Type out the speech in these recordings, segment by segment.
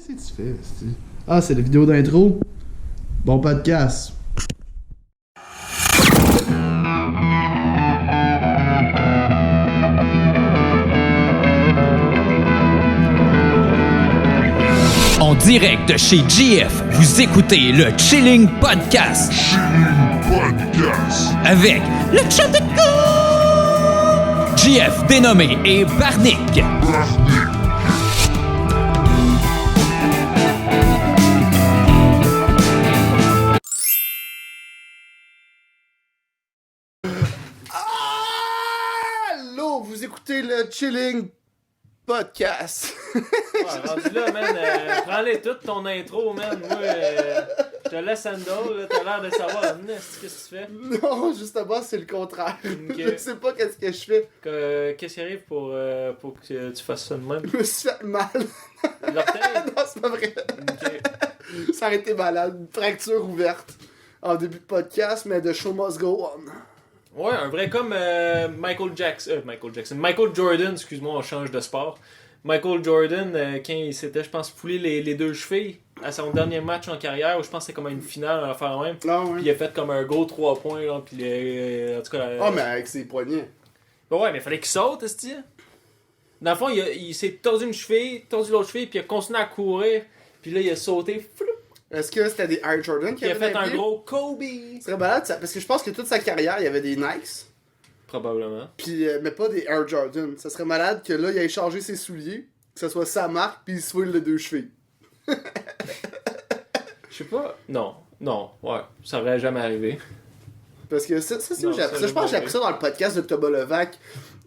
Qu'est-ce que tu fais, c'est? Ah, c'est la vidéo d'intro? Bon podcast. En direct de chez GF, vous écoutez le Chilling Podcast. Avec le chat de go! GF dénommé et Barnick. Allô, vous écoutez le Chilling Podcast. Ouais, rendu là, man, prends-les toutes ton intro, man. Moi, je te laisse handle, là, t'as l'air de savoir, qu'est-ce que tu fais? Non, justement, c'est le contraire. Ok. Je sais pas qu'est-ce que je fais. Qu'est-ce qui arrive pour que tu fasses ça de même? Je me suis fait mal. L'orteil? Non, c'est pas vrai. Ok. Ça aurait été malade. Une fracture ouverte en début de podcast, mais the show must go on. Ouais, un vrai comme Michael Jordan, excuse-moi, on change de sport. Michael Jordan, quand il s'était, je pense, foulé les deux chevilles à son dernier match en carrière, où je pense que c'était comme une finale à faire même. Non, Puis ouais. il a fait comme un gros 3 points, là, puis en tout cas... Oh, mais avec ses poignets. Ouais, mais il fallait qu'il saute, est-ce. Dans le fond, il s'est tordu une cheville, tordu l'autre cheville, puis il a continué à courir, puis là, il a sauté, floup, Est-ce que c'était des Air Jordan qui puis il a avaient fait dans un les pieds? gros Kobe. Ce serait malade, ça, parce que je pense que toute sa carrière, il y avait des Nikes, Probablement. puis, mais pas des Air Jordan. Ça serait malade que là, il ait changé ses souliers, que ce soit sa marque, puis il se foule les deux chevilles. Je sais pas. Non, ouais, ça aurait jamais arrivé. Parce que ça c'est Non, où j'ai appris ça, ça. Je pense que j'ai j'ai appris ça dans le podcast de Thomas Levac.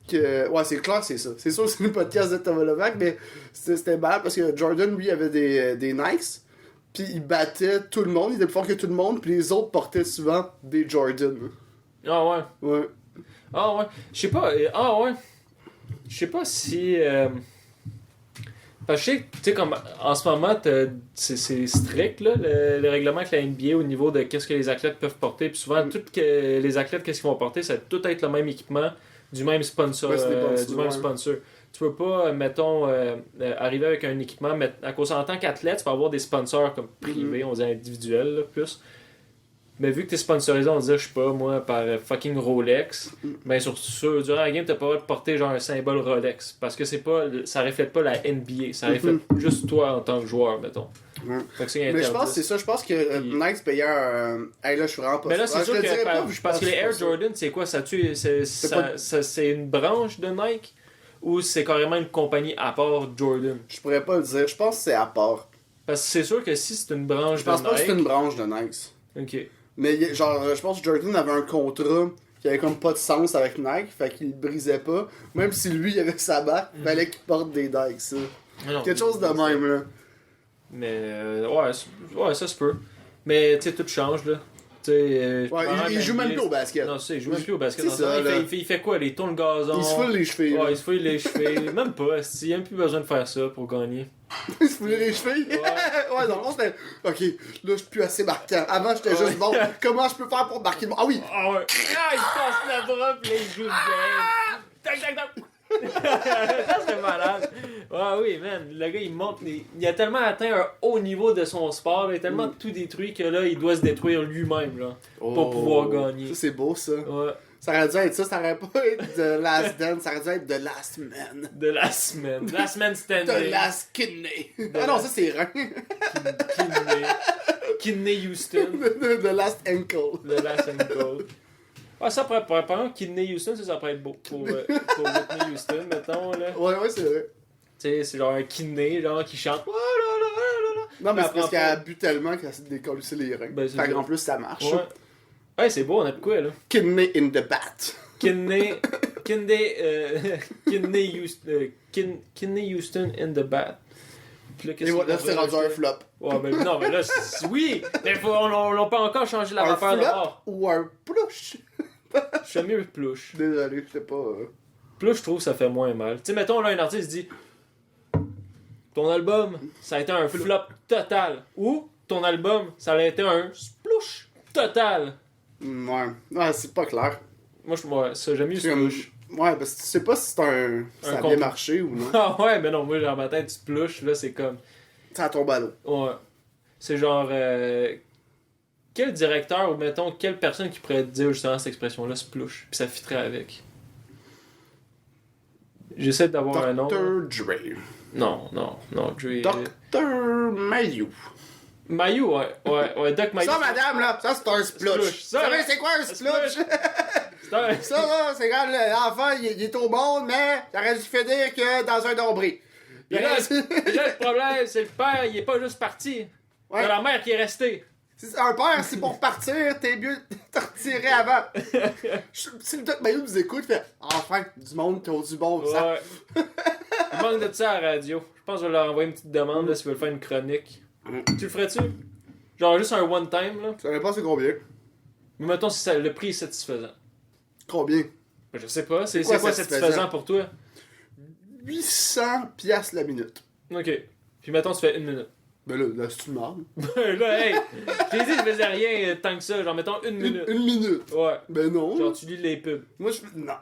Que... Ouais, c'est clair que c'est ça. C'est sûr que c'est le podcast de Thomas Levac, mais c'était malade parce que Jordan, lui, avait des Nikes. Puis il battait tout le monde, il était plus fort que tout le monde, puis les autres portaient souvent des Jordan. Ah ouais. Ouais. Ah ouais. Je sais pas. Ah ouais. Je sais pas si. Parce que je sais que, tu sais, comme en ce moment, c'est strict, là, le règlement avec la NBA au niveau de qu'est-ce que les athlètes peuvent porter. Puis souvent, les athlètes, qu'est-ce qu'ils vont porter, ça va tout être le même équipement, du même sponsor. Ouais, c'est des sponsors, du même ouais. sponsor. Tu peux pas, mettons, arriver avec un équipement, mais à cause en tant qu'athlète, tu peux avoir des sponsors comme privés, on dit individuels, là, plus. Mais vu que t'es sponsorisé, on dirait, je sais pas, moi, par fucking Rolex, ben durant la game, t'as pas le droit de porter genre un symbole Rolex. Parce que c'est pas, ça reflète pas la NBA, ça reflète juste toi en tant que joueur, mettons. Ouais. Fait que c'est Mais interdit. je pense que c'est ça, je pense que Puis- Nike payait un. Hey, là, je suis vraiment pas Mais là, c'est je sûr le que, dirais pas, vu que je parce que pense les Air pas ça. Jordan, c'est quoi, pas- c'est une branche de Nike ou c'est carrément une compagnie à part Jordan? Je pourrais pas le dire, je pense que c'est à part. Parce que c'est sûr que si c'est une branche Je pense de pas que Nike... c'est une branche de Nike. Ok. Mais genre, je pense que Jordan avait un contrat qui avait comme pas de sens avec Nike, fait qu'il le brisait pas. Même si lui, il avait sa marque, il fallait qu'il porte des Nike, ça. Non, Quelque chose de même, là. Mais ouais, ça se peut. Mais tu sais, tout change là. Tu sais, Ouais, il joue même plus au basket. Non, il joue même plus au basket. C'est dans ça, ce temps. là. Il fait quoi? Il tourne le gazon. Il se foule les chevilles. Ouais, là. il se foule les cheveux. Même pas. Il a même plus besoin de faire ça pour gagner. Il se foule les chevilles. Ouais. Ouais, dans le fond, c'était. Ok, là, je suis plus assez marquant. Avant, j'étais juste bon. Comment je peux faire pour marquer le monde? Ah oui! Ah ouais. Ah, il passe le bras pis là, il joue le game. Tac, tac, tac. Ça serait malade. Ouais, oui, man. Le gars, il monte. Il a tellement atteint un haut niveau de son sport. Il a tellement tout détruit que là, il doit se détruire lui-même là, pour pouvoir gagner. Ça, c'est beau, ça. Ouais. Ça aurait dû être ça, ça aurait pas été The Last Dance, ça aurait dû être The Last Man. De la semaine. Last man standing. The Last Kidney. Ah non, ça c'est rein. Kidney Houston. The Last Ankle. Le last ankle. Ah, ça pourrait, par exemple, Kidney Houston, ça pourrait être beau. Pour Whitney Houston, mettons, là. Ouais, ouais, c'est vrai. Tu sais, c'est genre un Kidney, genre, qui chante. Oh là là là là. Non, mais c'est parce après, qu'elle a bu tellement qu'elle s'est décollée les reins. Ben, c'est Fait ça. qu'en plus, ça marche. Ouais. Ouais, c'est beau, on a de quoi, là. Kidney in the bat. Kidney Houston in the bat. Puis là, Et voilà, c'est rendu un flop. Ouais, mais non, mais là, oui! Mais on peut encore changer la Un affaire de flop bord. ou un plush? Je fais mieux Plush. Désolé, j'étais pas... Plush, je trouve que ça fait moins mal. Tu sais, mettons, là, un artiste dit ton album, ça a été un flop total. Ou ton album, ça a été un splouche total. Ouais, ouais, c'est pas clair. Moi, ça, j'aime mieux C'est comme- splouche. Ouais, parce que tu sais pas si c'est ça a bien contre- marché ou non. Ah ouais, mais non, moi, dans ma tête, splouche, là, c'est comme. Ça tombe à l'eau. Ouais. C'est genre. Quel directeur ou mettons, quelle personne qui pourrait dire justement cette expression-là, splouche, puis ça fitterait avec. J'essaie d'avoir un nom. Dr. Dre. Non, Dre. Dr. Mayu. Mayu, ouais, Doc Mayu. Ça, madame, là, ça, c'est un splouche. Ça, Vous savez, c'est quoi un splouche? C'est Ça, là, c'est quand l'enfant, il est au monde, mais ça aurait dû finir que dans un nombril. Puis là, le problème, c'est le père, il est pas juste parti. Ouais. C'est la mère qui est restée. Si c'est un père, si pour partir, t'es mieux de te retirer avant. Si le Doc Mayu nous écoute, fait enfin, du monde qui ont du bon sang. Ouais. Il manque de ça à la radio. Je pense que je vais leur envoyer une petite demande là, s'ils veulent faire une chronique. Tu le ferais-tu? Genre juste un one-time, là. Ça pas c'est combien? Mais mettons si ça, le prix est satisfaisant. Combien? Ben, je sais pas. C'est quoi quoi satisfaisant satisfaisant pour toi? 800 piastres la minute. Ok. Puis mettons tu fais 1 minute. Ben là c'est une merde. Là, hey! Je t'ai dit je faisais rien tant que ça. Genre mettons 1 minute. Une minute? Ouais. Ben non. Genre tu lis les pubs. Moi, non.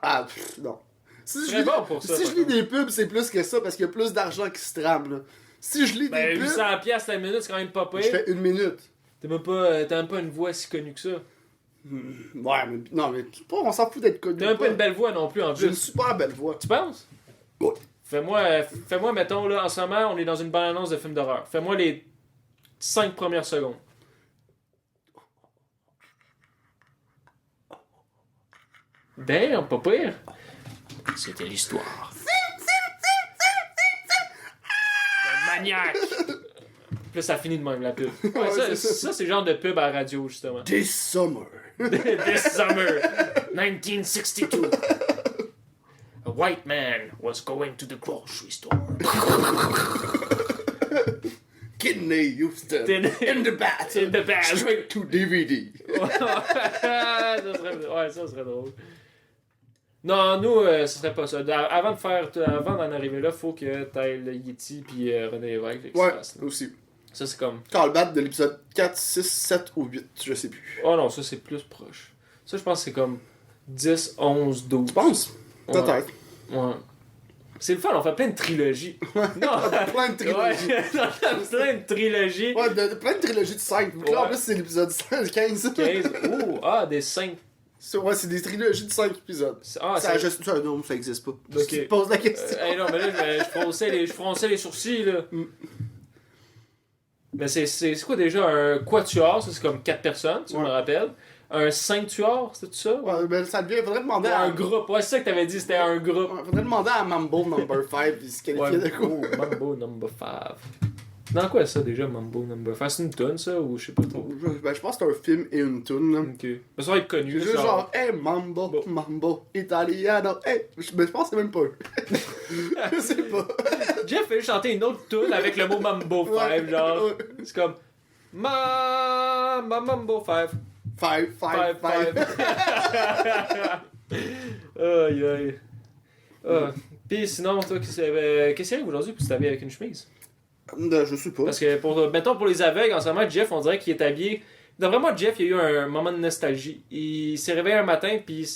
Non. Si je Très lis, bon pour ça, si par je lis contre. des pubs, c'est plus que ça parce qu'il y a plus d'argent qui se trame, là. Si je lis Ben des pubs, 800 piastres la minute, c'est quand même pas je pire. fais 1 minute. T'as même pas une voix si connue que ça. Ouais, mais non, mais on s'en fout d'être connu. T'as même ou pas une belle voix non plus en J'ai une plus. super belle voix. Tu penses? Ouais. Fais-moi, mettons, là, en ce moment, on est dans une bonne annonce de film d'horreur. Fais-moi les 5 premières secondes. Damn, pas pire. C'était l'histoire. Le maniaque. Puis là, ça finit de même, la pub. Ouais, Ouais, ça, c'est le genre de pub à la radio, justement. This summer. This summer, 1962. A white man was going to the grocery store. Kidney Houston. In the bat. In the bat. Straight to DVD. Ça serait drôle. Non, nous, ce serait pas ça. Avant d'en arriver là, faut que t'ailles le Yeti puis René Lévesque. Ouais, aussi. Ça, c'est comme. Callback de l'épisode 4, 6, 7 ou 8, je sais plus. Oh non, ça, c'est plus proche. Ça, je pense que c'est comme 10, 11, 12. Tu penses? Ouais. Peut-être. Ouais. C'est le fun, on fait plein de trilogies. Non, Plein de trilogies. Ouais, on fait plein de trilogies. Ouais, plein de trilogies de 5. Donc là, en Ouais. plus, c'est l'épisode 15. 15. Oh, des 5. Ouais, c'est des trilogies de 5 épisodes. Ah, ça, c'est... non, ça existe pas. Ok. Tu te poses la question. Hey, non, mais là, je fronçais les sourcils, là. Mais c'est quoi déjà un quatuor? Ça, c'est comme 4 personnes, tu me rappelles. Un cinctuor, c'est tout ça? Ouais, ben ça devient. Faudrait demander à Un groupe. Ouais, c'est ça que t'avais dit, c'était un groupe. Ouais, faudrait demander à Mambo number 5 puis se qualifier de quoi. Oh, Mambo Number 5. Dans quoi ça déjà, Mambo Number 5? C'est une tonne ça, ou je sais pas trop? Ben, je pense que c'est un film et une tune. Là. Ok. Mais ça va être connu. Juste genre, hey, Mambo, Bon. Mambo, Italiano, hey. Mais je pense que c'est même pas eux. Je sais pas. Jeff fait chanter une autre tune avec le mot Mambo 5, Ouais, genre. ouais. C'est comme. Mambo 5. 5. Aïe aïe. Pis sinon, toi, qu'est-ce qu'il y a aujourd'hui pour t'habiller avec une chemise? Je sais pas. Parce que, mettons, pour les aveugles, en ce moment, Jeff, on dirait qu'il est habillé. Vraiment, Jeff, il y a eu un moment de nostalgie. Il s'est réveillé un matin, puis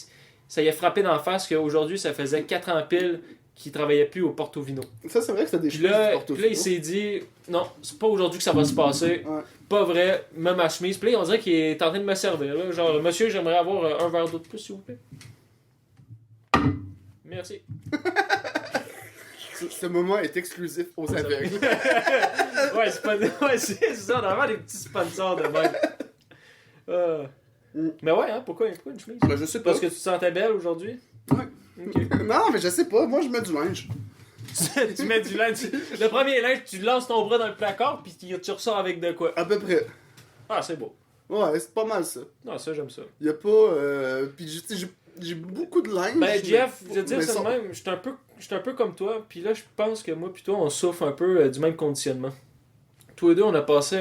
ça y a frappé d'en face qu'aujourd'hui, ça faisait 4 ans pile qu'il travaillait plus au Portofino. Ça, c'est vrai que c'était des Puis chemises là, du Portofino. il s'est dit, non, c'est pas aujourd'hui que ça va se passer. Ouais. Pas vrai, même ma chemise. Puis là, on dirait qu'il est en train de me servir. Là. Genre, monsieur, j'aimerais avoir un verre d'eau de plus, s'il vous plaît. Merci. Ce moment est exclusif aux aveugles. Ouais, c'est pas... ouais, c'est ça, on a vraiment des petits sponsors de même. Mais ouais, hein, pourquoi une chemise? Ben, je sais pas. Parce que tu te sentais belle aujourd'hui? Ouais. Ok. Non, mais je sais pas. Moi, je mets du linge. Tu mets du linge. Le premier linge, tu lances ton bras dans le placard, puis tu ressors avec de quoi? À peu près. Ah, c'est beau. Ouais, c'est pas mal ça. Non, ça, j'aime ça. Y a pas. Puis j'ai beaucoup de linge. Ben, Jeff, je veux dire, mais c'est ça- le même. Je suis un peu comme toi, puis là, je pense que moi, puis toi, on souffre un peu du même conditionnement. Tous les deux, on a passé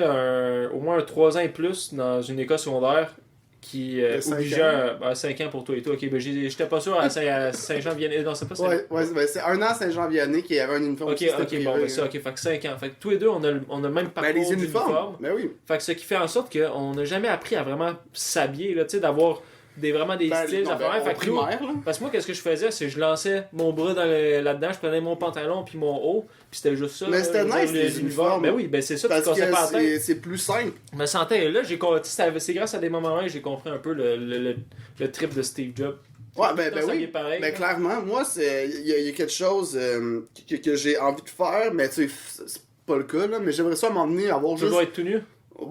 au moins 3 ans et plus dans une école secondaire qui cinq obligeait 5 ans pour toi et toi. Ok, ben j'étais pas sûr à Saint-Jean-Vianney. Non, c'est pas ça. Ouais, ben, c'est un an à Saint-Jean-Vianney qui avait un uniforme. Ok, aussi, c'était ok, privé, bon, ben hein. ça, ok, fait que 5 ans. Fait que tous les deux, on a le même parcours Ben, les d'uniforme. uniformes. Ben oui. Fait que ce qui fait en sorte qu'on n'a jamais appris à vraiment s'habiller, là, tu sais, d'avoir vraiment des styles, non, affaires. au Fait que nous, primaire, là. parce que moi, qu'est-ce que je faisais, c'est que je lançais mon bras là-dedans, je prenais mon pantalon puis mon haut, puis c'était juste ça. Mais là, c'était je veux nice, dire, les uniformes. Ben oui, ben c'est ça, tu te Parce cassais pas la que tête. c'est plus simple. Je me sentais, là, c'est grâce à des moments là que j'ai compris un peu le trip de Steve Jobs. Ouais, ben Ça oui. vient pareil, Ben là. clairement, moi, il y a quelque chose que j'ai envie de faire, mais tu sais, c'est pas le cas, là, mais j'aimerais ça m'emmener à avoir Je juste... dois être tout nu.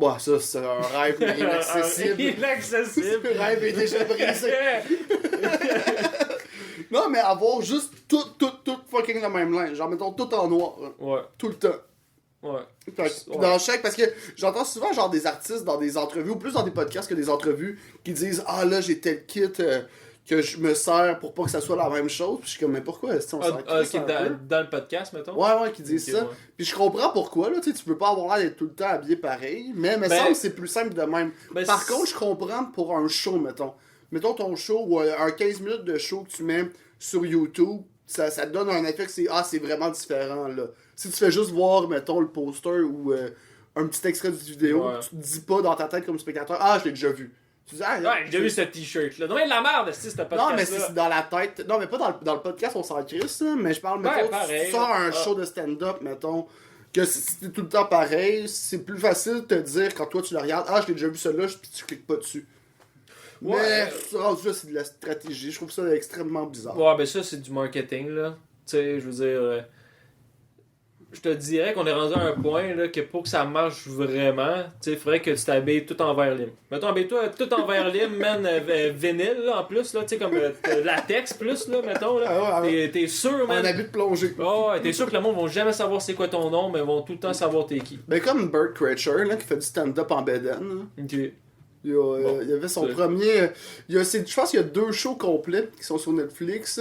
Bah, ça, c'est un rêve inaccessible. Inaccessible. Le rêve est déjà brisé. Non, mais avoir juste tout fucking la même linge. Genre, mettons, tout en noir. Hein. Ouais, Tout le temps. ouais. Fait que dans chaque... Parce que j'entends souvent, genre, des artistes dans des entrevues, ou plus dans des podcasts que des entrevues, qui disent « Ah, là, j'ai tel kit que je me sers pour pas que ça soit la même chose. » Puis je suis comme « Mais pourquoi est-ce qu'on s'en crisse un peu? Dans le podcast, mettons. Ouais, qui disent Ok, ça. ouais. Puis je comprends pourquoi, là, tu sais, tu peux pas avoir l'air d'être tout le temps habillé pareil, mais me semble que c'est plus simple de même. Ben, Par contre, je comprends pour un show, mettons. Mettons ton show, ou un 15 minutes de show que tu mets sur YouTube, ça te donne un effet que c'est vraiment différent, là. Si tu fais juste voir, mettons, le poster ou un petit extrait de vidéo, Ouais. tu te dis pas dans ta tête comme spectateur, ah, je l'ai déjà vu. Tu dis, ah, Ouais, j'ai déjà vu ce t-shirt là. Non, mais de la merde, c'est ce podcast. non, mais c'est dans la tête. Non, mais pas dans le podcast, on s'en crisse, là, mais je parle, mettons, Ouais, tu pareil, sors un là. show de stand-up, mettons, que si t'es tout le temps pareil, c'est plus facile de te dire quand toi tu le regardes, ah, je l'ai déjà vu celui-là, puis tu cliques pas dessus. Ouais. Mais rendu là, c'est de la stratégie. Je trouve ça extrêmement bizarre. Ouais, ben ça, c'est du marketing, là. Tu sais, je veux dire. Je te dirais qu'on est rendu à un point, là, que pour que ça marche vraiment, tu sais, il faudrait que tu t'habilles tout en verre lime. Mettons, habille-toi tout en verre lime, man, vinyle, là, en plus, là, tu sais, comme latex, plus, là, mettons, là. Ah ouais, T'es sûr, un man. habit de plongée. Oh, ouais, t'es sûr que le monde va jamais savoir c'est quoi ton nom, mais ils vont tout le temps savoir t'es qui. Ben comme Bert Kreischer, là, qui fait du stand-up en bedaine. Ok. Il y avait son premier... je pense qu'il y a 2 shows complets qui sont sur Netflix.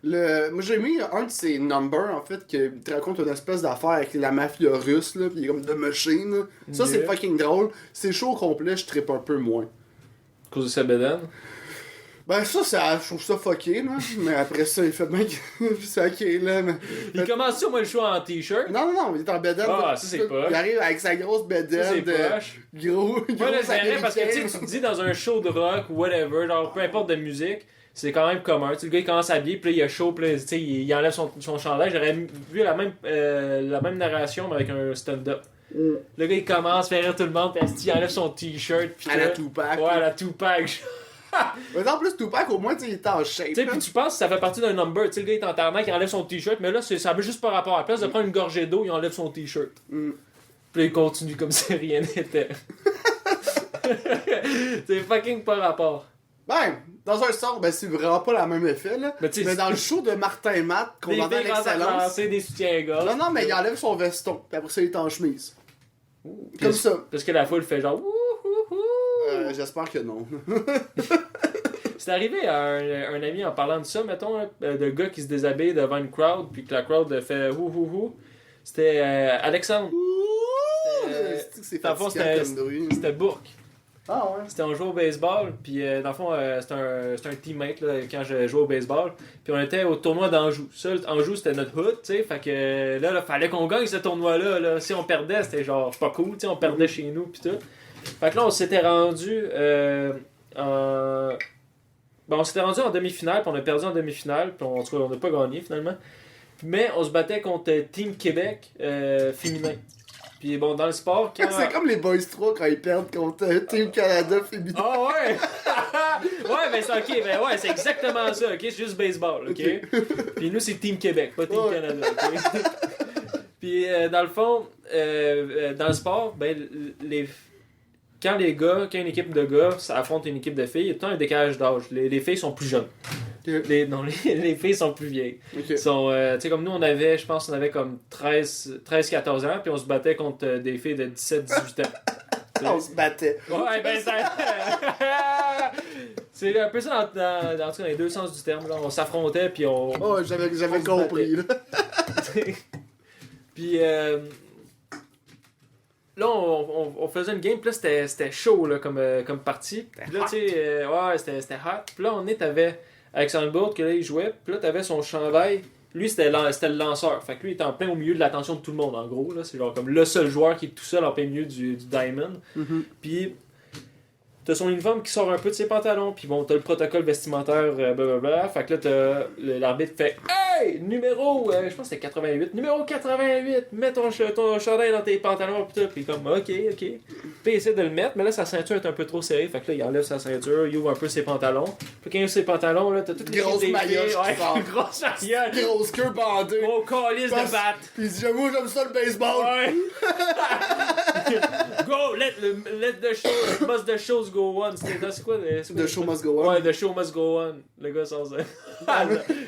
Moi j'ai mis un de ses numbers en fait qui te raconte une espèce d'affaire avec la mafia russe là, pis il est comme de machine. Là. Ça c'est Yeah. fucking drôle. C'est chaud au complet, je trippe un peu moins. À cause de sa bédaine. Ben ça je trouve ça fucké là. Mais après ça il fait bien que c'est ok là. Mais... Il commence ça, moi, le show en t-shirt. Non, il est en bedaine. Ah, là, ça, c'est tout- poche. Il arrive avec sa grosse Ça, bedaine c'est de poche. gros Moi, là, c'est vrai parce que américain. tu sais, tu te dis dans un show de rock ou whatever, genre peu importe de musique, c'est quand même commun. Tu sais, le gars il commence à s'habiller, puis là il a chaud, puis là, tu sais, il enlève son chandail. J'aurais vu la même narration mais avec un stand-up. Mm. Le gars il commence, fait rire tout le monde, puis il enlève son t-shirt. Puis À la là- Tupac. Ouais, à la Tupac. Mais en plus Tupac au moins tu sais, il est en shape. Tu sais, là. puis tu penses que ça fait partie d'un number. Tu sais, le gars il est en tarmac, il enlève son t-shirt, mais là ça veut juste pas rapport. À la place de prendre une gorgée d'eau, il enlève son t-shirt. Mm. Puis là, il continue comme si rien n'était. C'est fucking pas rapport. Ben, dans un sens, ben c'est vraiment pas le même effet, là. Mais tu sais, Mais dans le show de Martin Matt, qu'on Des entend filles rentrent à l'excellence. lancer des soutiens-gorge. Non, mais il enlève son veston, puis après ça, il est en chemise. Comme Puis- ça. Parce que la foule fait genre wouhouhou. J'espère que non. C'est arrivé à un ami en parlant de ça, mettons, là, de gars qui se déshabille devant une crowd, puis que la crowd fait wouhouhou. C'était Alexandre. C'est dans le fond, fatigant comme bruit. C'était Bourque. Ah ouais. C'était on jouait au baseball, puis dans le fond, c'était un teammate là, quand je jouais au baseball. Puis on était au tournoi d'Anjou. Ça, Anjou, c'était notre hood, tu sais. Fait que là, fallait qu'on gagne ce tournoi-là. Là. Si on perdait, c'était genre pas cool, tu sais. On perdait chez nous, puis tout. Fait que là, on s'était rendu en. Ben, on s'était rendu en demi-finale, puis on a perdu en demi-finale, puis en tout cas, on n'a pas gagné finalement. Mais on se battait contre Team Québec féminin. Puis bon, dans le sport, quand. C'est comme les Boys 3 quand ils perdent contre Team Canada féminin. Ah ouais! Ouais, ben c'est ok, ben ouais, c'est exactement ça, ok? C'est juste baseball, ok? Puis nous, c'est Team Québec, pas Team Ouais. Canada, ok? Puis dans le fond, dans le sport, ben, quand une équipe de gars ça affronte une équipe de filles, il y a tout le temps un décalage d'âge. Les filles sont plus jeunes. Ok. Les filles sont plus vieilles. Ok. Tu sais, comme nous, je pense qu'on avait comme 13-14 ans, puis on se battait contre des filles de 17-18 ans. On se battait. Ouais, ben ça. C'est un peu ça dans les deux sens du terme. Là. On s'affrontait, puis on. Oh, j'avais se compris, là. Puis là, on faisait une game, puis là, c'était chaud là, comme partie. Puis là, tu sais, ouais, c'était hot. Puis là, t'avais Alexandre Bourque, que là, il jouait, puis là, t'avais son chandail. Lui, c'était le lanceur. Fait que lui, il était en plein au milieu de l'attention de tout le monde, en gros. Là. C'est genre comme le seul joueur qui est tout seul en plein milieu du Diamond. Mhm. Puis t'as son uniforme qui sort un peu de ses pantalons, puis bon, t'as le protocole vestimentaire, blablabla. Fait que là, l'arbitre fait Hey! Numéro, je pense que c'était 88. Numéro 88, mets ton chandail dans tes pantalons, pis tout. Puis comme, ok. Puis il essaie de le mettre, mais là, sa ceinture est un peu trop serrée. Fait que là, il enlève sa ceinture, il ouvre un peu ses pantalons. Puis quand il ouvre ses pantalons, là, t'as toutes les Grosse maillotche qui sort. Grosse maillotche. Grosse queue bandée. Gros calice de batte. Puis il dit, moi, j'aime ça le baseball. Ouais. Go, let the shows go on. C'est quoi? The show must go on. Ouais, the show must go on. Le gars sans ça.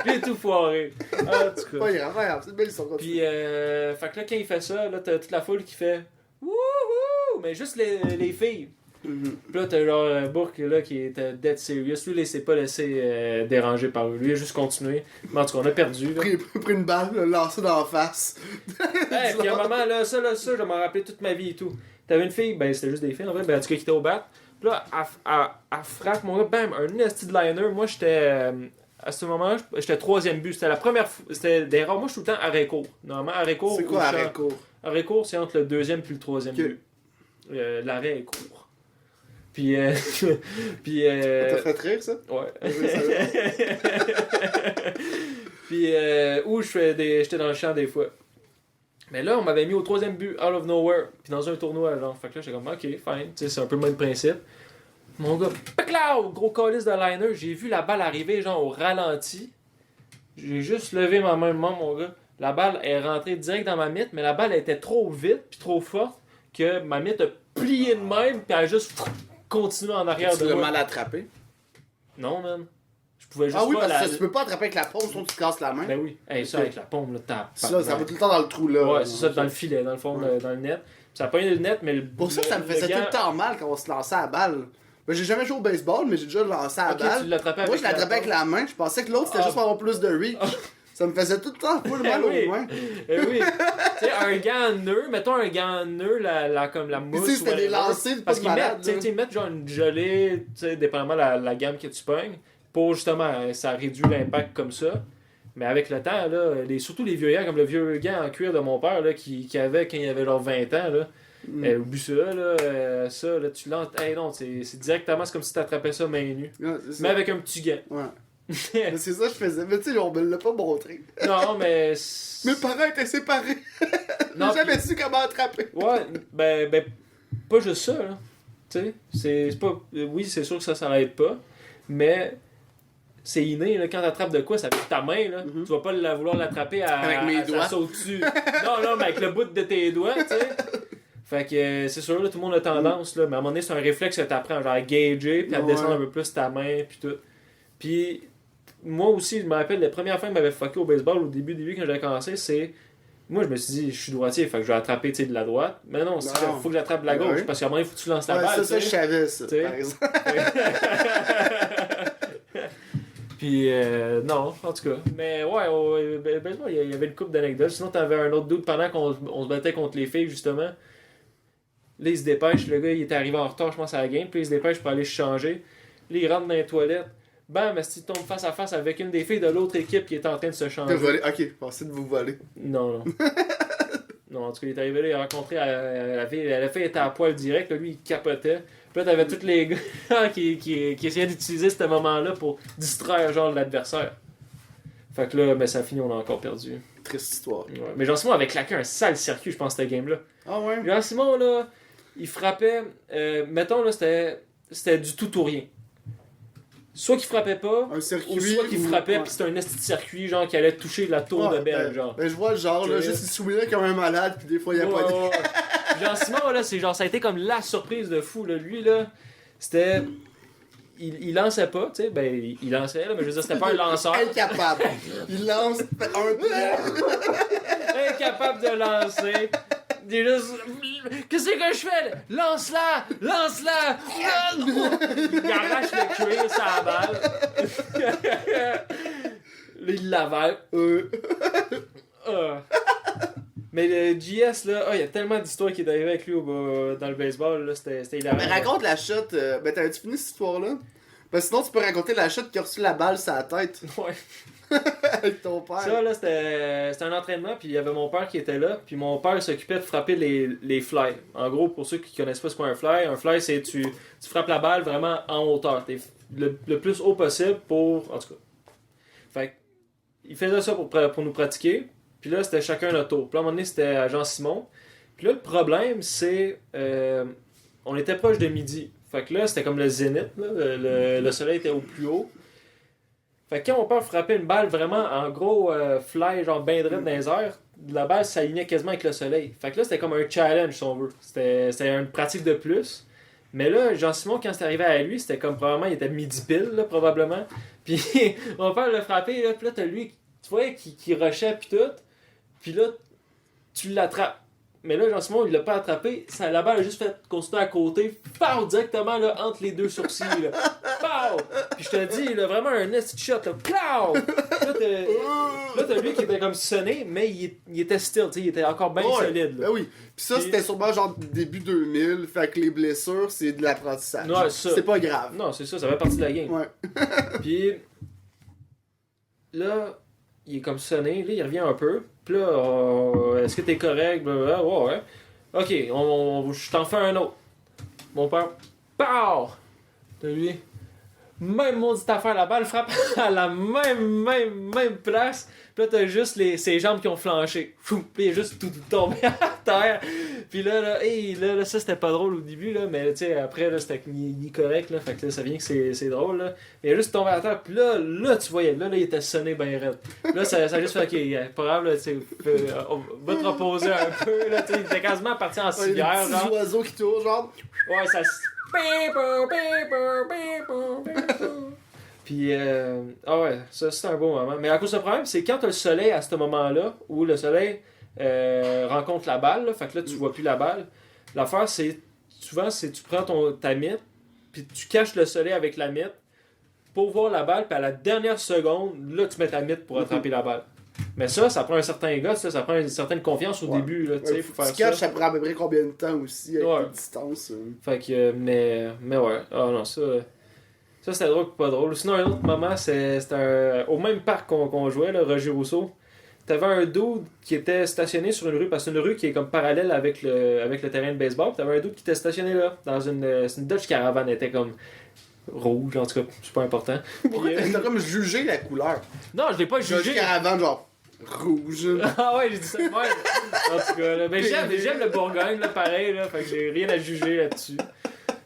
J'ai tout foiré. En tout cas. Pas grave, c'est une belle histoire. Puis, fait que là, quand il fait ça, là, t'as toute la foule qui fait Wouhou! Mais juste les filles. Puis là, t'as genre Bourque là, qui était dead serious. Lui, il s'est pas laissé déranger par eux. Lui, il a juste continué. Mais en tout cas, on a perdu. Pris une balle, lancé dans la face. Hey, puis à un moment, là, ça, je m'en rappelais toute ma vie et tout. T'avais une fille, ben c'était juste des filles en vrai, ben en tout cas qui était au bat. Puis là, elle frappe, mon gars, bam, un nasty de liner. Moi, j'étais. À ce moment-là, j'étais 3e but. C'était la première fois. C'était des rares. Moi, je suis tout le temps arrêt court. Normalement, arrêt court. C'est quoi arrêt court? Arrêt court, c'est entre le 2e puis le 3e but. L'arrêt est court. Puis. puis T'as fait rire, ça? Ouais. Puis, où j'étais dans le champ des fois. Mais là, on m'avait mis au 3e but, out of nowhere, puis dans un tournoi, genre. Fait que là, j'étais comme, ok, fine, tu sais, c'est un peu le même principe. Mon gars, paclaw, gros calice de liner, j'ai vu la balle arriver, genre, au ralenti. J'ai juste levé ma main, mon gars. La balle est rentrée direct dans ma mythe, mais la balle était trop vite, puis trop forte, que ma mythe a plié de même, puis elle a juste continué en arrière de moi. Tu l'as mal attrapé? Non, man. Je pouvais juste ah oui, pas parce que tu peux pas attraper avec la paume, sinon tu te casses la main. Ben oui. Hey, ça, avec la paume, là, ça va tout le temps dans le trou, là. Ouais, c'est ça, dans le filet, dans le fond, dans le net. Puis ça a pas eu le net, mais le. Pour ça me faisait tout le temps mal quand on se lançait à la balle. Ben, j'ai jamais joué au baseball, mais j'ai déjà lancé à la balle. Tu l'attrapais moi, je l'attrapais avec la main. Je pensais que l'autre, c'était juste pour avoir plus de reach. Ça me faisait tout le temps full mal aux mains. Oui. Tu sais, un gant en nœud, mettons un gant en nœud, comme la mousse. Tu sais, c'était des lancers, parce qu'ils malade, mettent, ils mettent genre une gelée, tu sais, dépendamment de la gamme que tu pognes, pour justement, ça réduit l'impact comme ça. Mais avec le temps, là, surtout les vieux gants, comme le vieux gant en cuir de mon père, là, qui avait quand il avait genre 20 ans, là. Oublie ça, là, tu lances. Hey, non, c'est directement, c'est comme si tu attrapais ça main nue. Ouais, mais avec un petit gant. Ouais. Mais c'est ça que je faisais. Mais tu sais, on me l'a pas montré. Non, mais. Mes parents étaient séparés. J'ai jamais su comment attraper. Ouais, ben, pas juste ça, là. Tu sais, c'est pas. Oui, c'est sûr que ça s'arrête pas, mais. C'est inné, là, quand t'attrapes de quoi, ça avec ta main, là, tu vas pas vouloir l'attraper avec mes doigts. Ça saute dessus. non, mais avec le bout de tes doigts, tu sais. Fait que c'est sûr, là, tout le monde a tendance, là, mais à un moment donné, c'est un réflexe que t'apprends, genre à gager, puis à descendre un peu plus ta main, puis tout. Puis, moi aussi, je me rappelle, la première fois que m'avait fucké au baseball, au début quand j'avais commencé, c'est. Moi, je me suis dit, je suis droitier, fait que je vais attraper de la droite. Mais non, il faut que j'attrape de la gauche, parce qu'à un moment, il faut que tu lances la balle. Ça, je savais ça, par exemple. Puis, non, en tout cas. Mais ouais, baseball, il y avait une couple d'anecdotes. Sinon, t'avais un autre doute pendant qu'on se battait contre les filles, justement. Là, il se dépêche. Le gars, il était arrivé en retard, je pense, à la game. Puis, il se dépêche pour aller se changer. Là, il rentre dans les toilettes. Bam, il tombe face à face avec une des filles de l'autre équipe qui est en train de se changer. De voler. Ok, je pensais de vous voler. Non. Non, en tout cas, il est arrivé là, il a rencontré la fille. La fille était à poil direct. Là, lui, il capotait. Puis là, t'avais tous les gars qui essayaient d'utiliser ce moment-là pour distraire genre l'adversaire. Fait que là, ben, ça a fini, on a encore perdu. Triste histoire. Ouais. Mais Jean-Simon avait claqué un sale circuit, je pense, cette game-là. Ah ouais? Jean-Simon, là, il frappait... mettons, là, c'était du tout ou rien. Soit qu'il frappait pas, ou soit qu'il frappait, puis c'était un esti de circuit, genre, qui allait toucher la tour de belle, genre. Ben, je vois le genre, là, juste il se souvenait comme un malade, puis des fois, il y a pas de... Jean-Simon, là, c'est genre, ça a été comme la surprise de fou, là. Lui, là, c'était... Il lançait pas, tu sais, ben, il lançait, là, mais je veux dire, c'était pas un lanceur. Incapable. Il lance un pied. Incapable de lancer. Il est juste... Qu'est-ce que je fais? Lance-la! Lance-la! Il arrache le cuir, ça balle. Là, il l'avale. Mais le JS, là, il y a tellement d'histoires qui est arrivé avec lui dans le baseball, là, c'était hilarant. Mais raconte la shot, ben t'avais-tu fini cette histoire-là? Ben sinon, tu peux raconter la chute qui a reçu la balle sur la tête Ouais. avec ton père. Ça, là, c'était un entraînement, puis il y avait mon père qui était là, puis mon père s'occupait de frapper les fly. En gros, pour ceux qui connaissent pas ce qu'est un fly, c'est tu frappes la balle vraiment en hauteur. T'es le plus haut possible pour. En tout cas. Fait que, il faisait ça pour nous pratiquer, puis là, c'était chacun notre tour. Puis là, à un moment donné, c'était à Jean-Simon. Puis là, le problème, c'est. On était proche de midi. Fait que là, c'était comme le zénith, là, le soleil était au plus haut. Fait que quand mon père frappait une balle vraiment en gros fly, genre ben droit dans les airs, la balle s'alignait quasiment avec le soleil. Fait que là, c'était comme un challenge, si on veut. C'était une pratique de plus. Mais là, Jean-Simon, quand c'est arrivé à lui, c'était comme probablement, il était midi pile, là, probablement. Puis mon père l'a frappé, là, puis là, t'as lui, tu vois, qui rushait, puis tout. Puis là, tu l'attrapes. Mais là, Jean-Simon, il l'a pas attrapé. La balle a juste fait continuer à côté. Pow! Directement là, entre les deux sourcils. Là. Pow! Puis je te dis, là, vraiment un nest shot. Là. Pow! Là, t'as lui qui était comme sonné, mais il était still. Il était encore bien solide. Là. Ben oui. Puis ça, c'était sûrement genre début 2000. Fait que les blessures, c'est de l'apprentissage. Ouais, c'est pas grave. Non, c'est ça fait partie de la game. Ouais. Puis là, il est comme sonné. Là, il revient un peu. Puis là, est-ce que t'es correct? Blablabla. Ouais. Ok, je t'en fais un autre. Mon père, pow! T'as lui. Même maudite affaire, la balle frappe à la même place. Puis là, t'as juste ses jambes qui ont flanché. Puis il est juste tout tombé à terre. Puis là, ça c'était pas drôle au début, là, mais tu sais, après, là, c'était il est correct, là. Fait que là, ça vient que c'est drôle, là. Mais il est juste tombé à terre. Puis là, tu voyais, là, il était sonné ben raide. Là, ça a juste fait, ok, pas grave, là, tu sais, on va te reposer un peu, là, tu sais. Il était quasiment parti en civière, genre. Des oiseaux qui tournent, genre. Ouais, ça se. Puis, ouais, ça c'est un beau moment. Mais à cause du problème, c'est quand t'as le soleil à ce moment-là, où le soleil rencontre la balle, là, fait que là tu vois plus la balle. L'affaire, c'est souvent, tu prends ta mythe, puis tu caches le soleil avec la mythe pour voir la balle, puis à la dernière seconde, là tu mets ta mythe pour attraper la balle. Mais ça prend un certain gars, ça prend une certaine confiance au début. Là, ouais, faut faire tu caches, ça prend à peu près combien de temps aussi, avec les distances. Fait que, mais ouais, non, ça c'était drôle ou pas drôle. Sinon, un autre moment, c'était au même parc qu'on jouait, là, Roger Rousseau. T'avais un dude qui était stationné sur une rue, parce que c'est une rue qui est comme parallèle avec le terrain de baseball. T'avais un dude qui était stationné là, dans une Dodge Caravan, elle était comme rouge, en tout cas, c'est pas important. Pourquoi t'as comme jugé la couleur? Non, je l'ai pas jugé. Dodge Caravan, genre rouge. Ah ouais, j'ai dit ça de même. En tout cas, là, ben, j'aime le Bourgogne, là, pareil, là, fait que j'ai rien à juger là-dessus.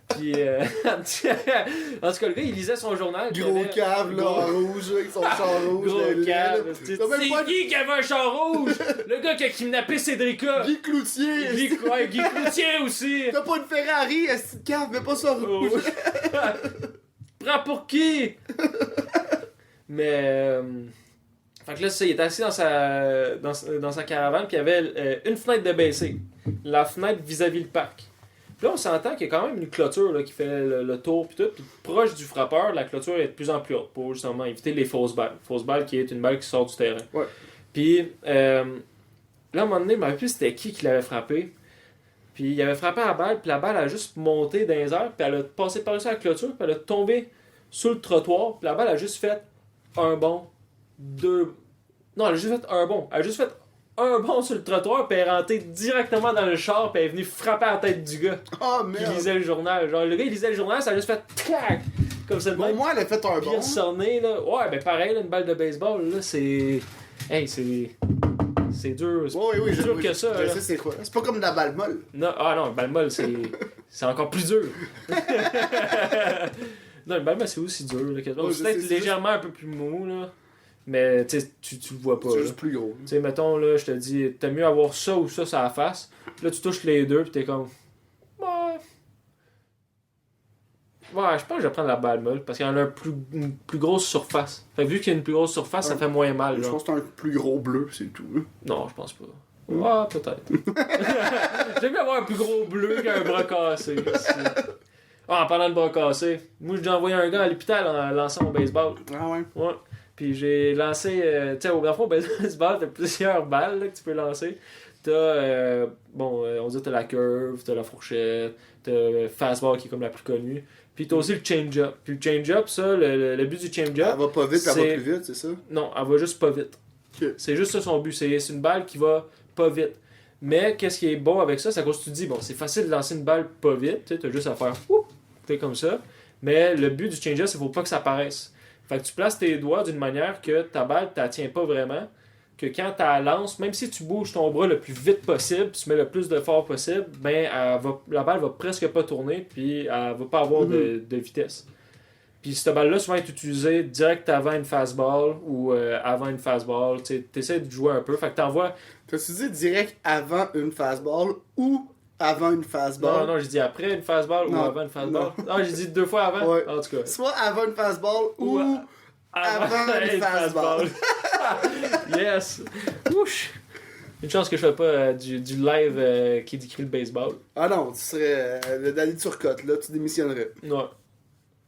Puis, en tout cas, le gars, il lisait son journal. Gros cave, là, en rouge, avec son char rouge. Gros cave. C'est qui avait un char rouge? Le gars qui a kidnappé Cédrica. Guy Cloutier. Guy Cloutier aussi. T'as pas une Ferrari, est-ce que cave, mais pas ça rouge. Prends pour qui? Mais... fait que là, il était assis dans sa caravane, puis il y avait une fenêtre de baissée. La fenêtre vis-à-vis le parc. Puis là, on s'entend qu'il y a quand même une clôture là, qui fait le tour, puis tout. Puis proche du frappeur, la clôture est de plus en plus haute pour justement éviter les fausses balles. Fausse balle qui est une balle qui sort du terrain. Ouais. Puis là, à un moment donné, je ne me rappelle plus c'était qui l'avait frappé. Puis il avait frappé la balle, puis la balle a juste monté dans les airs, puis elle a passé par-dessus la clôture, puis elle a tombé sur le trottoir, puis la balle a juste fait un bond, deux. Non, elle a juste fait un bond. Elle a juste fait un bond sur le trottoir, puis elle est rentrée directement dans le char, puis elle est venue frapper à la tête du gars. Oh merde! Qui lisait le journal. Genre, le gars, il lisait le journal, ça a juste fait clac! Comme ça de même. Moi, elle a fait un bond. Puis sonné, là. Ouais, ben pareil, là, une balle de baseball, là, c'est. Hey, c'est dur. C'est dur que ça. Je sais c'est quoi. C'est pas comme de la balle molle. Non, une balle molle, c'est encore plus dur. Non, une balle molle, c'est aussi dur. Là, c'est peut-être légèrement un peu plus mou, là. Mais tu le vois pas. C'est juste plus gros. Tu sais, mettons, là, je te dis, t'as mieux avoir ça ou ça sur la face. Là, tu touches les deux, pis t'es comme. Ouais, je pense que je vais prendre la balle molle parce qu'il y en a une plus grosse surface. Fait que vu qu'il y a une plus grosse surface, ça fait moins mal. Je pense que c'est un plus gros bleu, c'est tout. Non, je pense pas. Ouais, peut-être. J'aime bien avoir un plus gros bleu qu'un bras cassé. En parlant de bras cassés, moi j'ai envoyé un gars à l'hôpital en lançant mon baseball. Ah ouais? Ouais. Puis j'ai lancé, tu sais, au baseball, t'as plusieurs balles là, que tu peux lancer. t'as, on dit t'as la curve, t'as la fourchette, t'as le fastball qui est comme la plus connue. Puis t'as aussi le change-up. Puis le change-up, ça, le but du change-up. Elle va pas vite, elle va plus vite, c'est ça? Non, elle va juste pas vite. Okay. C'est juste ça son but. C'est une balle qui va pas vite. Mais qu'est-ce qui est bon avec ça? C'est à cause que tu te dis, bon, c'est facile de lancer une balle pas vite. Tu as juste à faire t'es comme ça. Mais le but du change-up, c'est qu'il faut pas que ça paraisse. Fait que tu places tes doigts d'une manière que ta balle, tu la tiens pas vraiment. Que quand tu la lances, même si tu bouges ton bras le plus vite possible, tu mets le plus d'effort possible, ben la balle va presque pas tourner, puis elle va pas avoir de vitesse. Puis cette balle-là, souvent, est utilisée direct avant une fastball ou avant une fastball. Tu essaies de jouer un peu. Fait que t'envoies. T'as-tu dit direct avant une fastball ou avant une fastball? Non, j'ai dit après une fastball ou avant une fastball. Non, j'ai dit 2 fois avant. Ouais. En tout cas. Soit avant une fastball ou avant une fastball. Yes! Ouch! Une chance que je fais pas du live qui décrit le baseball. Ah non, tu serais le Danny Turcotte, là, tu démissionnerais. Ouais.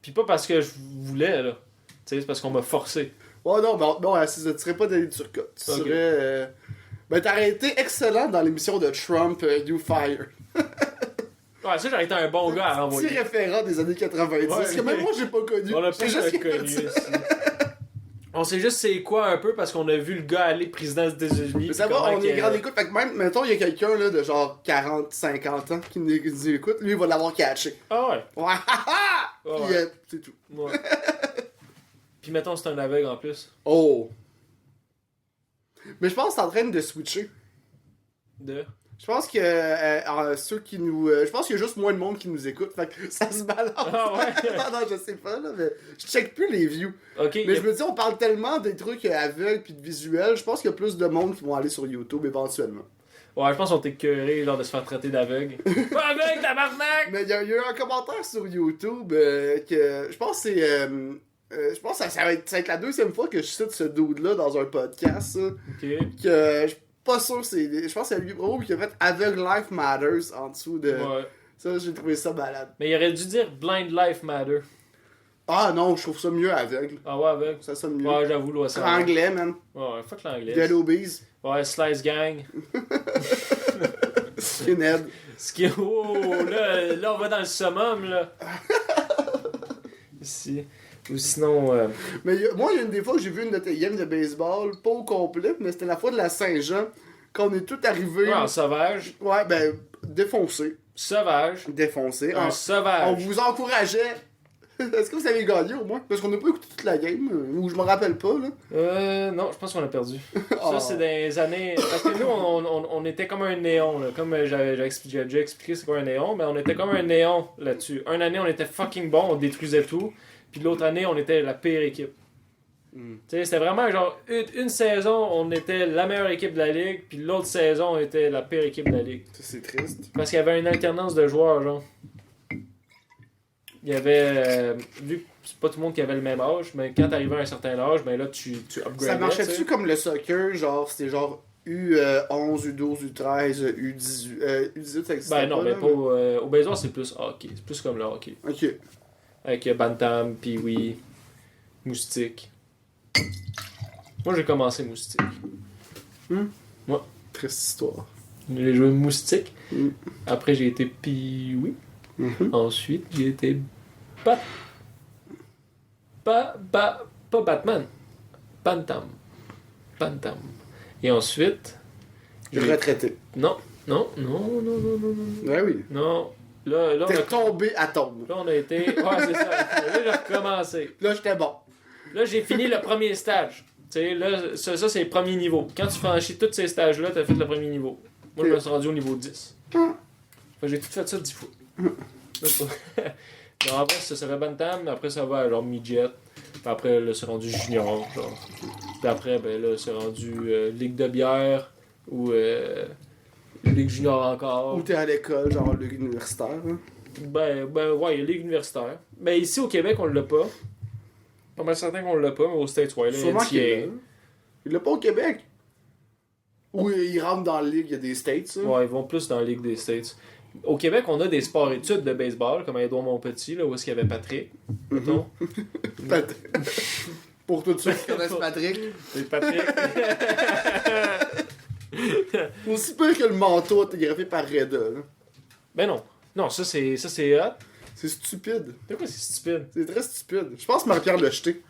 Puis pas parce que je voulais, là. Tu sais, c'est parce qu'on m'a forcé. Ouais, non, tu serais pas Danny Turcotte. Tu serais. Ben, t'aurais été excellent dans l'émission de Trump, You Fire. Ouais, ça, j'aurais été un bon gars à renvoyer. Petit référent des années 90, que même moi, j'ai pas connu. On l'a pas connu ici. On sait juste c'est quoi un peu parce qu'on a vu le gars aller président des États-Unis. Mais ça va, on est grand écoute. Fait que même, mettons, il y a quelqu'un là, de genre 40, 50 ans qui nous écoute, lui, il va l'avoir catché. Ah ouais? Ouais, Puis ouais. c'est tout. Ouais. Puis mettons, c'est un aveugle en plus. Oh! Mais je pense que c'est en train de switcher. Je pense que ceux qui nous. Je pense qu'il y a juste moins de monde qui nous écoute. Fait que ça se balance. Ah ouais? non, je sais pas, là, mais je check plus les views. Okay, mais je me dis, on parle tellement des trucs aveugles puis de visuels, je pense qu'il y a plus de monde qui vont aller sur YouTube éventuellement. Ouais, je pense qu'on t'est écœuré genre de se faire traiter d'aveugle. Pas aveugle, tabarnak! Mais il y a eu un commentaire sur YouTube que je pense que c'est. Je pense que ça va être la deuxième fois que je cite ce dude-là dans un podcast. Ça, Ok. que je suis pas sûr, je pense que c'est lui qui a fait Aveugle Life Matters en dessous de. Ouais. Ça, j'ai trouvé ça malade. Mais il aurait dû dire Blind Life Matter. Ah non, je trouve ça mieux aveugle. Ah ouais, aveugle? Ça sonne mieux. Ouais, j'avoue, là, ça. Anglais, man. Ouais, fuck l'anglais. Yellow Bees. Ouais, Slice Gang. Skinhead. Oh, là, on va dans le summum, là. Ici. Ou sinon. Mais moi, il y a une des fois que j'ai vu une de tes games de baseball, pas au complet, mais c'était la fois de la Saint-Jean, quand on est tous arrivés. Ouais, en sauvage. Ouais, ben, défoncé. Sauvage. Défoncé. Un sauvage. On vous encourageait. Est-ce que vous avez gagné au moins? Parce qu'on n'a pas écouté toute la game, ou je me rappelle pas, là. Non, je pense qu'on a perdu. Oh. Ça, c'est des années. Parce que nous, on était comme un néon, là. Comme j'ai déjà expliqué c'est quoi un néon, mais on était comme un néon là-dessus. Une année, on était fucking bon, on détruisait tout. Puis l'autre année, on était la pire équipe. Tu sais, c'était vraiment genre une saison, on était la meilleure équipe de la ligue, puis l'autre saison, on était la pire équipe de la ligue. Ça, c'est triste. Parce qu'il y avait une alternance de joueurs, genre. Il y avait. Vu que c'est pas tout le monde qui avait le même âge, mais quand t'arrivais à un certain âge, ben là, tu upgradais. Ça marchait-tu t'sais. comme le soccer? Genre, c'était genre U11, U12, U13, U18. U18, ça existait Ben non, pas, mais là, pas au baseball, c'est plus hockey. C'est plus comme le hockey. Ok. Avec Bantam, Pee-Wee, Moustique. Moi, j'ai commencé Moustique. Triste histoire. J'ai joué Moustique. Mm. Après, j'ai été Pee-Wee. Mhm. Ensuite, j'ai été pas Batman. Bantam. Et ensuite... Retraité. Non. Ouais, oui. Non. Là, on T'es a... tombé à tombe. Là, on a été... Ouais, c'est ça. Là, j'ai recommencé. Là, j'étais bon. Là, j'ai fini le premier stage. Tu sais, là, ça c'est le premier niveau. Quand tu franchis tous ces stages-là, t'as fait le premier niveau. Moi, je me suis rendu au niveau 10. Fait que j'ai tout fait ça 10 fois. Non, après, ça fait Bantam, après, ça va à genre midget. Puis après, là, c'est rendu junior, genre. Puis après, ben là, c'est rendu ligue de bière ou ligue junior encore. Ou t'es à l'école, genre ligue universitaire. Hein? Ben ouais, il y a ligue universitaire. Ben ici au Québec, on l'a pas. Pas mal certain qu'on l'a pas, mais au States, ouais, là, Sûrement qu'il NCAA. l'a. Il l'a pas au Québec. Ou il rentre dans la ligue, il y a des States. Hein? Ouais, ils vont plus dans la Ligue des States. Au Québec, on a des sports-études de baseball, comme à Édouard Montpetit, là, où est-ce qu'il y avait Patrick. Mettons. Pour tous ceux qui connaissent Patrick. C'est Patrick. Aussi pire que le manteau autographié par Reda. Là. Ben non. Non, ça c'est hot. C'est stupide. De quoi c'est stupide? C'est très stupide. Je pense que Marie-Pierre l'a jeté.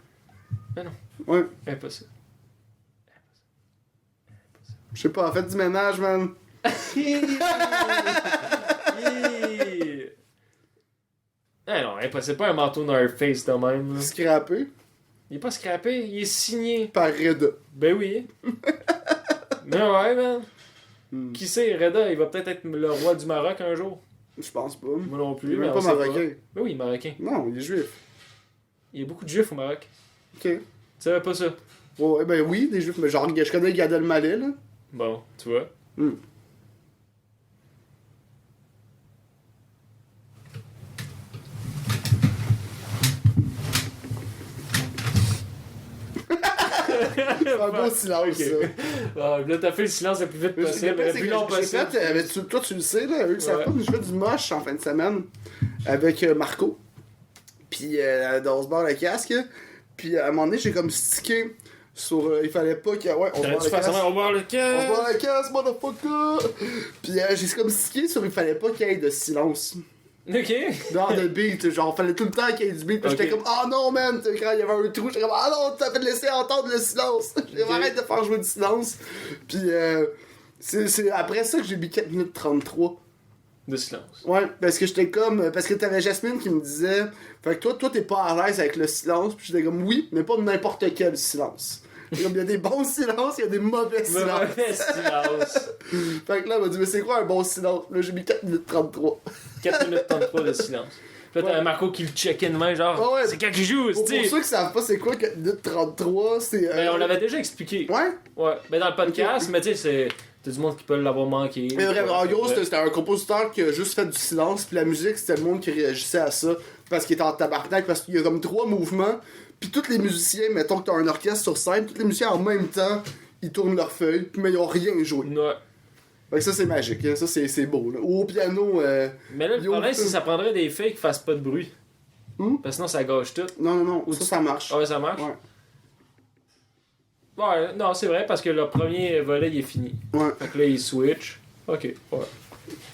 Ben non. Ouais. Impossible. Je sais pas, faites du ménage, man. Eh non, c'est pas un manteau North Face de même. Là. Scrappé Il est pas scrappé, il est signé. par Reda. Ben oui. Mais ouais, man. Hmm. Qui sait, Reda, il va peut-être être le roi du Maroc un jour. Je pense pas. Moi non plus, Il est mais même on pas sait marocain. Ben oui, marocain. Non, il est juif. Il y a beaucoup de juifs au Maroc. Ok. Tu savais pas ça? Ouais, ben oui, des juifs, mais genre, je connais Gad Elmaleh, là. Bon, tu vois. Hmm. Un beau silence, Ok. ça. Ah, là, t'as fait le silence le plus vite possible, le plus long possible. Toi, tu le sais, là, eux qui savent Ouais. pas, mais je fais du moche en fin de semaine avec Marco. Puis, dans ce bar le casque. Puis, à un moment donné, j'ai comme stické sur. Il fallait pas que. Ouais, on se T'aurais barre dû le faire casque. ça, on va voir le On se cas. barre le casque, motherfucker! Puis, j'ai comme stické sur il fallait pas qu'il y ait de silence. Ok. Dans le beat, genre, fallait tout le temps qu'il y ait du beat. Puis Ok. j'étais comme, oh non, man! Quand il y avait un trou, j'étais comme, ah non, t'as fait laisser entendre le silence! J'ai Ok. arrête de faire jouer du silence. Puis, c'est après ça que j'ai mis 4 minutes 33. De silence. Ouais, parce que j'étais comme. Parce que t'avais Jasmine qui me disait. Fait que toi t'es pas à l'aise avec le silence. Puis j'étais comme, oui, mais pas n'importe quel silence. Comme il y a des bons silences, il y a des mauvais silences. Mauvais silence. Fait que là, elle m'a dit, mais c'est quoi un bon silence? Là, j'ai mis 4 minutes 33. 4 minutes 33 de silence. Puis là, t'avais Ouais. Marco qui le checkait de main, genre, Ah ouais. c'est quand qui joue, Pour c'est. ceux qui savent pas c'est quoi 4 minutes 33, c'est. Ben, on l'avait déjà expliqué. Ouais? Ouais. Ben, dans le podcast, Ok. mais tu sais, c'est. T'as du monde qui peut l'avoir manqué. Mais vraiment, en gros, Ouais. c'était un compositeur qui a juste fait du silence, puis la musique, c'était le monde qui réagissait à ça, parce qu'il était en tabarnak, parce qu'il y a comme 3 mouvements, puis tous les musiciens, mettons que t'as un orchestre sur scène, tous les musiciens en même temps, ils tournent leurs feuilles, mais ils ont rien joué. Ouais. Fait que ça, c'est magique, hein. Ça, c'est beau, là. Ou au piano, Mais là, le Yo, problème, c'est que putain. ça prendrait des feuilles qui fassent pas de bruit. Hmm? Parce que sinon, ça gâche tout. non, Ou ça marche. Ah ouais, ça marche? Ouais. Ouais, non, c'est vrai, parce que le premier volet, il est fini. Ouais. Fait que là, il switch. Ok, ouais.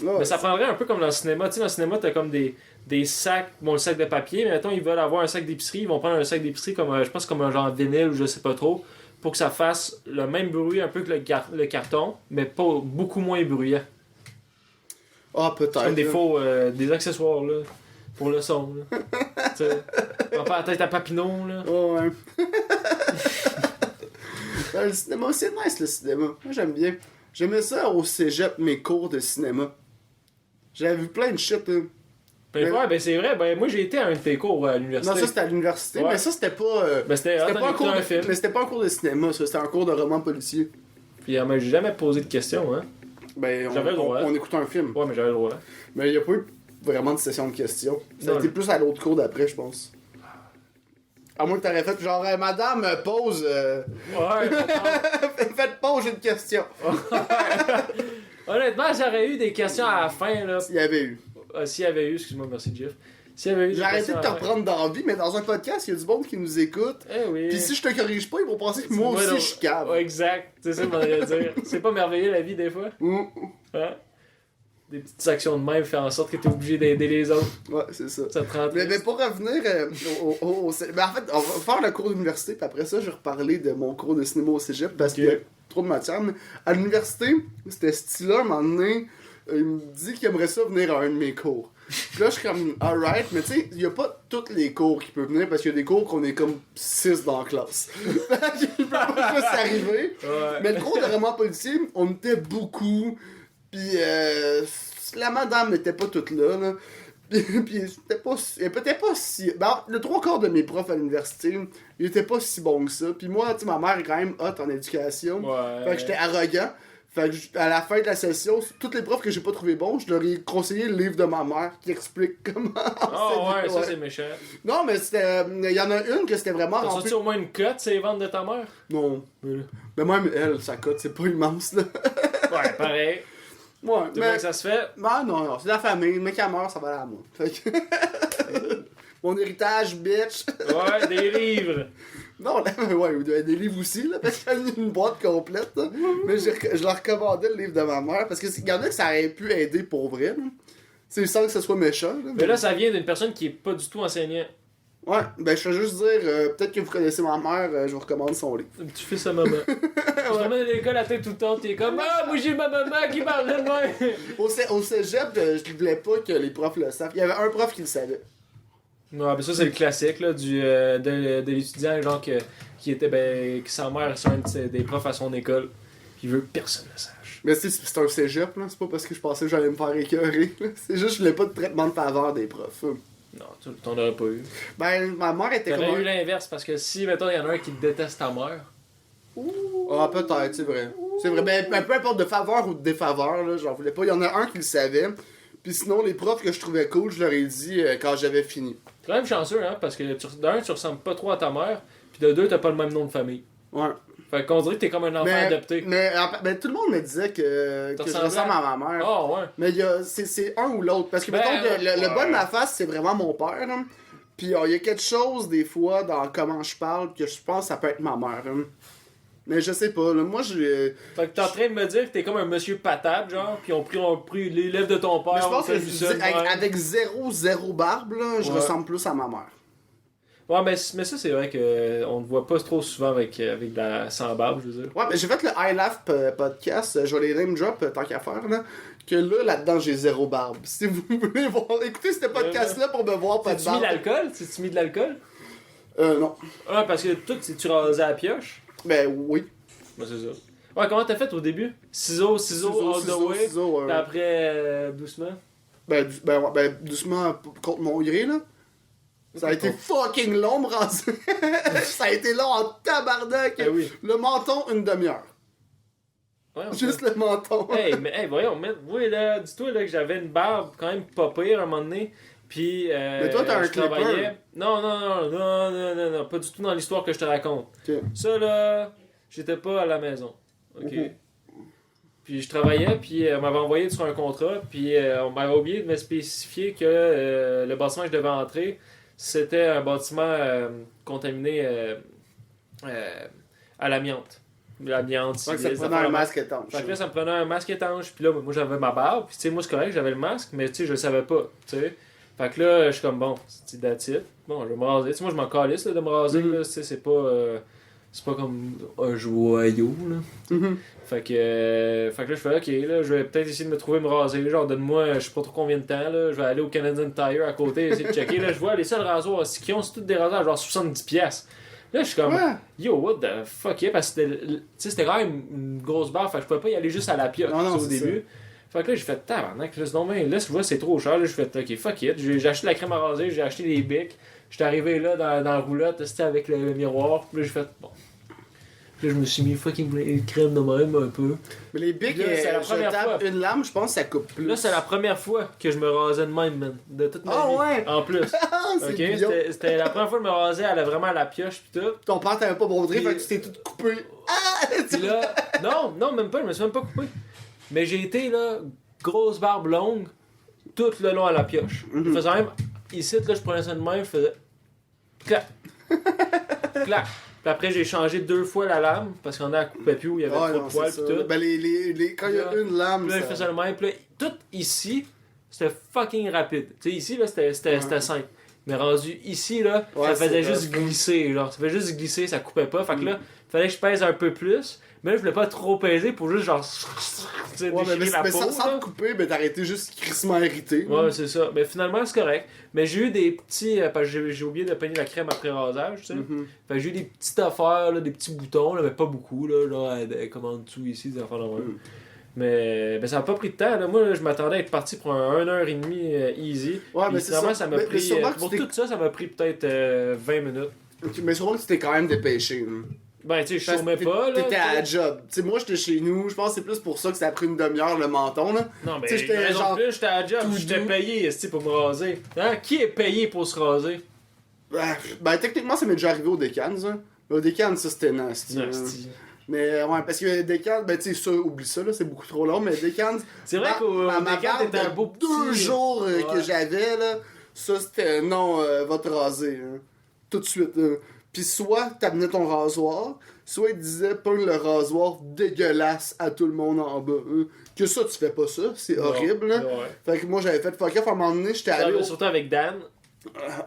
Là, Mais ça prendrait un peu comme dans le cinéma. Tu sais, dans le cinéma, t'as comme des sacs, bon, le sac de papier, mais mettons, ils veulent avoir un sac d'épicerie, ils vont prendre un sac d'épicerie comme, je pense, comme un genre vinyle ou je sais pas trop, pour que ça fasse le même bruit un peu que le carton, mais pas beaucoup moins bruyant. Ah, peut-être. Comme des là. faux, des accessoires, là, pour le son, là. Tu sais, on va faire la tête à Papineau, là. Ouais, ouais. Le cinéma, c'est nice, le cinéma. Moi, j'aime bien. J'aimais ça au cégep, mes cours de cinéma. J'avais vu plein de shit, hein. Ben, ouais, ben c'est vrai, ben moi j'ai été à un de tes cours à l'université. Non, ça c'était à l'université, Ouais. mais ça c'était pas. Ben c'était C'était pas un cours un de... film. Mais c'était pas un cours de cinéma, ça, c'était un cours de roman policier. Puis ben, j'ai jamais posé de questions, hein. Ben, J'avais le droit. on écoutait un film. Ouais, mais j'avais le droit. Mais il y a pas eu vraiment de session de questions. Ça a Non, été le- plus à l'autre cours d'après, je pense. À moins que t'aurais fait genre, hey, madame, pause. Ouais, Faites pause, j'ai une question. honnêtement, j'aurais eu des questions à la fin, là. Il y avait eu. S'il y avait eu, excuse-moi, merci Jeff. S'il y avait eu des J'ai arrêté questions de te à la fin- reprendre dans la vie, mais dans un podcast, il y a du monde qui nous écoute. Eh oui. Pis si je te corrige pas, ils vont penser que moi Ouais, aussi non. je suis cave. Ouais, exact. C'est ça que je m'en allais dire. C'est pas merveilleux la vie des fois? Mm. Hein? Des petites actions de même faire en sorte que t'es obligé d'aider les autres. Ouais, c'est ça. Ça te rend Mais triste. pour revenir ben, en fait, on va faire le cours d'université, puis après ça, je vais reparler de mon cours de cinéma au cégep, parce Ok. qu'il y a trop de matière. Mais à l'université, c'était ce style-là, un moment donné, il me dit qu'il aimerait ça venir à un de mes cours. Puis là, je suis comme, alright, mais tu sais, il y a pas tous les cours qui peuvent venir, parce qu'il y a des cours qu'on est comme 6 dans la classe. Fait qu'il peut pas juste arriver. Ouais. Mais le cours de roman policier, on était beaucoup, puis la madame n'était pas toute là. Puis c'était pas elle était pas si... Ben, le 3/4 de mes profs à l'université, ils étaient pas si bons que ça. Puis moi, tu sais, ma mère est quand même hot en éducation. Ouais. Fait que j'étais arrogant. Fait que à la fin de la session, tous les profs que j'ai pas trouvé bons, je leur ai conseillé le livre de ma mère qui explique comment Oh ouais, ça ouais. c'est méchant. Non, mais c'était... Il y en a une que c'était vraiment T'as rempli... sorti au moins une cote, c'est les ventes de ta mère? Non. Ouais, Mais même elle, sa cote, c'est pas immense, là. pareil. Ouais, Tu vois mais... que ça se fait? Non, c'est la famille. Mais qu'elle meurt, ça va aller à moi. Fait que... Mon héritage, bitch. Ouais, des livres. Non, là, ouais, il y a des livres aussi, là, parce qu'il y a une boîte complète, là. Mais je leur recommandais le livre de ma mère, parce qu'il y en a que ça aurait pu aider pour vrai, là. C'est sans que ce soit méchant, là. Mais là, ça vient d'une personne qui est pas du tout enseignant. Ouais, ben je vais juste dire, peut-être que vous connaissez ma mère, je vous recommande son livre. Tu fais sa maman. Je t'emmène à l'école à tête tout le temps, t'es comme ah, moi j'ai ma maman qui parle de moi. Au cégep, je voulais pas que les profs le savent. Il y avait un prof qui le savait. Ouais, ben ça c'est le classique là, de l'étudiant genre qui était que sa mère c'est un des profs à son école. Puis il veut que personne le sache. Mais c'est un cégep, là. C'est pas parce que je pensais que j'allais me faire écœurer. Là. C'est juste que je voulais pas de traitement de faveur des profs. Non, t'en aurais pas eu. Ben, ma mère était comme. T'aurais eu l'inverse parce que si, mettons, il y en a un qui déteste ta mère. Ah, peut-être, c'est vrai. C'est vrai. Ben, peu importe de faveur ou de défaveur, là, j'en voulais pas. Il y en a un qui le savait. Puis sinon, les profs que je trouvais cool, je leur ai dit quand j'avais fini. T'es quand même chanceux, hein, parce que d'un, tu ressembles pas trop à ta mère, puis de deux, t'as pas le même nom de famille. Ouais. Fait qu'on dirait que t'es comme un enfant adopté. Mais tout le monde me disait que je ressemble à ma mère. Ah, ouais. Mais c'est un ou l'autre. Parce que, mettons, le bas de ma face, c'est vraiment mon père. Hein. Puis il y a quelque chose, des fois, dans comment je parle, que je pense que ça peut être ma mère. Hein. Mais je sais pas, là, moi, Fait que t'es en train de me dire que t'es comme un monsieur patate, genre, pis on pris les lèvres de ton père. Mais je pense que avec zéro barbe, là, je ressemble plus à ma mère. Ouais, mais ça, c'est vrai qu'on ne voit pas trop souvent avec de la sans barbe, je veux dire. Ouais, mais j'ai fait le I Laugh podcast, je vais les name drop tant qu'à faire, là. Que là-dedans, j'ai zéro barbe. Si vous voulez voir, écoutez ce podcast-là pour me voir pas de barbe. T'as-tu mis de l'alcool? T'as-tu mis de l'alcool? Non. Ah, parce que toi, tu rasais à la pioche? Ben oui. Ben, c'est ça. Ouais, comment t'as fait au début? Ciseaux, all the way. Puis après, doucement? Ben, doucement contre mon gré, là. Ça a été fucking long, me raser. Ça a été long en tabarnak. Eh oui. Le menton, une demi-heure. Ouais, juste le menton. Hey, voyons, oui, là, dis-toi là, que j'avais une barbe quand même pas pire à un moment donné. Puis, mais toi, t'as un clipper. Non, pas du tout dans l'histoire que je te raconte. Okay. Ça, là, j'étais pas à la maison. OK? Puis je travaillais, puis on m'avait envoyé sur un contrat, puis on m'avait oublié de me spécifier que le bâtiment que je devais entrer, c'était un bâtiment contaminé à l'amiante. L'amiante, ça me prenait un masque étanche. Fait que là, ça me prenait un masque étanche, puis là, moi j'avais ma barbe, puis tu sais, moi c'est correct, j'avais le masque, mais tu sais, je le savais pas, tu sais. Fait que là, je suis comme bon, c'est that's it. Bon, je vais me raser. Tu sais, moi je m'en calisse là, de me raser, là, tu sais, c'est pas comme un joyau, là. Fait que là, je fais ok, là, je vais peut-être essayer de me trouver me raser. Genre, donne-moi, je sais pas trop combien de temps, là. Je vais aller au Canadian Tire à côté, essayer de checker. Là, je vois les seuls rasoirs aussi qui ont, c'est tous des rasoirs à genre 70$. Là, je suis comme, yo, what the fuck, yeah, parce que c'était quand même une grosse barre, fait que je pouvais pas y aller juste à la pioche au début. Ça. Fait que là, j'ai fait tabarnak, là, sinon, ben, là, je vois, c'est trop cher. Là, j'ai fait, ok, fuck it. J'ai acheté la crème à raser, j'ai acheté des bics. J'étais arrivé là dans la roulotte, c'était avec le miroir. Puis là, j'ai fait, bon. Là, je me suis mis fucking crème de même un peu. Mais les bics, c'est la première fois. Une lame, je pense que ça coupe plus. Là, c'est la première fois que je me rasais de même, man. De toute ma vie. Ouais! En plus. Okay, c'était la première fois que je me rasais, elle a vraiment la pioche pis tout. Ton père t'avait pas montré, fait que tu t'es tout coupé. Pis là, non, même pas, je me suis même pas coupé. Mais j'ai été, là, grosse barbe longue, tout le long à la pioche. Je faisais même, ici, là, je prenais ça de même, je faisais. Clac! Clac! Puis après, j'ai changé 2 fois la lame, parce qu'on a à couper plus où il y avait trop de poils pis tout. Ben, quand il y a une lame, là, je faisais le même. Puis là, tout ici, c'était fucking rapide. Tu sais, ici, là, c'était simple. Mais rendu ici, là, ça faisait juste glisser. Genre, ça faisait juste glisser, ça coupait pas. Fait que là, il fallait que je pèse un peu plus. Mais là, je voulais pas trop peser pour juste, genre, déchirer la peau. Sans te couper, ben t'arrêtais juste crissement irrité. Ouais, c'est ça. Mais finalement, c'est correct. Mais j'ai eu des petits... parce que j'ai oublié de peigner la crème après rasage, tu sais. Fait que j'ai eu des petites affaires, là, des petits boutons, là, mais pas beaucoup, là, genre, comme en dessous, ici, des affaires normales. Mais ça n'a pas pris de temps. Là. Moi, là, je m'attendais à être parti pour 1h30 easy. Ouais, mais finalement, ça m'a pris... pour tout ça, ça m'a pris peut-être 20 minutes. Mais sûrement que tu t'es quand même dépêché. Ben, tu sais, je chômais pas, là. T'étais à la job. Tu sais, moi, j'étais chez nous. Je pense que c'est plus pour ça que ça a pris une demi-heure le menton, là. Non, mais j'étais genre... plus, j'étais à la job. J'étais payé, pour me raser. Hein? Qui est payé pour se raser? Ben, techniquement, ça m'est déjà arrivé au Decans, hein. Au Decans, ça, c'était nasty. Mais ouais, parce que Decans, ben tu sais, ça, oublie ça, là, c'est beaucoup trop long, mais Decans... C'est vrai qu'au Decans, t'étais un beau petit... 2 jours que j'avais, là, ça, c'était non, va te raser, hein. Tout de suite, là. Puis soit t'amenais ton rasoir, soit il disait pogne le rasoir dégueulasse à tout le monde en bas. Que ça, tu fais pas ça, c'est horrible. Là. Ouais. Fait que moi j'avais fait fuck off à un moment donné, j'étais allé. Surtout avec Dan.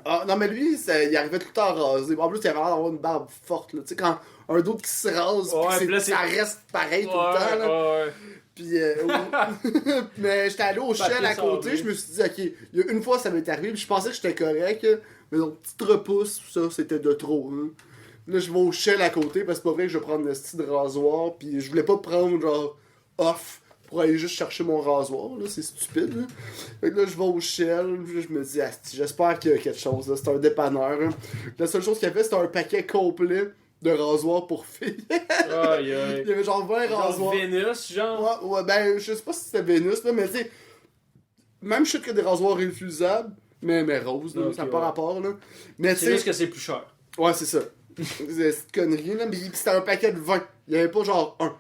Ah, non, mais lui, il arrivait tout le temps rasé. En plus, il avait l'air d'avoir une barbe forte. Tu sais, quand un d'autre qui se rase, Ouais, pis puis là, ça reste pareil tout le temps. Là. Ouais. Puis, mais j'étais allé au Shell à côté, je me suis dit, ok, il y a une fois ça m'est arrivé, puis je pensais que j'étais correct, mais donc, petite repousse, ça, c'était de trop. Hein. Là, je vais au Shell à côté, parce que c'est pas vrai que je vais prendre le style de rasoir, puis je voulais pas prendre, genre, off, pour aller juste chercher mon rasoir, là, c'est stupide, là. Fait que là, je vais au Shell, puis là, je me dis, ah, j'espère qu'il y a quelque chose, là, c'est un dépanneur. Hein. La seule chose qu'il y avait, c'était un paquet complet de rasoirs pour filles. Aïe, aïe. Il y avait genre 20 Genre rasoirs. Vénus, genre. Ouais, ben, je sais pas si c'était Vénus, là, mais tu sais, même shit que des rasoirs réutilisables, mais roses, là, Ok, ça n'a pas ouais. rapport, là. Mais tu C'est sais, juste que c'est plus cher. ouais, c'est ça. C'est cette connerie, là, mais c'était un paquet de 20. Il y avait pas genre un.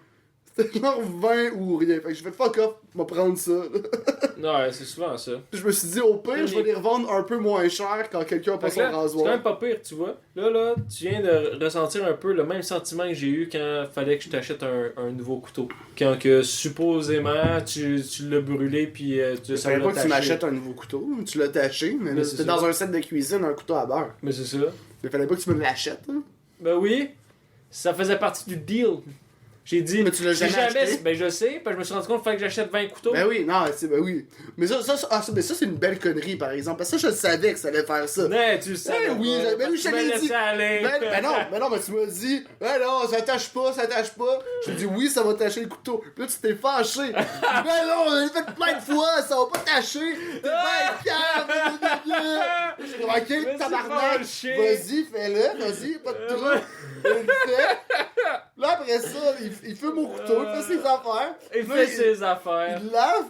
C'était genre 20 ou rien. Fait que je vais fuck off, je vais prendre ça. Ouais, c'est souvent ça. Puis je me suis dit, au pire, je vais les revendre un peu moins cher quand quelqu'un a pas Fait que son là, c'est rasoir. quand même pas pire, tu vois. Là, tu viens de ressentir un peu le même sentiment que j'ai eu quand fallait que je t'achète un nouveau couteau. Quand que supposément tu l'as brûlé puis tu Je savais pas que tu m'achètes un nouveau couteau, tu l'as taché, mais là, Mais c'était c'est dans ça. un set de cuisine, un couteau à beurre. Mais c'est ça. Mais fallait pas que tu me l'achètes, hein. Ben oui, ça faisait partie du deal. J'ai dit, Mais tu l'as j'ai jamais acheté? Ben je sais, parce que je me suis rendu compte qu'il fallait que j'achète 20 couteaux. Ben oui, non, ben oui. Mais ça, mais ça c'est une belle connerie, par exemple. Parce que ça, je savais que ça allait faire ça. Non, tu le savais. Ben oui, pas, ben oui, parce je que tu l'ai me dit. laissais aller. Ben non, mais tu m'as dit, ben non, ça tâche pas. J'ai dit, oui, ça va tâcher le couteau. Puis là, tu t'es fâché. Ben non, on l'a fait plein de fois, ça va pas tâcher. T'es bien calme. J'ai dit, ok, Mais tabarnak. c'est fâché. Vas-y, fais-le, vas-y, pas de trouble. Il le fait. Là, après ça, il fait mon couteau, il fait ses affaires. Il Là, fait ses affaires. Il lave,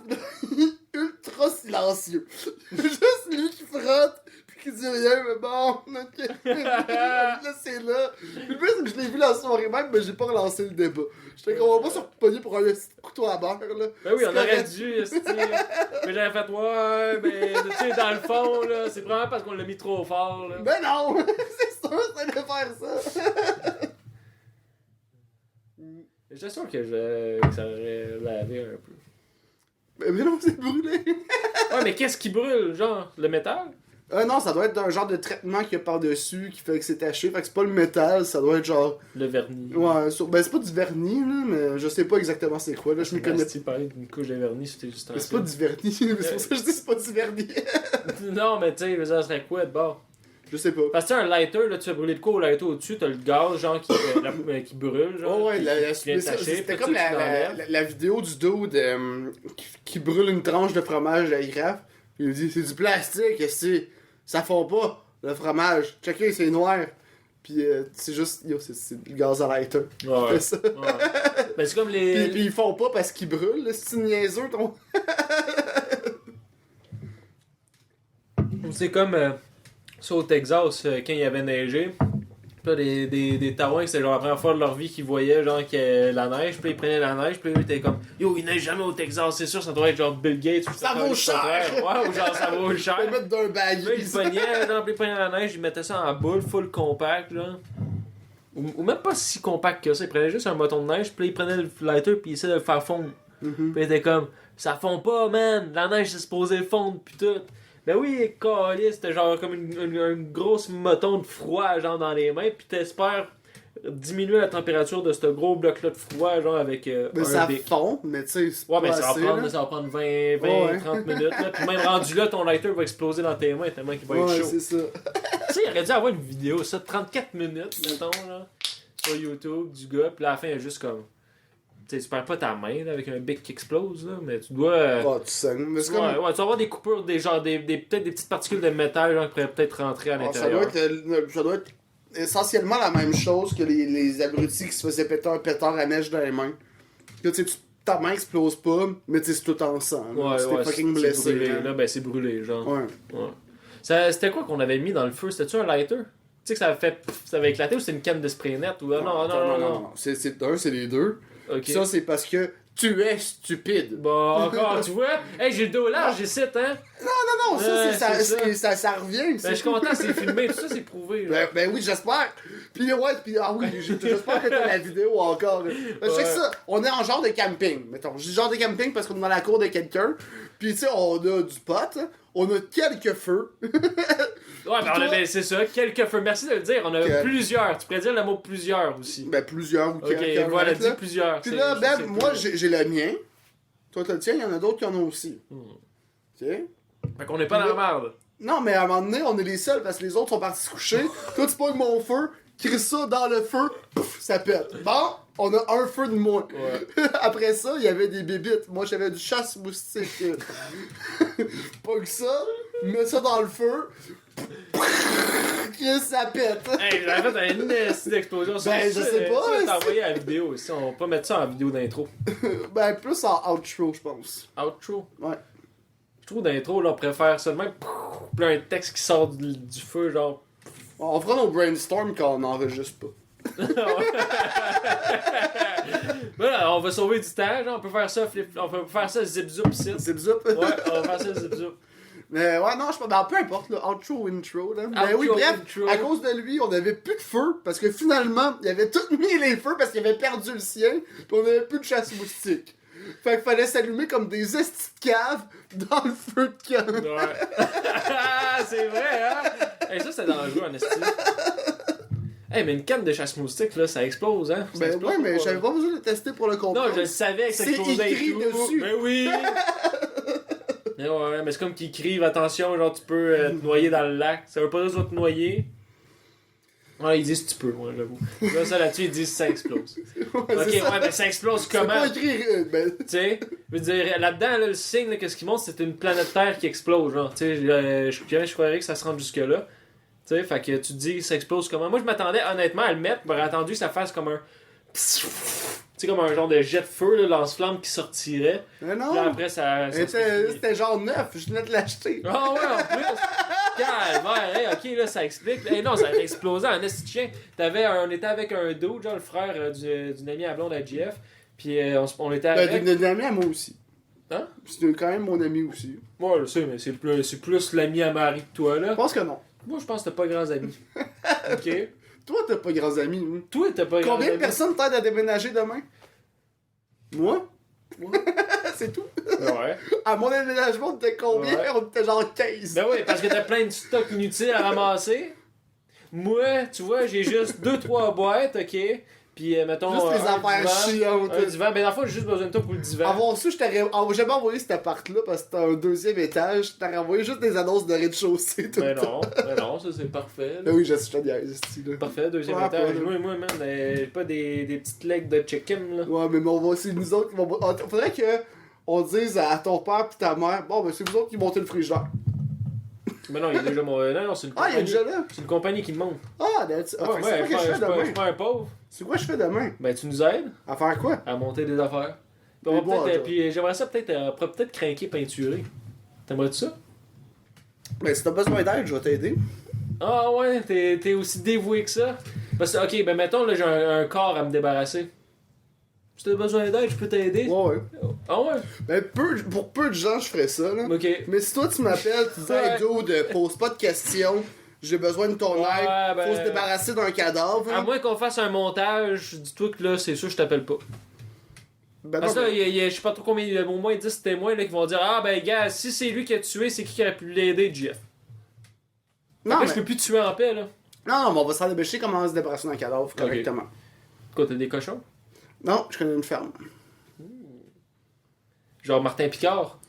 ultra silencieux. Juste lui qui frotte, puis qui dit rien, mais bon, ok. Là, c'est là. Le pire, c'est que je l'ai vu la soirée même, mais j'ai pas relancé le débat. J'étais qu'on va pas se repogner pour un petit couteau à beurre, là. Ben oui, on C'est aurait correct. dû, esti. Mais j'avais fait, ouais, mais tu sais, dans le fond, là, c'est vraiment parce qu'on l'a mis trop fort, là. Ben non! C'est sûr, ça allait faire ça. J'étais sûr que ça aurait lavé un peu. Mais non, c'est brûlé. Ouais, mais qu'est-ce qui brûle, genre, le métal? Non, ça doit être un genre de traitement qu'il y a par-dessus qui fait que c'est taché. Fait que c'est pas le métal, ça doit être genre. Le vernis. Ouais, ben c'est pas du vernis, là, mais je sais pas exactement c'est quoi, là. Je m'y connais Tu parlais d'une couche de vernis, c'était juste un Mais c'est pas du vernis, c'est pour ça que je dis c'est pas du vernis. Non, mais tu sais, ça serait quoi de bord? Je sais pas. Parce que tu sais, un lighter, là, tu fais brûler de quoi au lighter au-dessus, t'as le gaz, genre, qui brûle, genre. Oh ouais, qui vient tacher, c'était puis comme tu l'enlèves. la vidéo du dude qui brûle une tranche de fromage à graphe. Il dit c'est du plastique, ça fond pas le fromage. Checkez, c'est noir. Puis c'est juste, c'est du gaz à lighter. Ouais. C'est ça. Ouais. Ben, c'est comme les. Puis ils font pas parce qu'ils brûlent, là, c'est niaiseux ton. C'est comme ça au Texas, quand il y avait neigé. Puis là, des Taouins, c'était genre la première fois de leur vie qu'ils voyaient genre qu'il y a la neige. Puis ils prenaient la neige. Puis là, ils étaient comme yo, il neige jamais au Texas, c'est sûr, ça doit être genre Bill Gates. Ça vaut cher! Ouais, ou genre ça vaut cher. Ils mettre d'un Là, baguette. ils pognaient, genre, puis ils prenaient la neige, ils mettaient ça en boule, full compact, genre. Ou même pas si compact que ça, ils prenaient juste un bâton de neige, puis là, ils prenaient le lighter, puis ils essayaient de le faire fondre. Puis ils étaient comme, ça fond pas, man, la neige c'est supposé fondre, pis tout. Ben oui, câlisse, c'était genre comme une grosse moton de froid, genre dans les mains, pis t'espères diminuer la température de ce gros bloc-là de froid, genre avec Mais un ça bic. fond, mais tu sais, c'est Ouais, pas mais ça assez, va là. prendre 20, Ouais. 30 minutes, là. Puis même rendu là, ton lighter va exploser dans tes mains tellement qu'il va être Ouais, chaud. c'est ça. Tu sais, il aurait dû avoir une vidéo, ça, de 34 minutes, mettons, là, sur YouTube, du gars, puis à la fin, il y a juste comme. Tu sais, tu perds pas ta main là, avec un bic qui explose, là, mais tu dois. Oh, tu saignes. Mais c'est Ouais, comme. ouais, tu vas avoir des coupures, peut-être des petites particules de métal genre, qui pourraient peut-être rentrer à Ah, ça l'intérieur. doit être essentiellement la même chose que les abrutis qui se faisaient péter un pétard à neige dans les mains. Que tu sais, ta main explose pas, mais tu sais, c'est tout en sang. là. Ouais, Tu t'es ouais, fucking c'est blessé. brûlé, hein. là, ben c'est brûlé, genre. Ouais. Ouais. C'était quoi qu'on avait mis dans le feu? C'était-tu un lighter? Tu sais que ça avait fait. Ça avait éclaté ou c'était une canne de spray net? Ou... Ah, non. C'est les deux. Ok. Ça, c'est parce que Tu es stupide. Bon, encore, tu vois? Hey, j'ai le dos large, j'ai 7 ans. Non, ça revient. Ben, je suis content, c'est filmé, tout ça, c'est prouvé. Là. Ben oui, j'espère. Puis j'espère que t'as la vidéo encore. Je sais que ça, on est en genre de camping, mettons. Je dis genre de camping parce qu'on est dans la cour de quelqu'un. Puis tu sais, on a du pot, on a quelques feux. Ouais, ben c'est ça, quelques feux. Merci de le dire, on a plusieurs. Tu pourrais dire le mot plusieurs aussi. Ben plusieurs ou quelques. Ok, voilà, dis plusieurs. Puis là, ben, moi j'ai le mien. Toi t'as le tien, il y en a d'autres qui en ont aussi. Ok? Fait qu'on est pas dans la merde. Non, mais à un moment donné, on est les seuls parce que les autres sont partis se coucher. Toi, tu pognes mon feu, crie ça dans le feu, pouf, ça pète. Bon, on a un feu de moins. Ouais. Après ça, il y avait des bébites. Moi, j'avais du chasse-moustique. Pas que ça, mets ça dans le feu, ça pète. Hey, j'avais fait un nest d'explosion. Ben, je sais pas. Tu vas t'envoyer la vidéo aussi. On va pas mettre ça en vidéo d'intro. Ben, plus en outro, je pense. Outro? Ouais. Je trouve d'intro, là, on préfère ça de même. Puis là, un texte qui sort du feu, genre. On fera nos brainstorm quand on n'enregistre pas. Voilà, on va sauver du temps, genre, on peut faire ça, on peut faire ça zip-zup ici. Zip-zup. Ouais, on va faire ça zip-zup. Mais ouais, non, je sais pas. Ben, peu importe, là, outro ou intro, là. Mais oui, bref, intro. à cause de lui, on avait plus de feu, parce que finalement, il avait tout mis les feux parce qu'il avait perdu le sien, pis on avait plus de chasse-moustique. Fait qu'il fallait s'allumer comme des estis de cave dans le feu de camp. Ouais. C'est vrai, hein? Hey, ça, c'est dangereux, en esti. Hey, mais une canne de chasse-moustique, là, ça explose, hein? Ça Ben explose ouais, mais pas. j'avais pas besoin de le tester pour le comprendre. Non, je le savais que ça C'est explosait écrit et tout. dessus. Ben oui! Mais ouais, mais c'est comme qu'ils écrivent, attention, genre, tu peux te noyer dans le lac. Ça veut pas dire que tu vas te noyer. Ouais, ils disent tu peux, moi, j'avoue. Là, ça là-dessus, ils disent ça explose. Ouais, Ok, c'est ça. ouais, mais ça explose C'est comment? pas écrit. Ben... Tu sais, je veux dire, là-dedans, là, le signe, là, qu'est-ce qui montre, c'est une planète Terre qui explose, genre. Tu sais, je croirais que ça se rende jusque-là. Tu sais, fait que tu te dis, ça explose comment? Moi, je m'attendais honnêtement à le mettre, j'aurais attendu que ça fasse comme un. Tu sais, comme un genre de jet de feu, là, lance-flamme qui sortirait. Mais Puis non! là, après, ça C'était genre neuf, je venais de l'acheter. Ah ouais, en plus! Calvaire, hey, ok, là, ça explique. Hey, non, ça a explosé en esti de chien. On était avec un dude, genre le frère d'une amie à blonde à JF. Puis on était avec. D'une amie à moi aussi. Hein? C'est quand même mon ami aussi. Moi, je sais, mais c'est plus l'ami à Marie que toi, là. Je pense que non. Moi, je pense que t'as pas grands amis. Ok? Toi, t'as pas grands amis. Hein? Toi, t'as pas grands amis. Combien de personnes t'aident à déménager demain? Moi? C'est tout. Ouais. À mon déménagement, on était combien? Ouais. On était genre 15. Ben oui, parce que t'as plein de stocks inutiles à ramasser. Moi, tu vois, j'ai juste 2-3 boîtes, ok? Puis, mettons. Juste les un affaires divan, chiantes. Un divan. Ben, dans le fond, j'ai juste besoin de toi pour le divan. Avant ça, je t'aurais jamais envoyé cet appart-là parce que c'était un deuxième étage. Je t'aurais envoyé juste des annonces de rez-de-chaussée tout Ben le temps. non, ça c'est parfait. Là. Ben oui, je te niaise, là. Parfait, deuxième Ouais, étage. ouais. Moi, man, j'ai pas des petites legs de chicken, là. Ouais, mais on va c'est nous autres qui vont. Faudrait que on dise à ton père pis ta mère, bon, ben c'est vous autres qui montez le frigidaire. Mais non, il est déjà mon. Non, c'est une Ah, il est compagnie. déjà là. C'est une compagnie qui me monte. Ah, that's... Ouais, c'est quoi que je fais je suis demain? pas un pauvre. C'est quoi je fais demain? Ben, tu nous aides À faire quoi? à monter des affaires. Puis, Des on va boîtes, peut-être, là. puis j'aimerais ça peut-être peut-être craquer, peinturer. T'aimerais-tu ça? Ben si t'as besoin d'aide, je vais t'aider. Ah ouais, t'es aussi dévoué que ça? Parce que, ok, ben mettons, là, j'ai un corps à me débarrasser. Si t'as besoin d'aide, je peux t'aider. Ouais, ouais. Ah ouais? Ben pour peu de gens, je ferais ça, là. Ok. Mais si toi tu m'appelles, tu dis, hey, dude, pose pas de questions, j'ai besoin de ton Ouais, aide, ben- faut se débarrasser d'un cadavre. À moins qu'on fasse un montage, dis-toi que là, c'est sûr, je t'appelle pas. Ben Parce que non, là, il y a je sais pas trop combien, il y a au moins 10 témoins là, qui vont dire ah ben gars, si c'est lui qui a tué, c'est qui aurait pu l'aider, Jeff? non, Après, mais... je peux plus te tuer en paix là. non, mais on va s'en dépêcher comment se débarrasser d'un cadavre correctement. Quoi, t'as des cochons? Non, je connais une ferme. Genre Martin Picard?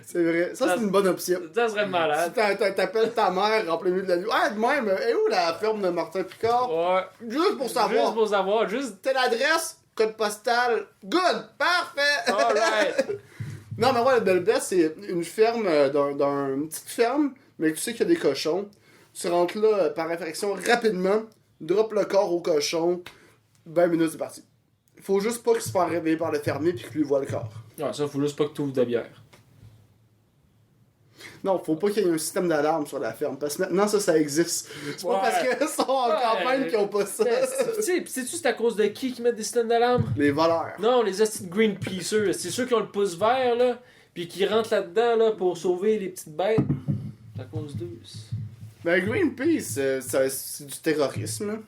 C'est vrai. Ça, c'est une bonne option. Ça serait malade. Si t'appelles ta mère en plein milieu de la nuit. Ah, de même, est où la ferme de Martin Picard? Ouais. Juste pour savoir. Juste pour savoir, juste. Telle adresse, code postal. Good! Parfait! Alright! Non, mais ouais, le Belle Blesse, c'est une ferme, une petite ferme, mais tu sais qu'il y a des cochons. Tu rentres là par infraction rapidement, drop le corps au cochon, 20 minutes, c'est parti. Faut juste pas qu'il se fasse réveiller par le fermier puis qu'il lui voit le corps. Non, ça, faut juste pas que tu ouvres de bière. Non, faut pas qu'il y ait un système d'alarme sur la ferme, parce que maintenant, ça existe. C'est pas parce qu'ils sont en campagne qu'ils ont pas ça. Sais-tu c'est à cause de qui mettent des systèmes d'alarme? Les voleurs. Non, les hosties de Greenpeacers. C'est ceux qui ont le pouce vert, là, puis qui rentrent là-dedans, là, pour sauver les petites bêtes. C'est à cause d'eux. Ben, Greenpeace, c'est du terrorisme, là.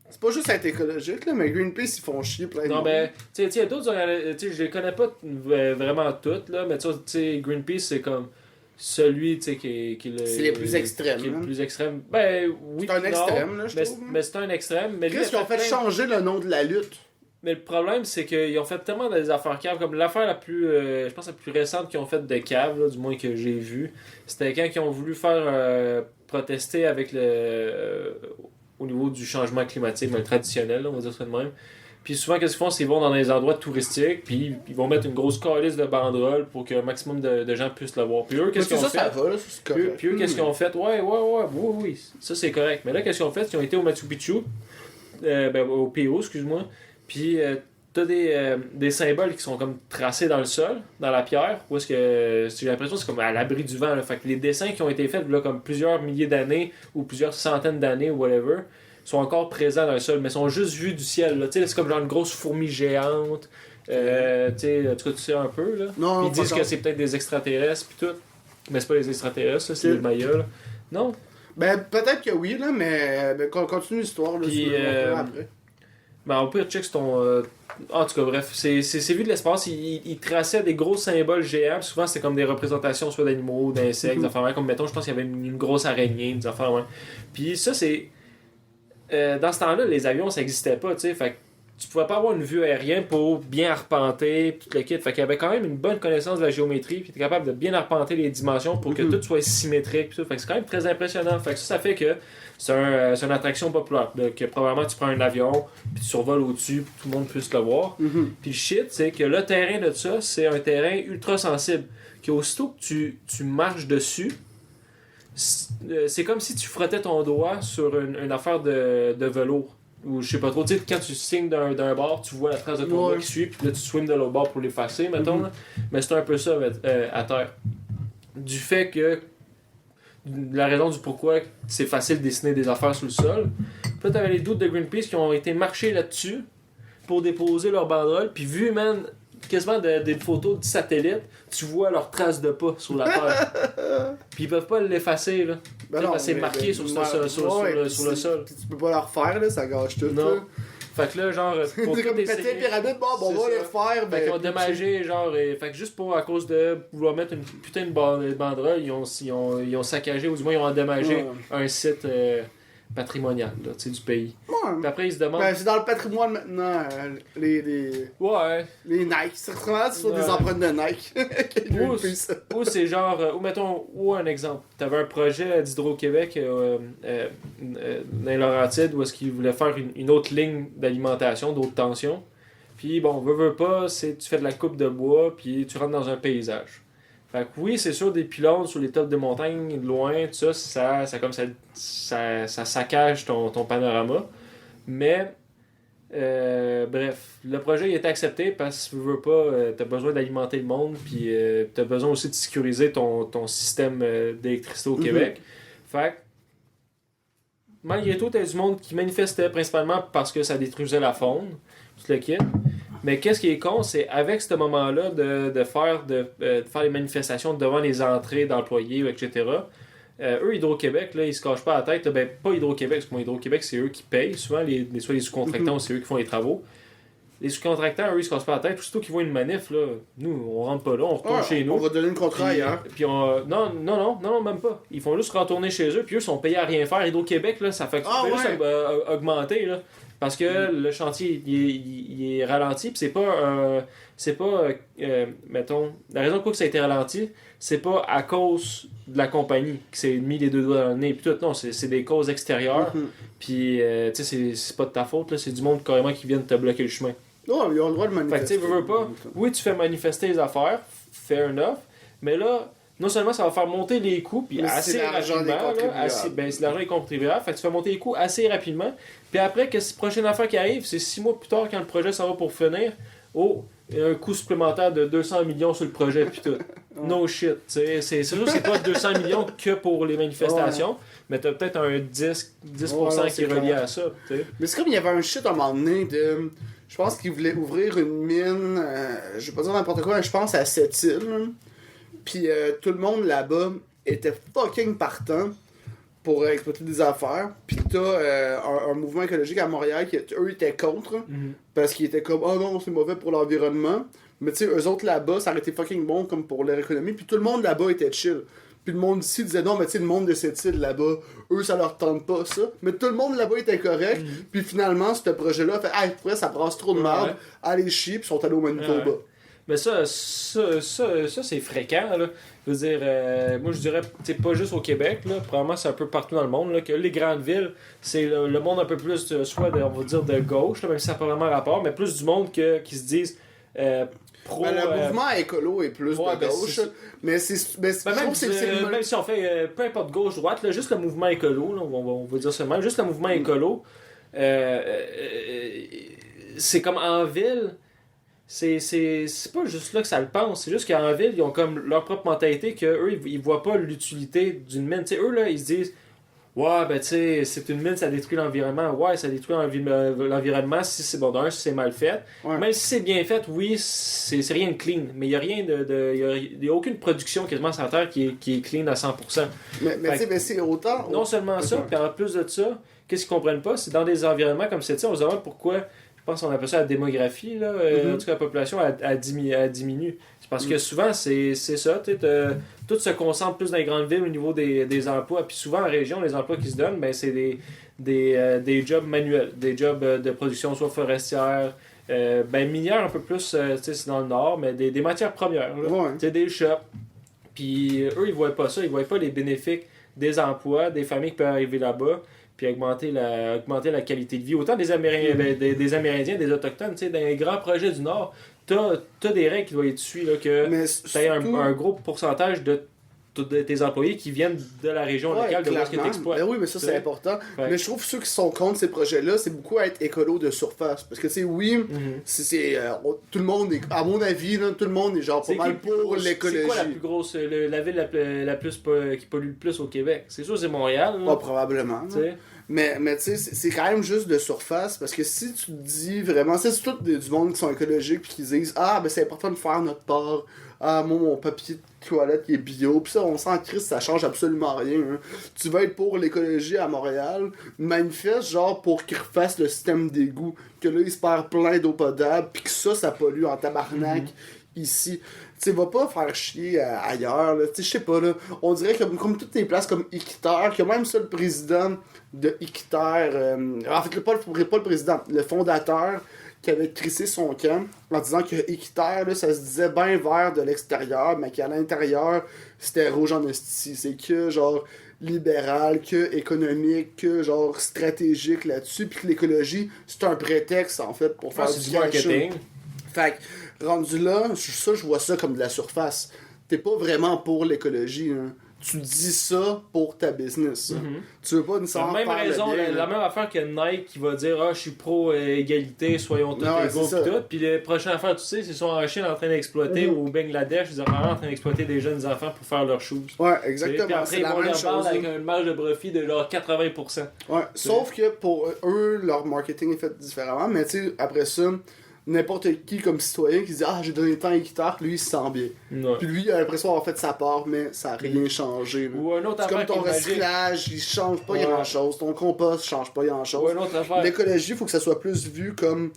C'est pas juste être écologique, là, mais Greenpeace, ils font chier plein de Non, monde. ben, tu sais, il y a d'autres organismes, tu sais, je les connais pas vraiment toutes, là, mais tu sais, Greenpeace, c'est comme celui, tu sais, qui est le... C'est les plus extrêmes, Qui est le hein. plus extrême. Ben, oui, C'est un non, extrême, là, je mais, trouve. mais c'est un extrême. Mais lui, Qu'est-ce qu'ils ont fait changer le nom de la lutte? Mais le problème, c'est qu'ils ont fait tellement des affaires caves. Comme l'affaire la plus, je pense, la plus récente qu'ils ont faite de cave, là, du moins que j'ai vu, c'était quand ils ont voulu faire protester avec au niveau du changement climatique, mais le traditionnel, là, on va dire ça de même. Puis souvent, qu'est-ce qu'ils font, c'est qu'ils vont dans des endroits touristiques, puis ils vont mettre une grosse calice de banderoles pour qu'un maximum de gens puissent le voir. Puis eux, qu'est-ce qu'ils ont fait? Ça va, là, c'est correct. Puis eux, qu'est-ce qu'ils ont fait? Oui, ça c'est correct. Mais là, qu'est-ce qu'ils ont fait? Ils ont été au Machu Picchu, au PO, excuse-moi. Puis t'as des symboles qui sont comme tracés dans le sol, dans la pierre, où est-ce que j'ai l'impression que c'est comme à l'abri du vent. Là. Fait que les dessins qui ont été faits là, comme plusieurs milliers d'années ou plusieurs centaines d'années ou whatever sont encore présents dans le sol, mais sont juste vus du ciel. Là. C'est comme genre une grosse fourmi géante. En tout cas, tu sais un peu. Là. Non, Ils disent que c'est peut-être des extraterrestres puis tout. Mais c'est pas les extraterrestres, ça, c'est les Mayas. Là. Non. Ben, peut-être que oui, là, mais continue l'histoire, là, Puis, sur le après. Ben, au pire, check ton. En tout cas, bref, c'est vu de l'espace. Il traçait des gros symboles géants. Souvent, c'était comme des représentations soit d'animaux, d'insectes, des affaires. Comme mettons, je pense qu'il y avait une grosse araignée, des affaires. Ouais. Puis ça, c'est. Dans ce temps-là, les avions, ça n'existait pas, tu sais. Fait que tu pouvais pas avoir une vue aérienne pour bien arpenter tout le kit. Fait qu'il y avait quand même une bonne connaissance de la géométrie. Puis tu es capable de bien arpenter les dimensions pour que tout soit symétrique. Puis tout. Fait que c'est quand même très impressionnant. Fait que ça fait que c'est une attraction populaire. Que probablement tu prends un avion, puis tu survoles au-dessus pour que tout le monde puisse le voir. Puis le shit, c'est que le terrain de ça, c'est un terrain ultra sensible. Qu'aussitôt que tu marches dessus, c'est comme si tu frottais ton doigt sur une affaire de velours. Ou je sais pas trop, tu sais, quand tu signes d'un bord, tu vois la trace de ton doigt qui suit, puis là tu swims de l'autre bord pour l'effacer, mettons. Là. Mais c'est un peu ça à terre. Du fait que. La raison du pourquoi c'est facile de dessiner des affaires sur le sol. Puis là, t'avais les doutes de Greenpeace qui ont été marchés là-dessus pour déposer leur banderole, puis vu, man, quasiment des photos de satellites, tu vois leurs traces de pas sur la terre. Puis ils peuvent pas l'effacer, là. Ben non, c'est marqué sur le sol. Tu peux pas le refaire, là, ça gâche tout. Non. Là. Fait que là, genre, pour c'est tout comme péter essayer... une pyramide, bon, on va C'est le ça. refaire. Fait qu'ils ont déménagé, genre, fait que juste à cause de vouloir mettre une putain de banderole, ils ont saccagé, ou du moins ils ont endommagé un site patrimonial, là, tu sais, du pays. Ouais. Puis après, ils se demandent... Ben, c'est dans le patrimoine maintenant, Ouais. les Nike. C'est vraiment sur des empreintes de Nike. Ou c'est genre, ou mettons, ou un exemple. T'avais un projet d'Hydro-Québec dans les Laurentides où est-ce qu'ils voulaient faire une autre ligne d'alimentation, d'autres tensions. Puis bon, veux pas, tu fais de la coupe de bois, puis tu rentres dans un paysage. Fait que oui, c'est sûr, des pylônes sur les tops de montagne, de loin, tout ça saccage ton panorama. Mais, bref, le projet il a été accepté parce que tu veux pas, t'as besoin d'alimenter le monde, puis t'as besoin aussi de sécuriser ton système d'électricité au Québec. Fait que, malgré tout, t'as du monde qui manifestait principalement parce que ça détruisait la faune, tout le kit. Mais qu'est-ce qui est con, c'est avec ce moment-là de faire les manifestations devant les entrées d'employés, etc. Eux, Hydro-Québec, là, ils se cachent pas la tête. Ben, pas Hydro-Québec, parce que Hydro-Québec, c'est eux qui payent. Souvent, soit les sous-contractants, c'est eux qui font les travaux. Les sous-contractants, eux, ils se cassent pas la tête. Aussitôt qu'ils voient une manif, là, nous, on rentre pas là, on retourne chez nous. On va donner une contrat ailleurs. Puis non, même pas. Ils font juste retourner chez eux, puis eux sont payés à rien faire. Hydro-Québec, là, ça fait juste augmenter, là. Parce que le chantier, il est ralenti, puis c'est pas mettons, la raison pourquoi ça a été ralenti, c'est pas à cause de la compagnie qui s'est mis les deux doigts dans le nez, puis tout, non, c'est des causes extérieures, puis, tu sais, c'est pas de ta faute, là, c'est du monde carrément qui vient de te bloquer le chemin. Non, ils ont le droit de manifester. Fait que, tu sais, veux pas, oui, tu fais manifester les affaires, fair enough, mais là, non seulement ça va faire monter les coûts, puis assez rapidement, c'est l'argent des contribuables, fait que tu fais monter les coûts assez rapidement, puis après, que la prochaine affaire qui arrive, c'est 6 mois plus tard, quand le projet s'en va pour finir, un coût supplémentaire de 200 millions sur le projet, puis tout. No shit. C'est sûr que c'est pas 200 millions que pour les manifestations, mais t'as peut-être un 10% qui est relié à ça. T'sais. Mais c'est comme il y avait un shit à un moment donné de. Je pense qu'ils voulaient ouvrir une mine, je vais pas dire n'importe quoi, mais je pense à Sept-Îles. Puis tout le monde là-bas était fucking partant pour exploiter des affaires. Puis t'as un mouvement écologique à Montréal qui, eux, étaient contre. Parce qu'ils étaient comme, oh non, c'est mauvais pour l'environnement. Mais tu sais, eux autres là-bas, ça aurait été fucking bon comme pour leur économie. Puis tout le monde là-bas était chill. Puis le monde ici disait non, mais tu sais, le monde de cette île là-bas, eux, ça leur tente pas ça. Mais tout le monde là-bas était correct. Puis finalement, ce projet-là fait, ah, pour vrai, ça brasse trop de merde. Allez chier, puis ils sont allés au Manitoba. Mais ça c'est fréquent, là. Je veux dire, moi je dirais, pas juste au Québec, là, probablement c'est un peu partout dans le monde, là, que les grandes villes, c'est le monde un peu plus, soit on va dire de gauche, là, même si ça n'a pas vraiment rapport, mais plus du monde qui se disent pro... le mouvement écolo est plus de gauche, mais même si on fait, peu importe gauche-droite, juste le mouvement écolo, là, on va dire ça même, juste le mouvement écolo, c'est comme en ville... C'est pas juste là que ça le pense, c'est juste qu'en ville, ils ont comme leur propre mentalité qu'eux, ils voient pas l'utilité d'une mine. T'sais, eux, là, ils se disent ouais, ben tu sais, c'est une mine, ça détruit l'environnement. Ouais, ça détruit l'environnement si c'est bon d'un, si c'est mal fait. Ouais. Même si c'est bien fait, oui, c'est rien de clean. Mais il n'y a rien y a aucune production quasiment sur la Terre qui est clean à 100%. Mais tu sais, c'est autant. Non seulement ça, puis en plus de ça, qu'est-ce qu'ils comprennent pas, c'est dans des environnements comme c'est ça, on se demande pourquoi. Je pense qu'on appelle ça la démographie, là. En tout cas, la population diminue. C'est parce que souvent, c'est ça. Tout se concentre plus dans les grandes villes au niveau des emplois. Puis souvent, en région, les emplois qui se donnent, ben, c'est des jobs manuels. Des jobs de production, soit forestière, minière un peu plus, c'est dans le nord, mais des matières premières. Des shops. Puis eux, ils voient pas ça. Ils voient pas les bénéfices des emplois, des familles qui peuvent arriver là-bas. Puis augmenter la qualité de vie. Autant des Amérindiens, des Autochtones, dans les grands projets du Nord, t'as des règles qui doivent être suivies, que t'as un gros pourcentage de tes employés qui viennent de la région locale de où est-ce que t'exploites. Ben oui, mais ça, c'est important. Ouais. Mais je trouve que ceux qui sont contre ces projets-là, c'est beaucoup à être écolo de surface. Parce que, tu sais, oui, tout le monde est, à mon avis, là, tout le monde est genre pas mal pour l'écologie. C'est quoi la plus grosse, la ville la plus qui pollue le plus au Québec? C'est sûr, c'est Montréal. Probablement. Mais tu sais, c'est quand même juste de surface, parce que si tu te dis vraiment, c'est tout du monde qui sont écologiques puis qui disent ah, ben c'est important de faire notre part, ah, moi mon papier de toilette qui est bio, pis ça, on s'en crisse, ça change absolument rien. Hein. Tu vas être pour l'écologie à Montréal, manifeste genre pour qu'ils refassent le système d'égout, que là ils se perdent plein d'eau potable, pis que ça pollue en tabarnak ici. Tu sais, va pas faire chier ailleurs, là. Tu sais, je sais pas, là. On dirait que comme toutes les places comme Équiterre, que même ça, le président de Équiterre, en fait, pas le président, le fondateur, qui avait crissé son camp en disant que Équiterre, là, ça se disait bien vert de l'extérieur, mais qu'à l'intérieur, c'était rouge en esti. C'est que, genre, libéral, que économique, que, genre, stratégique là-dessus, puis que l'écologie, c'est un prétexte, en fait, pour faire du marketing. Fait que, rendu là, je vois ça comme de la surface. T'es pas vraiment pour l'écologie, hein. Tu dis ça pour ta business. Tu veux pas nécessairement faire raison, le bien. La même affaire que Nike qui va dire « Ah, je suis pro-égalité, soyons tous égaux » pis tout. Puis la prochaine affaire, tu sais, c'est soit en Chine en train d'exploiter ou au Bangladesh, ils sont en train d'exploiter des jeunes enfants pour faire leurs shoes. Ouais, exactement. Puis après, ils vont leur vendre avec une marge de profit de genre 80%. Ouais, sauf que pour eux, leur marketing est fait différemment, mais tu sais, après ça, n'importe qui comme citoyen qui dit ah j'ai donné tant à Équiterre, lui il se sent bien. Ouais. Puis lui il a l'impression d'avoir fait sa part, mais ça n'a rien changé. Ou un autre c'est comme ton recyclage, il change pas grand chose, ton compost change pas grand chose. L'écologie, il faut que ça soit plus vu comme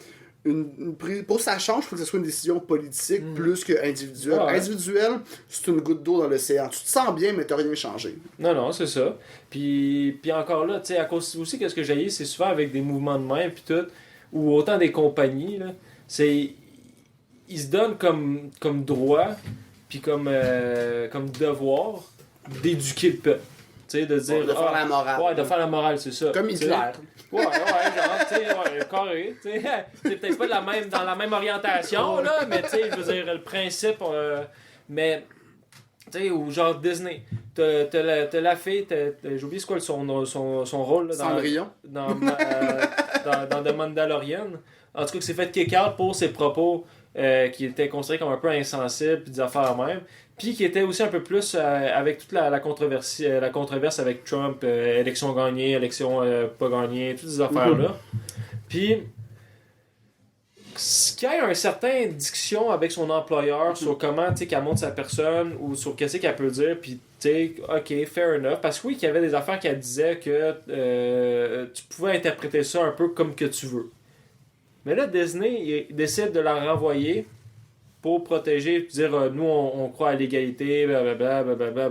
pour que ça change, il faut que ça soit une décision politique plus que individuelle. Individuelle, c'est une goutte d'eau dans l'océan. Tu te sens bien, mais t'as rien changé. Non, c'est ça. Puis encore là, tu sais, à cause aussi qu'est-ce que j'ai c'est souvent avec des mouvements de main puis tout, ou autant des compagnies, là. Ils se donnent comme droit puis comme devoir d'éduquer le peuple. Tu sais, de dire... de faire la morale. Ouais, de faire la morale, c'est ça. Comme Hitler. Ouais, genre, tu sais, carré, tu sais. C'est peut-être pas dans la même orientation, là, mais tu sais, je veux dire, le principe... mais, tu sais, ou genre Disney. T'as la fille, j'ai oublié c'est quoi son rôle, là, Cendrillon. Dans The Mandalorian. En tout cas, qui s'est fait kick-out pour ses propos qui était considéré comme un peu insensible, puis des affaires même. Puis qui était aussi un peu plus avec toute la controverse avec Trump, élection gagnée, élection pas gagnée, toutes ces affaires-là. Puis qu'il y ait un certain discussion avec son employeur sur comment qu'elle montre sa personne ou sur qu'est-ce qu'elle peut dire, puis ok, fair enough. Parce que oui, qu'il y avait des affaires qu'elle disait que tu pouvais interpréter ça un peu comme que tu veux. Mais là, Disney il décide de la renvoyer pour protéger, dire nous on croit à l'égalité, blablabla,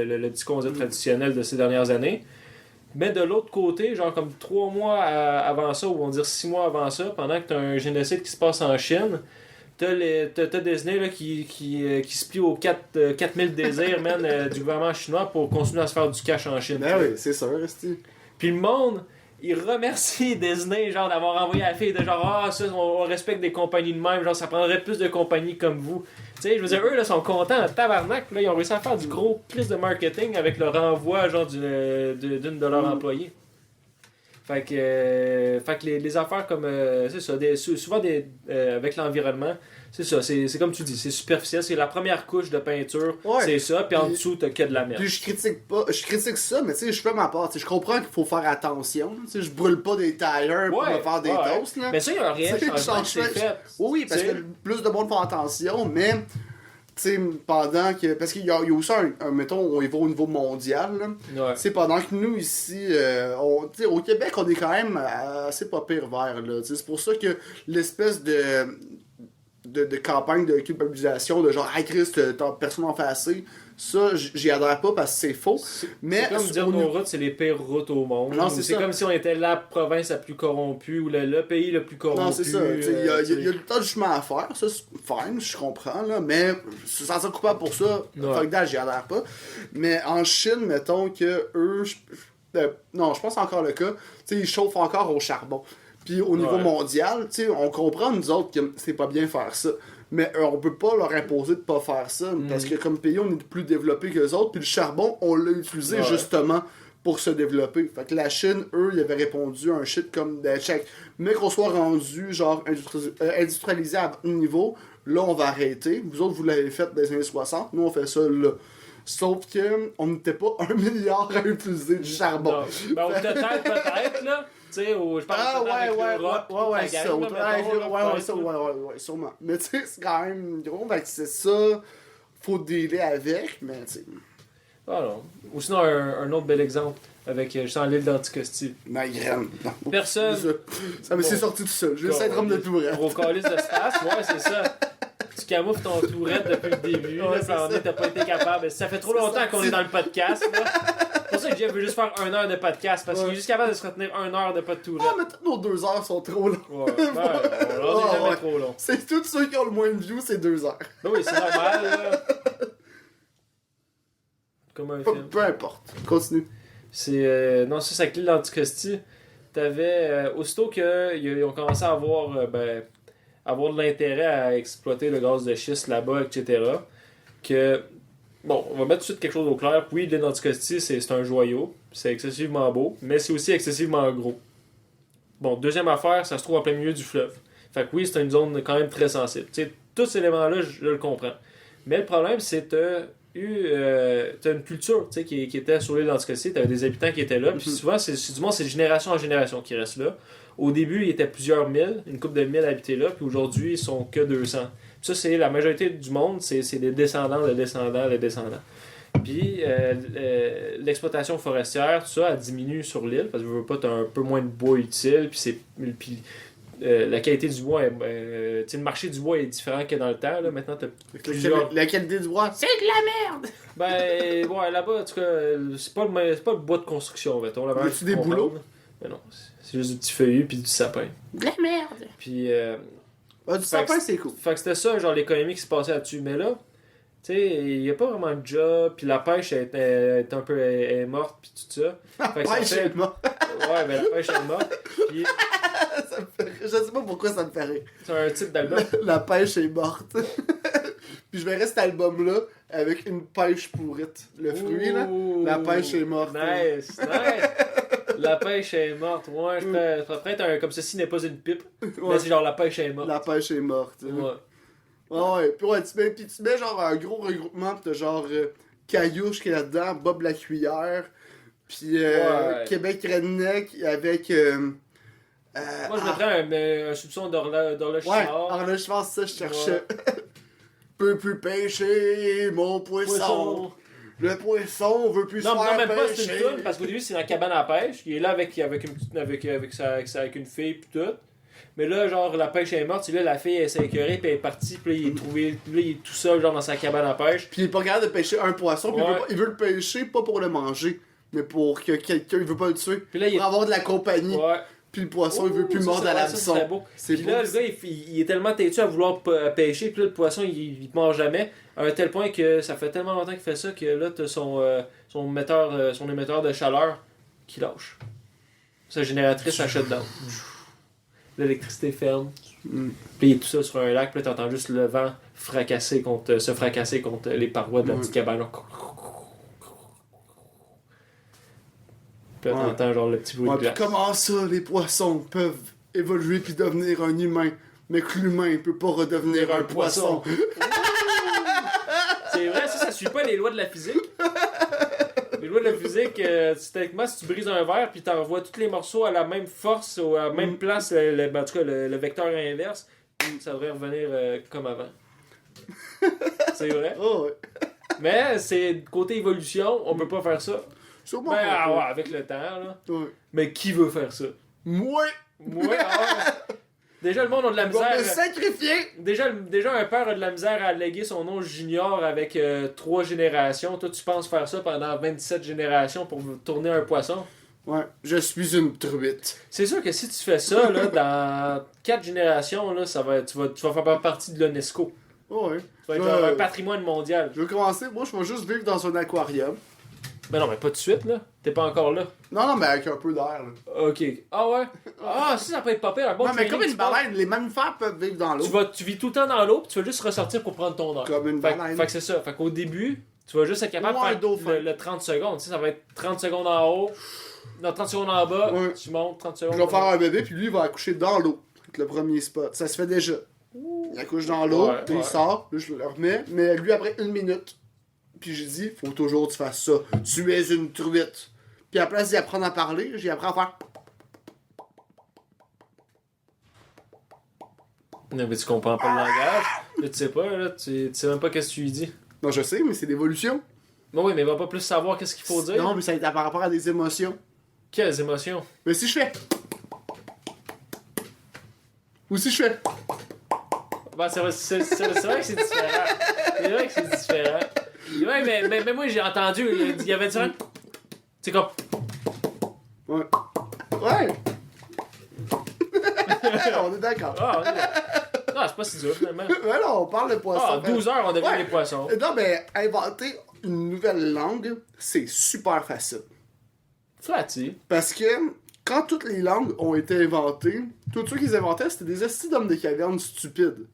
le discours traditionnel de ces dernières années. Mais de l'autre côté, genre comme 3 mois avant ça, ou on va dire 6 mois avant ça, pendant que t'as un génocide qui se passe en Chine, t'as Disney là, qui se plie aux 4000 désirs du gouvernement chinois pour continuer à se faire du cash en Chine. Ben oui, c'est sûr, Resti. Puis le monde, il remercie Disney genre d'avoir envoyé la fille de genre ça on respecte des compagnies de même, genre ça prendrait plus de compagnies comme vous. Tu sais, je veux dire, eux là sont contents en tabarnak, là, ils ont réussi à faire du gros plus de marketing avec le renvoi genre d'une de leurs employés. Fait que les affaires comme c'est ça, souvent avec l'environnement, c'est ça, c'est comme tu dis, c'est superficiel, c'est la première couche de peinture, c'est ça, puis en dessous t'as que de la merde. Puis je critique ça, mais tu sais, je fais ma part, je comprends qu'il faut faire attention, tu sais, je brûle pas des tires pour me faire des toasts, là. Mais ça, il y a un réel changement qui s'est fait. Oui, parce que plus de monde font attention, mais tu sais, pendant que. Parce qu'il y a aussi mettons, on y va au niveau mondial. Là. Ouais. Pendant que nous, ici, au Québec, on est quand même assez pas pire vert. Là. C'est pour ça que l'espèce de campagne de culpabilisation, de genre, hey Chris, personne n'en fait assez, ça, j'y adhère pas parce que c'est faux. Mais c'est comme dire nos routes, c'est les pires routes au monde. Non, c'est comme si on était la province la plus corrompue ou le pays le plus corrompu. Non, c'est ça. Il y a le tas de chemin à faire, ça, c'est fine, je comprends, là, mais se sentir coupable pour ça, fuck that, j'y adhère pas. Mais en Chine, mettons que eux, non, je pense que c'est encore le cas, ils chauffent encore au charbon. Puis au niveau mondial, on comprend, nous autres, que c'est pas bien faire ça. Mais on peut pas leur imposer de pas faire ça. Parce que comme pays, on est plus développé que les autres. Puis le charbon, on l'a utilisé justement pour se développer. Fait que la Chine, eux, ils avaient répondu à un shit comme check. Mais qu'on soit rendu genre industrialisé à un niveau, là on va arrêter. Vous autres, vous l'avez fait dans les années 60. Nous, on fait ça là. Sauf que on n'était pas 1 milliard à utiliser du charbon. Ben, peut-être, là. Tu sais, je parle ouais, sûrement. Mais tu sais, c'est quand même gros, fait que c'est ça, faut dealer avec, mais tu sais. Ah non. Ou sinon, un autre bel exemple, avec juste en l'île d'Anticosti. Ma graine. Personne. Ça me s'est sorti tout seul, j'ai le syndrome de Tourette. Gros calice de space, ouais, c'est ça. Tu camoufles ton Tourette depuis le début, t'as pas été capable. Ça fait trop longtemps qu'on est dans le podcast, là. C'est pour ça que Jeff veut juste faire 1 heure de podcast, parce qu'il est juste capable de se retenir 1 heure de pas de Tourette. Ah, mais peut-être nos 2 heures sont trop longs. Ouais, on est jamais trop long. C'est tous ceux qui ont le moins de views, c'est 2 heures. Ben oui, c'est normal, là. Comme un film. Peu importe, continue. Non, ça, c'est avec l'île d'Anticosti. T'avais, aussitôt qu'ils ont commencé à avoir de l'intérêt à exploiter le gaz de schiste là-bas, etc., que, bon, on va mettre tout de suite quelque chose au clair. Oui, l'île d'Anticosti, c'est un joyau, c'est excessivement beau, mais c'est aussi excessivement gros. Bon, deuxième affaire, ça se trouve en plein milieu du fleuve. Fait que oui, c'est une zone quand même très sensible. T'sais, tous ces éléments-là, je le comprends. Mais le problème, c'est que t'as une culture qui était sur l'île d'Anticosti, t'avais des habitants qui étaient là, puis souvent, c'est du monde, c'est de génération en génération qui reste là. Au début, il y était plusieurs mille, une couple de mille habités là, puis aujourd'hui, ils sont que 200. Puis ça, c'est la majorité du monde, c'est des descendants, les descendants. Puis l'exploitation forestière, tout ça, elle diminue sur l'île, parce que t'as un peu moins de bois utile, puis la qualité du bois, le marché du bois est différent que dans le temps. Là. Maintenant, t'as plusieurs... La qualité du bois, c'est de la merde! Ben, ouais, là-bas, en tout cas, c'est pas le bois de construction, mettons. Y a-tu des boulots? Mais non, c'est juste du petit feuillu puis du sapin. De la merde! Puis... du sapin, c'est cool. Fait que c'était ça, genre l'économie qui se passait là-dessus. Mais là, tu sais, il n'y a pas vraiment de job, puis la pêche est un peu est morte, puis tout ça. La pêche est morte. Ouais, ben la pêche est morte. Puis... ça me fait rire. Je sais pas pourquoi ça me fait rire. C'est un titre d'album. La pêche est morte. Puis je verrais cet album-là avec une pêche pourrite. Le fruit, là. La pêche est morte. Nice. La pêche est morte. Ouais, je pourrais être comme ceci n'est pas une pipe. Ouais. Mais c'est genre la pêche est morte. La pêche est morte. Ouais. Ouais, puis tu mets genre un gros regroupement, pis t'as genre Caillouche qui est là-dedans, Bob la cuillère, puis Québec Redneck avec. Moi, je mettrais un soupçon d'horloge Ouais, Chimard. horloge Chimard, c'est ça je cherchais. Peut plus pêcher, mon poisson. Le poisson veut plus se Non, faire même pas, c'est pêcher. une toune, parce qu'au début, c'est dans la cabane à pêche. Il est là avec une fille, pis tout. Mais là, genre, la pêche est morte, là, la fille, elle s'est écœurée, puis elle est partie, puis là, il est tout seul, genre, dans sa cabane à pêche. Puis il est pas capable de pêcher un poisson, puis Ouais. il veut le pêcher pas pour le manger, mais pour que quelqu'un, il veut pas le tuer. Puis là, il est... Pour avoir de la compagnie. Ouais. Puis le poisson, il veut plus mordre à l'hameçon. C'est beau. C'est Puis beau. là, le gars, il est tellement têtu à vouloir pêcher, puis là, le poisson, il te mange jamais. À un tel point que ça fait tellement longtemps qu'il fait ça que là, t'as son émetteur de chaleur qui lâche. Sa génératrice, elle shut down. L'électricité ferme. Puis il est tout seul sur un lac, puis là, t'entends juste le vent se fracasser contre les parois de la petite cabane. Puis là, t'entends genre le petit bruit Ouais, de puis glace. comment ça, les poissons peuvent évoluer puis devenir un humain, mais que l'humain peut pas redevenir un poisson. C'est vrai, ça suit pas les lois de la physique. Les lois de la physique, techniquement, si tu brises un verre puis t'envoies tous les morceaux à la même force ou à la même place, en tout cas le vecteur inverse, ça devrait revenir comme avant. C'est vrai. Oh, ouais. Mais c'est côté évolution, on peut pas faire ça. Sûrement Ben, pas. ouais, avec le temps, là. Ouais. Mais qui veut faire ça? Moi, Moi, déjà, le monde a de la je vais misère. me sacrifier. Déjà, un père a de la misère à léguer son nom junior avec 3 générations. Toi, tu penses faire ça pendant 27 générations pour tourner un poisson? Ouais, je suis une truite. C'est sûr que si tu fais ça, là, dans 4 générations, là, tu vas faire partie de l'UNESCO. Oh, ouais. Tu vas être genre un patrimoine mondial. Je vais commencer, moi je vais juste vivre dans un aquarium. Mais non, mais pas tout de suite, là. T'es pas encore là. Non, mais avec un peu d'air. Là. Ok. Ah ouais? Ah, si, ça peut être pas pire. Un bon non, mais training, comme une tu pars- baleine, les mammifères peuvent vivre dans l'eau. Tu vis tout le temps dans l'eau, puis tu vas juste ressortir pour prendre ton air. Comme une Fait baleine. que c'est ça. Fait qu'au début, tu vas juste être capable Ou un de faire dauphin. le 30 secondes. Tu sais, ça va être 30 secondes en haut, non, 30 secondes en bas, Ouais. tu montes, 30 secondes. Je vais faire un bébé, puis lui il va accoucher dans l'eau. Avec le premier spot. Ça se fait déjà. Il accouche dans l'eau, Ouais, puis il ouais. sort, là je le remets, mais lui après 1 minute. Puis j'ai dit, faut toujours que tu fasses ça. Tu es une truite. Puis à la place d'y apprendre à parler, j'y apprends à faire. Non, mais tu comprends pas le langage. Là, tu sais pas, là, tu sais même pas qu'est-ce que tu lui dis. Non, je sais, mais c'est l'évolution. Mais oui, mais il va pas plus savoir qu'est-ce qu'il faut dire. Non, mais ça est par rapport à des émotions. Quelles émotions? Mais si je fais. Ou si je fais. Ben, c'est vrai que c'est différent. C'est vrai que c'est différent. Ouais, mais moi, j'ai entendu, il y avait différent. C'est comme. Ouais. Ouais! On est d'accord. Ah, non, c'est pas si dur, finalement. Ouais, là, on parle de poisson. Ah, 12 heures, on devient Ouais. des poissons. Non, mais inventer une nouvelle langue, c'est super facile. Flatty. Parce que quand toutes les langues ont été inventées, tous ceux qui les inventaient, c'était des estis d'hommes de caverne stupides.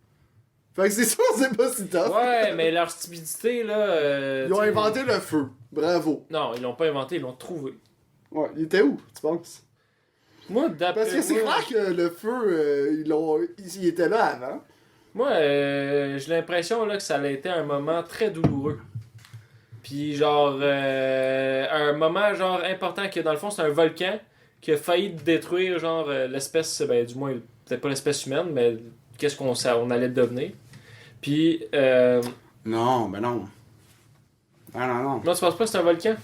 Fait que c'est sûr, c'est pas si tough. Ouais, mais leur stupidité, là. Ils ont tu sais, inventé le feu. Bravo. Non, ils l'ont pas inventé, ils l'ont trouvé. Ouais, il était où, tu penses? Moi, d'après. Parce que c'est moi- clair que le feu, il était là avant. Moi, j'ai l'impression là, que ça a été un moment très douloureux. Puis genre, un moment genre important que dans le fond c'est un volcan qui a failli détruire genre l'espèce, ben du moins peut-être pas l'espèce humaine, mais qu'est-ce on allait devenir. Puis, Non, ben non. Non. non, tu penses pas que c'est un volcan?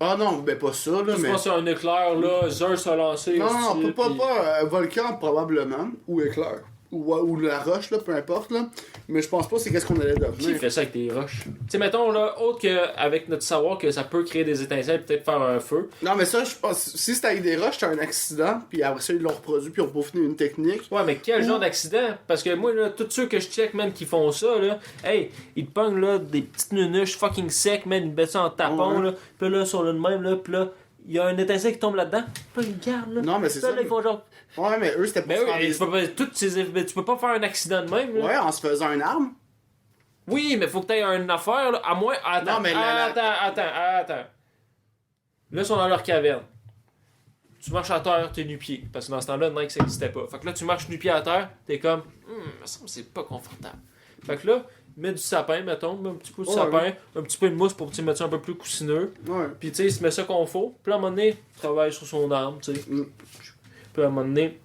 Ah non, ben pas ça, là, Tu mais... penses que c'est un éclair là, Zeus a lancé. Non, hostie, pas puis- un volcan, probablement, ou éclair. Ou la roche, là, peu importe, là. Mais je pense pas c'est qu'est-ce qu'on allait Qui devenir. fait ça avec des roches? Tu sais, mettons, là, autre qu'avec notre savoir que ça peut créer des étincelles, peut-être faire un feu. Non, mais ça, je pense, si c'était avec des roches, c'était un accident, puis après ça, ils l'ont reproduit, puis ils ont peaufiné une technique. Ouais, mais quel Ou- genre d'accident? Parce que moi, là, tous ceux que je check, man, qui font ça, là, hey, ils te pognent, là, des petites nunuches fucking secs, man, ils mettent ça en tapon, Ouais. là, pis là, sur le même, là, pis là, il y a un étincelle qui tombe là-dedans, pis là, ils gardent, là. Non, mais c'est Puis là, ça. là, ils font genre. Ouais, mais eux, c'était pour Mais se faire oui, des... tu peux pas, toutes ces... mais tu peux pas faire un accident de même, là. Ouais, en se faisant une arme. Oui, mais faut que t'aies une affaire, là, à moins. Attends, Non, mais attends. Là, ils sont dans leur caverne. Tu marches à terre, t'es nu-pied. Parce que dans ce temps-là, Nike, ça n'existait pas. Fait que là, tu marches nu-pied à terre, t'es comme, me semble que c'est pas confortable. Fait que là, met du sapin, mettons, un petit peu de Ouais, sapin, ouais. un petit peu de mousse pour mettre ça un peu plus coussineux. Ouais. Puis tu sais, il se met ça confort. Puis là, à un moment donné, il travaille sur son arme, tu sais. Mm. Puis à un moment donné,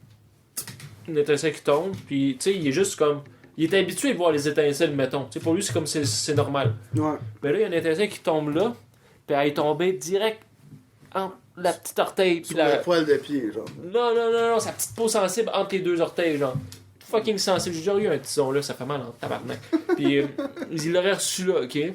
une étincelle qui tombe. Puis tu sais, il est juste comme. Il est habitué de voir les étincelles, mettons. Tu sais, pour lui, c'est comme c'est normal. Ouais. Mais là, il y a une étincelle qui tombe là. Puis elle est tombée direct entre la petite orteil. Puis Sur la. le poil de pied, genre. Non, sa petite peau sensible entre les deux orteils, genre. Fucking sensible. J'ai déjà eu un tison là, ça fait mal en tabarnak. Puis il l'aurait reçu là, ok? Puis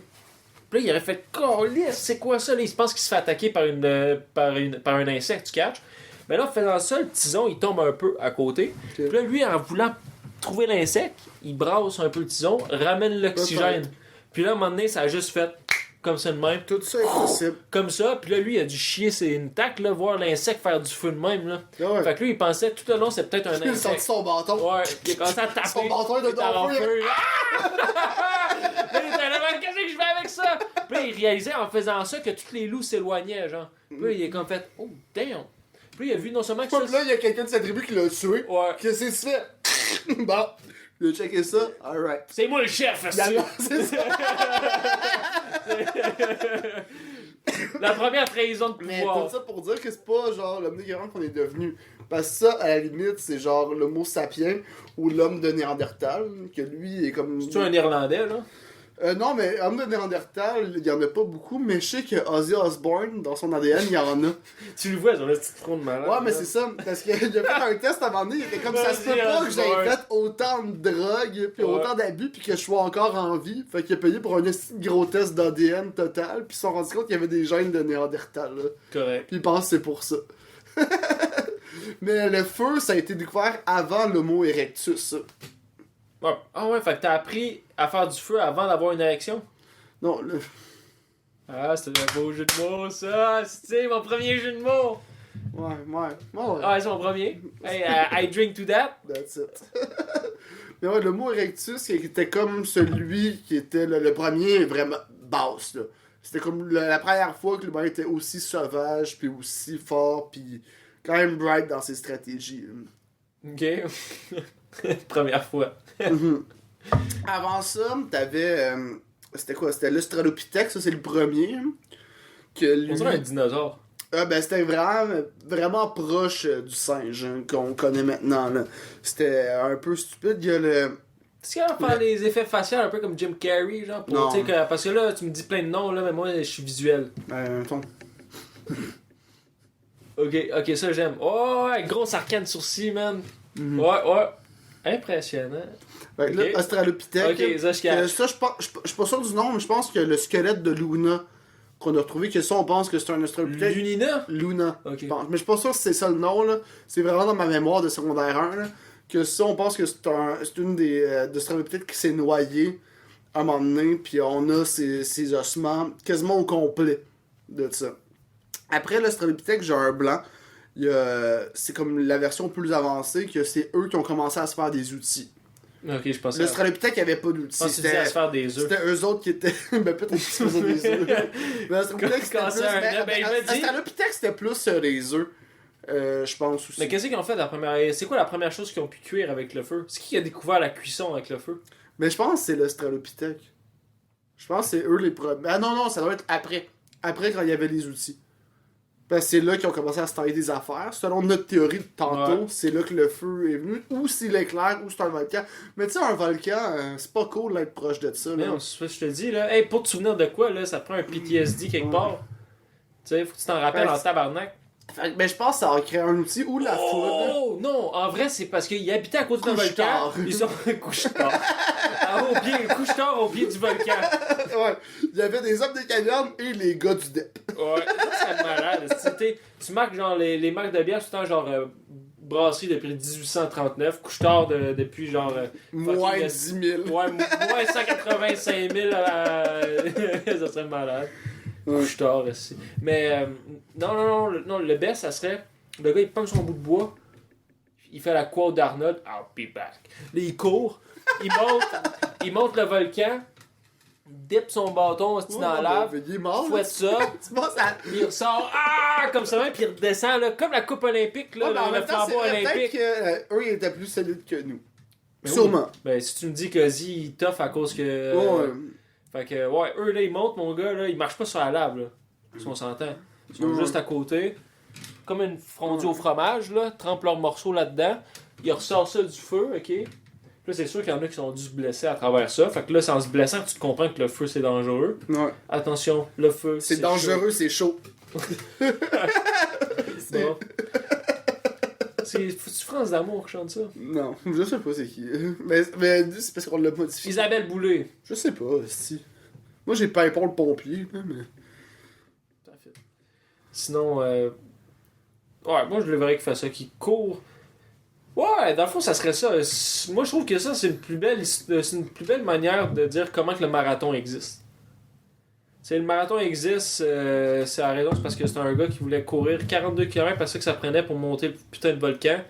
là, il aurait fait câlisse, c'est quoi ça? Là, il se pense qu'il se fait attaquer par un insecte, tu catches? Mais là, en faisant ça, le tison, il tombe un peu à côté. Puis là, lui, en voulant trouver l'insecte, il brasse un peu le tison, ramène l'oxygène. Puis là, à un moment donné, ça a juste fait comme ça de même. Tout ça est possible. Comme ça, puis là, lui, il a dû chier une tacle, là, voir l'insecte faire du feu de même, là. Ouais. Fait que lui, il pensait tout au long, c'est peut-être un Il a sorti insecte. son bâton. Ouais, il a commencé à taper. Son bâton de il était en feu. feu, là. Là, il était là, qu'est-ce que je fais avec ça? Puis là, il réalisait en faisant ça que tous les loups s'éloignaient, genre. Puis là, il est comme fait, oh, damn. Puis là, il a vu non seulement que Puis là, il y a quelqu'un de sa tribu qui l'a tué. Ouais. Qu'est-ce que c'est fait? Bon, il a checké ça. Alright. C'est moi le chef, Il a c'est c'est ça. la première trahison de Mais pouvoir. tout ça pour dire que c'est pas genre l'homme ignorant qu'on est devenu. Parce que ça, à la limite, c'est genre l'homo sapiens ou l'homme de Néandertal, que lui est comme. C'est-tu un Irlandais, là? Non, mais homme de Néandertal, il y en a pas beaucoup, mais je sais que Ozzy Osbourne, dans son ADN, il y en a. Tu le vois, sur le petit front de malade. Ouais, mais là. c'est ça, parce qu'il a fait un test avant donné, il était comme ça se peut Ozzy pas que Osbourne. j'aie fait autant de drogue, puis Ouais. autant d'abus, puis que je sois encore en vie. Fait qu'il a payé pour un esti de gros test d'ADN total, puis ils se sont rendus compte qu'il y avait des gènes de Néandertal, là. Correct. Puis ils pensent que c'est pour ça. Mais le feu, ça a été découvert avant l'Homo erectus, ça. Ouais. Ah ouais, fait que t'as appris à faire du feu avant d'avoir une érection? Non, le... Ah, c'est un beau jeu de mots, ça! C'est mon premier jeu de mots! Ouais. Ouais. Ah, c'est mon premier. Hey, I drink to that. That's it. Mais ouais, l'Homo erectus, qui était comme celui qui était le premier vraiment basse, là. C'était comme la première fois que l'humain était aussi sauvage, puis aussi fort, puis quand même bright dans ses stratégies. Ok. Première fois. Avant ça, t'avais... c'était quoi? C'était l'Australopithèque, ça c'est le premier. Que lui... On dirait un dinosaure. Ben c'était vraiment proche du singe hein, qu'on connaît maintenant. Là. C'était un peu stupide. Il y a le... Est-ce qu'il va faire les effets faciaux un peu comme Jim Carrey, genre? Pour, Non. tu sais, parce que là, tu me dis plein de noms, là, mais moi, je suis visuel. Attends. Ok, ça j'aime. Oh, ouais, gros arcane sourcil, man. Mhm. Ouais. Impressionnant. Fait que là, Ok. Australopithèque. Ok, ça je cache. Ça, je suis pas sûr du nom, mais je pense que le squelette de Luna qu'on a retrouvé, que ça, on pense que c'est un Australopithèque. Lunina? Luna. Ok. Je pense. Mais je suis pas sûr que c'est ça le nom, là. C'est vraiment dans ma mémoire de secondaire 1, là. Que ça, on pense que c'est une des Australopithèques qui s'est noyée à un moment donné, puis on a ses ossements quasiment au complet de ça. Après l'Australopithèque, j'ai un blanc. C'est comme la version plus avancée, que c'est eux qui ont commencé à se faire des outils. Ok, je pensais. L'Australopithèque avait pas Je d'outils. pense que tu disais à se faire des œufs. C'était eux autres qui étaient. Ben peut-être qu'ils se faisaient des œufs. Mais l'Australopithèque c'était Quand plus. c'est un- ben, il m'a dit- L'Australopithèque c'était plus les œufs. Je pense aussi. Mais qu'est-ce qu'ils ont fait la première. C'est quoi la première chose qu'ils ont pu cuire avec le feu? C'est qui a découvert la cuisson avec le feu? Mais je pense que c'est l'Australopithèque. Je pense que c'est eux les premiers. Ah non, ça doit être après. Après quand il y avait les outils. Parce que c'est là qu'ils ont commencé à se tailler des affaires. Selon notre théorie de tantôt, Ouais. c'est là que le feu est venu. Ou c'est l'éclair, ou c'est un volcan. Mais tu sais, un volcan, c'est pas cool d'être proche de ça. Mais Là. non, c'est ce que je te dis, là. Hey, pour te souvenir de quoi, là, ça prend un PTSD quelque Ouais. part. Tu sais, faut que tu t'en rappelles Ouais, en tabarnak. Fait que, ben, je pense que ça a créé un outil ou la foudre. Oh non, en vrai, c'est parce qu'ils habitaient à côté d'un volcan. Couche-tard. Ils sont couche-tard. Couche-tard au pied du volcan. Ouais, il y avait des hommes des cavernes et les gars du DEP. Ouais, ça c'est malade. Tu marques genre les marques de bière tout le temps genre brasserie depuis 1839, couche-tard depuis genre Moins fucking, 10 000. ouais, moins 185 000 ça serait malade. Couche-tard aussi. Mais non, le best ça serait le gars il pomme son bout de bois, il fait la quote d'Arnold, I'll be back. Là il court, il monte le volcan, dip son bâton aussi dans l'ave, Il est mort. fouette ça. Tu penses à. Il ressort, comme ça, puis il redescend, là, comme la coupe olympique, là, Ouais, mais en le même temps, c'est flambeau vrai, peut-être olympique. qu'eux, ils étaient plus solides que nous. Ben Sûrement. oui. Ben, si tu me dis que Z, il toffe à cause que. Ouais. Fait que, ouais, eux, là, ils montent, mon gars, là, ils marchent pas sur la lave, là. Si on s'entend. Ils sont Ouais. juste à côté. Comme une fondue au fromage, là. Trempent leurs morceaux là-dedans. Ils ressortent ça du feu, ok? Puis là, c'est sûr qu'il y en a qui sont dû se blesser à travers ça. Fait que là, c'est en se blessant que tu te comprends que le feu, c'est dangereux. Ouais. Attention, le feu, C'est dangereux, c'est chaud. C'est bon. C'est France d'amour qui chante ça. Non, je sais pas c'est qui. Mais c'est parce qu'on l'a modifié. Isabelle Boulay. Je sais pas, si. Moi j'ai Pimpon le pompier, là, mais. Tout à fait. Sinon, ouais, moi je le verrais qu'il fait ça, qu'il court. Ouais, dans le fond, ça serait ça. Moi je trouve que ça, c'est une plus belle manière de dire comment que le marathon existe. C'est le marathon existe, c'est la raison, c'est parce que c'est un gars qui voulait courir 42 km parce que ça prenait pour monter le putain de volcan.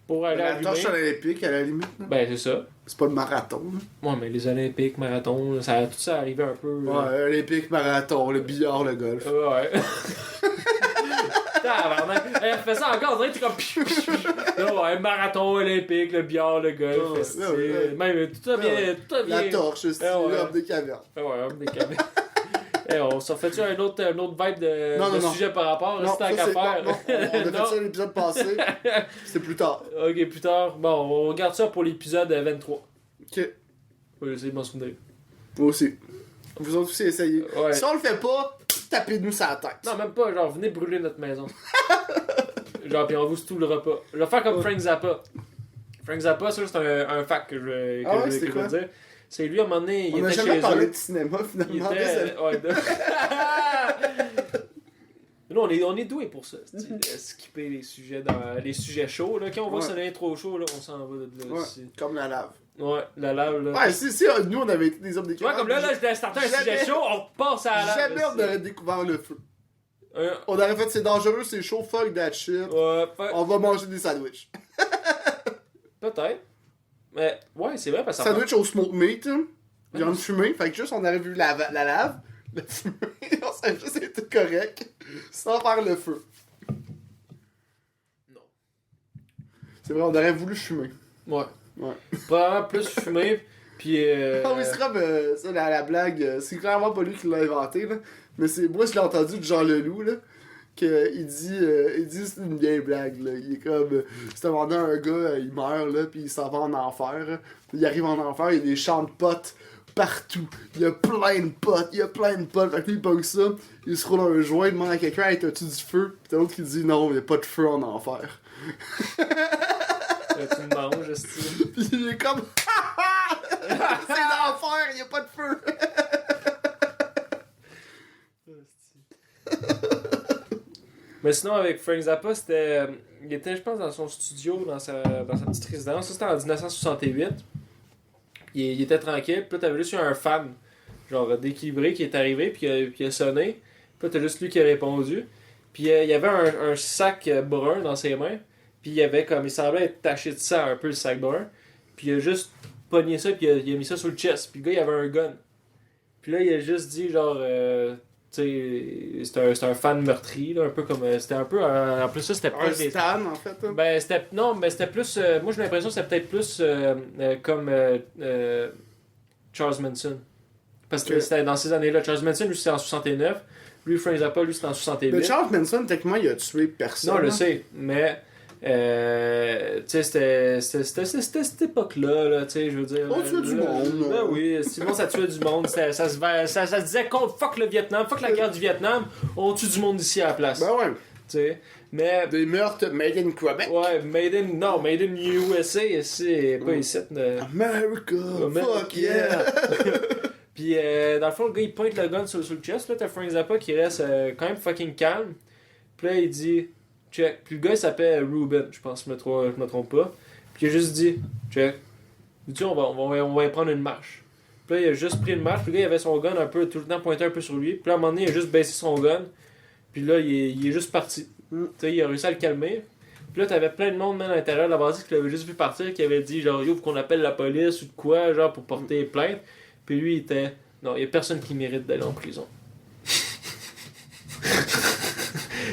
Pour aller La allumer. torche olympique, à la limite. Là. Ben, c'est ça. C'est pas le marathon. Là. Ouais, mais les Olympiques, marathon, tout ça arrivait un peu. Ouais, olympique, marathon, le billard, le golf. Ouais. Tabarnak. Elle fait ça encore, on dirait que t'es comme. Là, ouais, marathon olympique, le billard, le golf. Ouais, ouais. Même tout bien. La torche, c'est ouais. l'homme des cavernes. Ouais, homme des caméras. On s'en fait-tu un autre vibe de Non. sujet par rapport? Non, C'est tant ça, qu'à c'est- faire. non, on a fait Non. ça l'épisode passé. C'était plus tard. Ok, plus tard. Bon, on regarde ça pour l'épisode 23. Ok. Je vais essayer de m'en souvenir. Moi aussi. Vous autres aussi essayez. Ouais. Si on le fait pas, tapez-nous sur la tête. Non, même pas, genre, venez brûler notre maison. Genre, puis on vous stoulera pas. Je vais faire comme Frank Zappa. Frank Zappa, ça, c'est un fact que je vais c'était que je quoi? vais dire. C'est lui, à un moment donné, il On a était jamais chez parlé eux. de cinéma, Il finalement. était... Désolé. Ouais, Nous, on est doués pour ça. Skipper les sujets chauds. Là. Quand on voit Ouais. que ça devient trop chaud, là, on s'en va de là. Ouais, comme la lave. Ouais, la lave. Là. Ouais, si nous on avait été des hommes des Tu vois, comme là, je voulais starter un sujet chaud, on passe à la lave. Jamais là, on aurait découvert le feu. c'est- On aurait fait c'est dangereux, c'est chaud, fuck that shit. Ouais, On va manger des sandwichs. peut-être. Mais, ouais, c'est vrai, parce que ça Sandwich au smoke meat, hein. Viande fumée, fait que juste on aurait vu la lave, le fumé, on serait juste été correct, sans faire le feu. Non. C'est vrai, on aurait voulu fumer. Ouais. Ouais. Probablement plus fumé, puis. Ah oui, c'est comme ça, la blague, c'est clairement pas lui qui l'a inventé, là. Mais c'est moi, je l'ai entendu de Jean Leloup, là. Il dit c'est une vieille blague, là. Il est comme. C'est un moment donné, un gars, il meurt, là, puis il s'en va en enfer. Là. Il arrive en enfer, il y a des champs de potes partout. Il y a plein de potes, Fait que lui, il pogne ça, il se roule un joint, il demande à quelqu'un, hey, t'as-tu du feu? Puis t'as l'autre qui dit, non, il y a pas de feu en enfer. Tu me manges, esti. Puis il est comme, c'est l'enfer, il y a pas de feu. Mais sinon, avec Frank Zappa, c'était. Il était, je pense, dans son studio, dans sa petite résidence. Ça, c'était en 1968. Il était tranquille. Puis là, t'avais juste eu un fan, genre d'équilibré, qui est arrivé, puis il a sonné. Puis là, t'as juste lui qui a répondu. Puis il y avait un sac brun dans ses mains. Puis il y avait comme. Il semblait être taché de sang un peu, le sac brun. Puis il a juste pogné ça, puis il a mis ça sur le chest. Puis le gars, il avait un gun. Puis là, il a juste dit, genre. Tu sais, c'était un fan meurtri, là, un peu comme. C'était un peu. En plus, ça, c'était Un pas des. stan, en fait. Hein. Ben, c'était. Non, mais c'était plus. Moi, j'ai l'impression que c'était peut-être plus comme Charles Manson. Parce que Ok. c'était dans ces années-là. Charles Manson, lui, c'était en 69. Lui, Frank Zappa, lui, c'était en 68. Mais Charles Manson, techniquement, il a tué personne. Non, je le hein. sais, mais tu sais, c'était cette époque-là, là, tu sais, je veux dire. On tuait du monde, Ben là. oui, sinon ça tuait du monde, ça se disait fuck le Vietnam, fuck la guerre du Vietnam, on tue du monde ici à la place. Ben ouais. Tu sais, mais. Des meurtres made in Quebec. Ouais, made in USA, c'est pas ici. America, fuck yeah. Puis, dans le fond, le gars, il pointe le gun sur le chest. Là, t'as Frank Zappa qui reste quand même fucking calme. Puis là, il dit, check. Puis le gars, il s'appelle Ruben, je pense, je me trompe pas. Puis il a juste dit, check. Il dit, on va y prendre une marche. Puis là, il a juste pris une marche. Puis le gars, il avait son gun un peu, tout le temps pointé un peu sur lui. Puis là, à un moment donné, il a juste baissé son gun. Puis là, il est juste parti. Tu sais, il a réussi à le calmer. Puis là, t'avais plein de monde, même à l'intérieur de la bâtisse, qui l'avait juste vu partir, qui avait dit, genre, yo, faut qu'on appelle la police ou de quoi, genre, pour porter plainte. Puis lui, il était, non, il y a personne qui mérite d'aller en prison.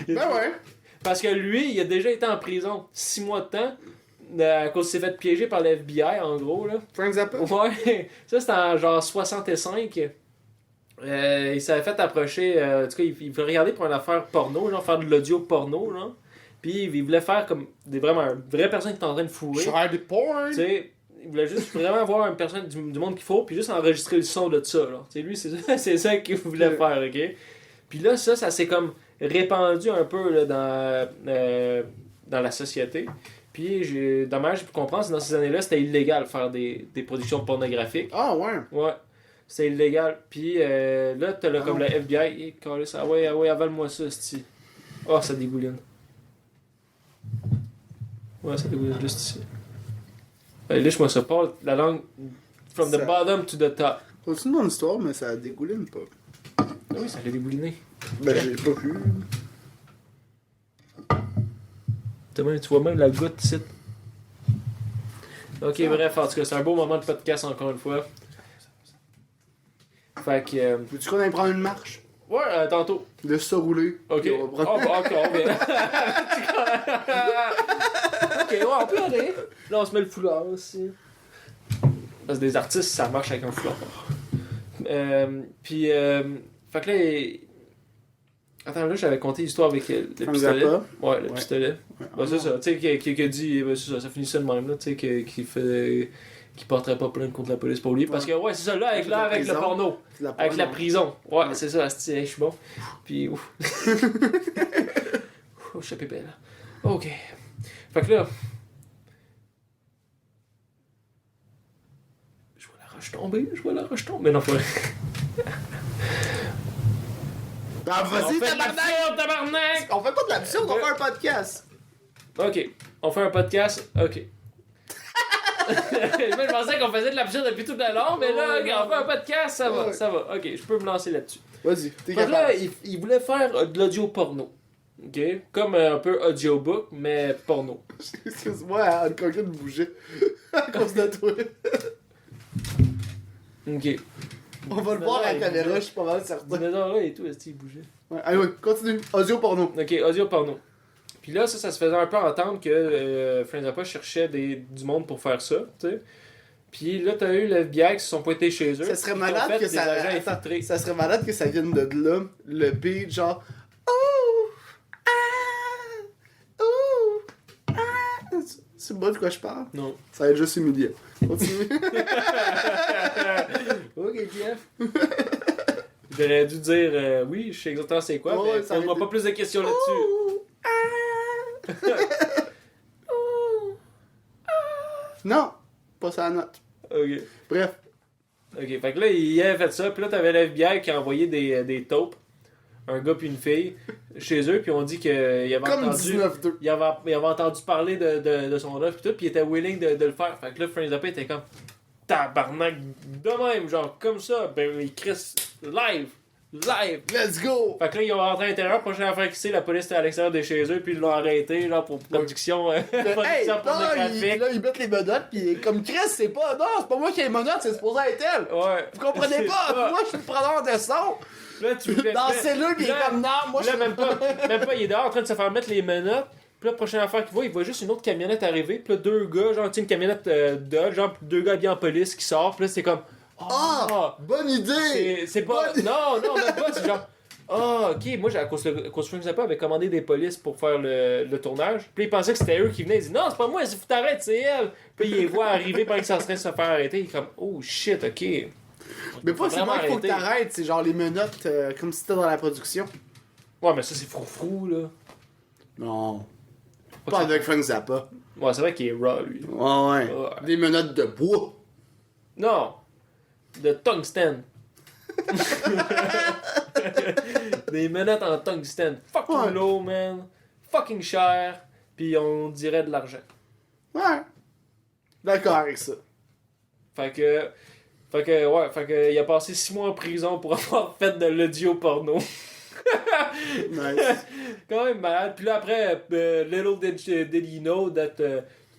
Ben ouais. Parce que lui, il a déjà été en prison 6 mois de temps. À cause qu'il s'est fait piéger par le FBI, en gros, là. Frank Zappa? Ouais, ça c'était en genre 65. Il s'avait fait approcher, en tout cas, il voulait regarder pour une affaire porno, genre faire de l'audio porno, genre. Puis il voulait faire comme vraiment une vraie personne qui était en train de fourrer. Child porn! Tu sais, il voulait juste vraiment avoir une personne du monde qu'il faut, puis juste enregistrer le son de ça, là. Tu sais, lui, c'est ça qu'il voulait faire, ok? Puis là, ça s'est comme répandu un peu là, dans la société. Puis, dommage, j'ai pu comprendre, c'est dans ces années-là, c'était illégal de faire des productions pornographiques. Ah ouais! Ouais, c'était illégal. Puis là, t'as là, comme le FBI, ah ouais, avale-moi ça, c'ti. Oh, ça dégouline. Ouais, ça dégouline juste ici. Lâche-moi ça, Paul, la langue from the bottom to the top. C'est une bonne histoire, mais ça dégouline pas. Ah oui, ça l'a dégouliné. Ben, j'ai pas pu. Tu vois même la goutte ici. Ok, bref, en tout cas, c'est un beau moment de podcast encore une fois. Fait que. Veux-tu qu'on aille prendre une marche? Ouais, tantôt. Laisse ça rouler. Ok. Puis on va prendre- Encore, bien. Ok, ouais, on peut aller. Là, on se met le foulard aussi. Parce que des artistes, ça marche avec un foulard. Puis, fait que là, attends, là, j'avais conté l'histoire avec le pistolet. Zappa. Ouais, le Ouais. pistolet. Ben, c'est ça, tu sais, qui a dit, ben, c'est ça, ça finissait de même, là, tu sais, qui porterait pas plainte contre la police pour lui. Parce que, ouais, c'est ça, là, avec le prison. porno. La Avec la porn, prison. Ouais, c'est ça, je suis bon. Puis, ouf. Ouf, je suis pépé, là. Ok. Fait que là. Je vois la roche tomber. Mais non, pas vrai. Ah, On vas-y, fait de tabarnak! l'absurde, tabarnak! On fait pas de l'absurde, on fait un podcast! Ok, on fait un podcast. Ok. Je pensais qu'on faisait de l'absurde depuis tout à l'heure, mais là, ok, on fait un podcast, ça va, Ouais. ça va. Ok, je peux me lancer là-dessus. Vas-y, t'es Fait que là, capable. il voulait faire de l'audio porno. Ok? Comme un peu audiobook, mais porno. Excuse-moi, Anne Coquette bougeait à cause de toi. Ok. On va le voir à la caméra, je suis pas mal certain. Mais non, là et tout, est-ce qu'il bougeait? Ouais, allez, ouais, continue. Audio porno. Ok, audio porno. Puis là, ça se faisait un peu entendre que Frank Zappa cherchait du monde pour faire ça, tu sais. Puis là, t'as eu le FBI qui se sont pointés chez eux. Ça serait puis qui ont malade fait que des ça. agents Attends, infiltrés. ça serait malade que ça vienne de là, le beat, genre. Oh! Ah! Oh! Ah! C'est bon de quoi je parle? Non. Ça va être juste humiliant. Continue. Ok, Jeff. J'aurais dû dire oui, je sais exactement c'est quoi, Ouais, mais ça aurait pose-moi été- pas plus de questions là-dessus. Oh! Ah! Oh! Non! Pas sa note. Ok. Bref. Ok, fait que là, il avait fait ça, puis là, t'avais l'FBI qui a envoyé des taupes, un gars puis une fille, chez eux, puis on dit qu'il avait Comme entendu... 19-2. Il avait entendu parler de son œuvre pis tout, pis il était willing de le faire. Fait que là, Frank Zappa était comme tabarnak de même, genre comme ça. Ben, il crie live. Let's go! Fait que là, ils ont rentré à l'intérieur. Prochaine affaire qu'ils sait, la police était à l'extérieur de chez eux, puis ils l'ont arrêté, genre pour production, Hey, production non, pornographique. là, ils mettent les menottes, pis comme Chris, c'est pas. Non, c'est pas moi qui ai les menottes, c'est supposé être elle! Ouais. Vous comprenez C'est pas? ça. Moi, je suis le preneur de son! Là, tu voulais Dans la faire- cellule, pis il est Là- comme non, moi je Là, même pas, il est dehors en train de se faire mettre les menottes. Puis la prochaine affaire qu'il voit, il voit juste une autre camionnette arriver. Puis là, deux gars, genre, tu sais, une camionnette Dodge, genre, deux gars bien en police qui sortent. Puis là, c'est comme. Ah! Bonne idée! C'est pas. Non, même pas, c'est genre. Ah, ok, moi, à cause Frank Zappa avait commandé des polices pour faire le tournage. Puis il pensait que c'était eux qui venaient. Il dit non, c'est pas moi, il faut t'arrêter, c'est elle. Puis il les voit arriver pendant qu'ils sont en train de se faire arrêter. Il est comme, oh shit, ok. Mais pas c'est vraiment moi qu'il faut que arrêter. t'arrêtes, c'est genre les menottes comme si t'étais dans la production. Ouais, mais ça, c'est froufrou, là. Non. Pas avec Frank Zappa. Ouais, c'est vrai qu'il est raw, lui. Ouais, ouais. Ouais. Des menottes de bois. Non! De tungstène. Des menottes en tungstène. Fucking Ouais. low, man. Fucking cher. Puis on dirait de l'argent. Ouais. D'accord avec ça. Fait que, il a passé 6 mois en prison pour avoir fait de l'audio porno. Nice. Quand même malade. Puis là, après, little did he know that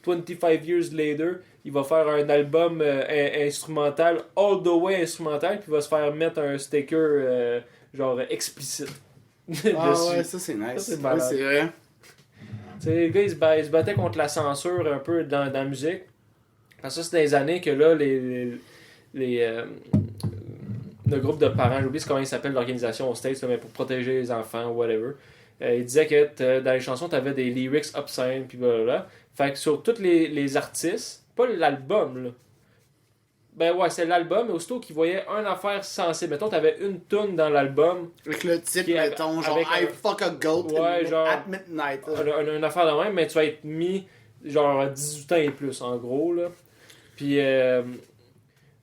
25 years later, il va faire un album instrumental, all the way instrumental, puis il va se faire mettre un sticker genre explicite Ah dessus. ouais, ça c'est nice. Ça, c'est Ouais, malade. c'est vrai. Tu sais, les gars, ils se battaient contre la censure un peu dans la musique. Parce que ça, c'est dans les années que là, le groupe de parents, j'oublie comment il s'appelle l'organisation aux States, là, mais pour protéger les enfants, whatever. Il disait que dans les chansons, t'avais des lyrics obscènes, puis blablabla. Fait que sur tous les artistes, pas l'album, là. Ben ouais, c'est l'album, mais aussitôt qu'ils voyaient une affaire sensée. Mettons, t'avais une toune dans l'album. Avec le titre, Qui est mettons, genre avec I fuck a goat Ouais, genre- at midnight. Une affaire de même, mais tu vas être mis genre à 18 ans et plus, en gros, là. Puis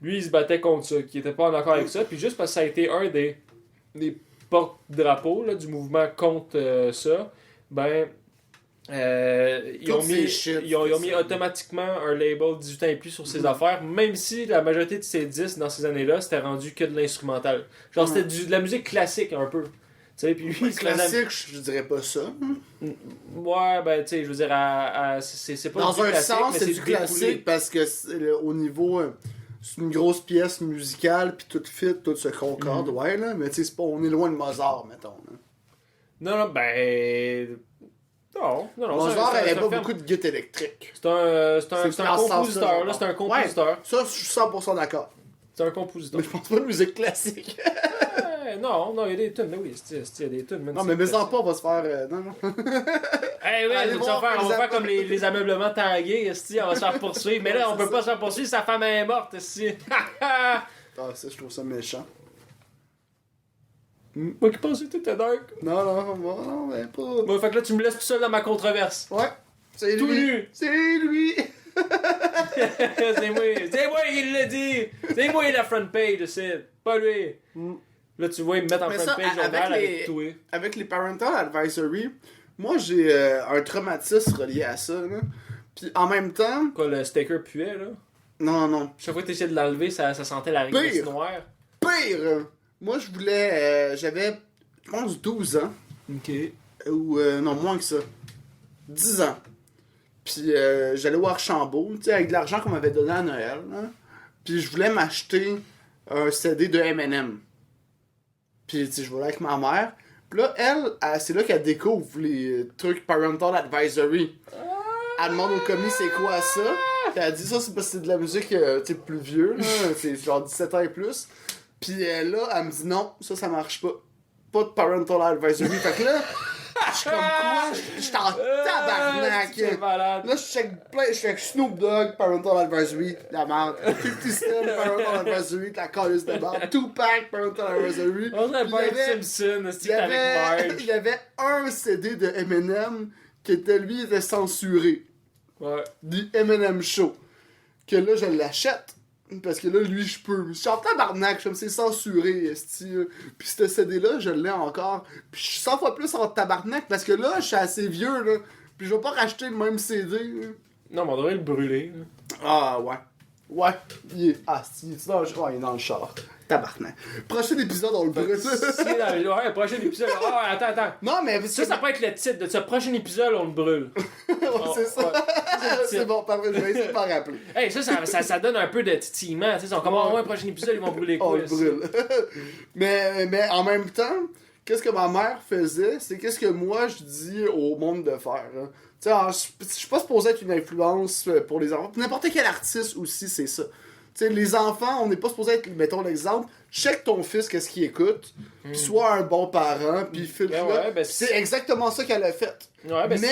lui, il se battait contre ça, qui était pas en accord avec ça. Puis juste parce que ça a été un des porte-drapeaux là, du mouvement contre ça, ben... ils ont mis automatiquement un label 18 ans et plus sur ses affaires, même si la majorité de ses disques dans ces années-là, c'était rendu que de l'instrumental. Genre, c'était de la musique classique un peu. Tu sais, puis lui, il se faisait- Classique, je dirais pas ça. Ouais, ben, tu sais, je veux dire, c'est pas Dans du un classique, sens, mais c'est du découlé. classique parce que au niveau. C'est une grosse pièce musicale, puis tout fit, tout se concorde, ouais, là. Mais tu sais, c'est pas, on est loin de Mozart, mettons. Là. Non, ben. Non. Mozart c'est un- avait c'est pas un film. beaucoup de guitare électrique. C'est un C'est compositeur, sens-là, là, c'est un Ouais, compositeur. ça, je suis 100% d'accord. C'est un compositeur. Mais je pense pas de musique classique. Non, il y a des tunes, oui, il y a des tunes. Non, mais mets-en pas, on va se faire. Non. Eh oui, Allez on voir, va les faire comme les ameublements tagués, esti, on va se faire poursuivre. Mais là, on peut pas se faire poursuivre, sa femme est morte, esti. Ah, ça, je trouve ça méchant. Moi qui pensais que t'étais dark. Non, mais pas. Bon, fait que là, tu me laisses tout seul dans ma controverse. Ouais, c'est Tout lui. nu. C'est lui. C'est moi qui l'a dit. C'est moi la front page, c'est pas lui. Là, tu vois, ils me mettent en Mais front ça, page avec journal les- avec toi. Avec les Parental Advisory, moi j'ai un traumatisme relié à ça. Là. Puis en même temps, Quoi, le sticker puait, là? non. Chaque fois que t'essayais de l'enlever, ça sentait la réglisse Pire. noire. Pire! Moi je voulais. J'avais, je pense, 12 ans. Ok. Ou non, moins que ça. 10 ans. Puis j'allais voir Archambault, tu sais, avec de l'argent qu'on m'avait donné à Noël. Là. Puis je voulais m'acheter un CD de M&M. Puis tu sais, je voulais avec ma mère. Puis là, elle, c'est là qu'elle découvre les trucs Parental Advisory. Elle demande au commis c'est quoi ça. Puis elle dit ça, c'est parce que c'est de la musique tu sais, plus vieux, là. C'est genre 17 ans et plus. Puis là, elle me dit non, ça marche pas. Pas de Parental Advisory. Fait que là, je suis comme quoi? Je suis en tabarnak. C'est malade. Là, je check Snoop Dogg, Parental Advisory, la merde. 50 Cent, Parental Advisory, la calice de merde. Tupac, Parental Advisory. On dirait Puis pas il y avait- Simpson, il c'est y avec avait, Marge. il y avait un CD de Eminem qui était, lui, était censuré. Ouais. Du Eminem Show. Que là, je l'achète. Parce que là, lui, je peux. Je suis en tabarnak, je me c'est censuré, esti. Puis ce CD-là, je l'ai encore. Puis je suis 100 fois plus en tabarnak parce que là, je suis assez vieux, là. Puis je vais pas racheter le même CD, là. Non, mais on devrait le brûler. là. Ah, ouais. Ouais. Il est. Ah, si, il est dans le char. Ouais, il est dans le char. Tabarnak. Prochain épisode, on le brûle. Si, dans le prochain épisode. Ah, attends. Non, mais. Ça peut être le titre de ce prochain épisode, on le brûle. Ouais, c'est ça. C'est bon, parfait, je vais essayer de m'en rappeler. Hey, ça donne un peu de titillement. Tu sais, ils sont comme, oh, ouais, prochain épisode, ils vont brûler On quoi. le brûle. mais en même temps, qu'est-ce que ma mère faisait, c'est qu'est-ce que moi je dis au monde de faire. Hein. Tu sais, je suis pas supposé être une influence pour les enfants. Pour n'importe quel artiste aussi, c'est ça. Tu sais, les enfants, on n'est pas supposé être, mettons l'exemple, check ton fils, qu'est-ce qu'il écoute, puis sois un bon parent, puis file-le. Ouais, ben, c'est exactement ça qu'elle a fait. Ouais, ben, Mais,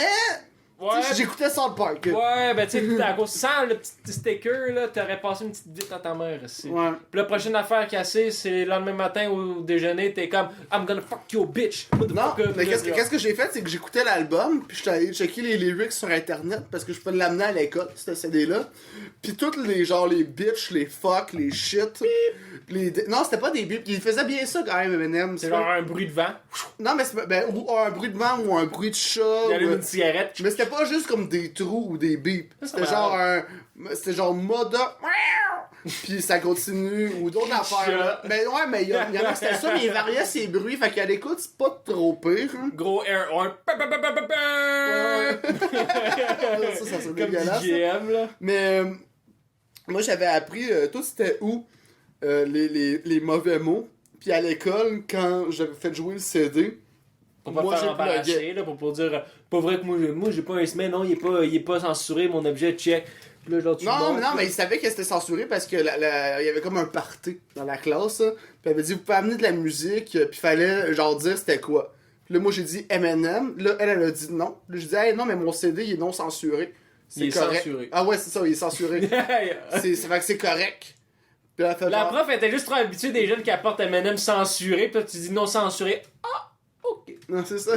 ouais, tu sais, j'écoutais South Park. ouais, ben, tu sais, à cause, sans le petit sticker, là, t'aurais passé une petite bite à ta mère aussi. Ouais. Puis la prochaine affaire cassée, c'est le lendemain matin au déjeuner, t'es comme, I'm gonna fuck your bitch. Non, mais Puis là, qu'est-ce que j'ai fait, c'est que j'écoutais l'album, puis j'étais allé checker les lyrics sur internet parce que je peux l'amener à l'école, ce CD-là. Puis toutes les genre les bitch, les fuck, les shit. Non, c'était pas des bips, il faisait bien ça quand même, Eminem. c'est genre un bruit de vent. Non, mais c'est ou un bruit de vent ou un bruit de chat. Il allume ou- une cigarette. Mais c'était pas juste comme des trous ou des bips. C'était va. genre c'était genre moda. Puis ça continue ou d'autres affaires. Là. Mais ouais, mais il y en a qui c'était ça, mais il variait ses bruits, fait qu'à l'écoute, c'est pas trop pire. Hein. Gros air horn. ça serait Comme dégueulasse. DJM, là. Mais moi, j'avais appris, tout c'était où les mauvais mots. Puis à l'école, quand j'avais fait jouer le CD, Pour pas Moi, faire j'ai embarrasser, là, pour dire, pas vrai que moi j'ai pas un semaine, non, il est pas censuré, mon objet, check. Puis là, genre, tu Non, montes, mais non, là. mais il savait que c'était censuré parce que il y avait comme un party dans la classe, là. Puis il avait dit, vous pouvez amener de la musique, puis fallait, genre, dire c'était quoi. Puis là, moi, j'ai dit Eminem. Là, elle a dit non. Là, j'ai dit, hey, non, mais mon CD, il est non censuré. Il est correct. censuré. Ah ouais, c'est ça, il est censuré. Ça fait que c'est correct. Puis elle a fait La genre, prof était juste trop habituée des jeunes qui apportent M&M censuré, puis là, tu dis non censuré. Ah, ok. non, c'est ça.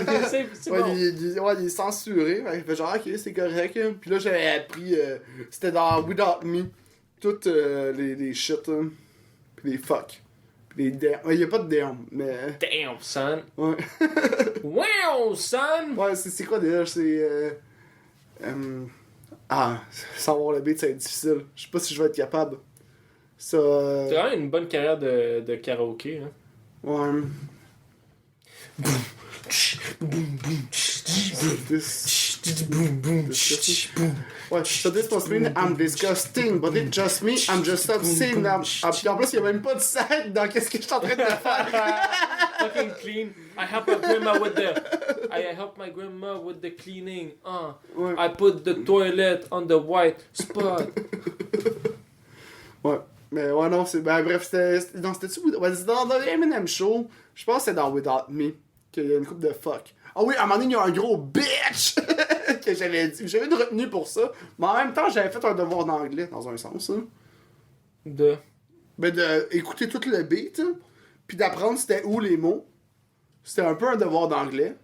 c'est Ouais, bon. il est censuré. Fait qu'il fait genre, ok, c'est correct. Hein. Puis là, j'avais appris, c'était dans Without Me, toutes les shit, hein. Puis les fuck. Puis les damn. Il y a pas de damn, mais. Damn, son. Ouais. Wow, son. Ouais, c'est quoi déjà? C'est. Savoir le beat, ça va être difficile. Je sais pas si je vais être capable. Ça. T'as quand même une bonne carrière de karaoké, hein. Ouais. Ouais, so this must mean I'm disgusting, but it just me, I'm just obscene. Puis en plus, il y a même pas de sac dans qu'est-ce que je suis en train de faire. Fucking clean. I help my grandma with the cleaning. Ouais. I put the toilet on the white spot. Ouais. Mais ouais, non, c'est. Ben bref, c'était. Non, c'était-tu. Ouais, c'était dans le Eminem Show. Je pense que c'était dans Without Me. Qu'il y a une coupe de fuck. Ah oui, à un moment donné, il y a un gros bitch que j'avais dit. J'avais une retenue pour ça. Mais en même temps, j'avais fait un devoir d'anglais, dans un sens. Hein. De. Ben, d'écouter tout le beat, hein, puis d'apprendre c'était où les mots. C'était un peu un devoir d'anglais.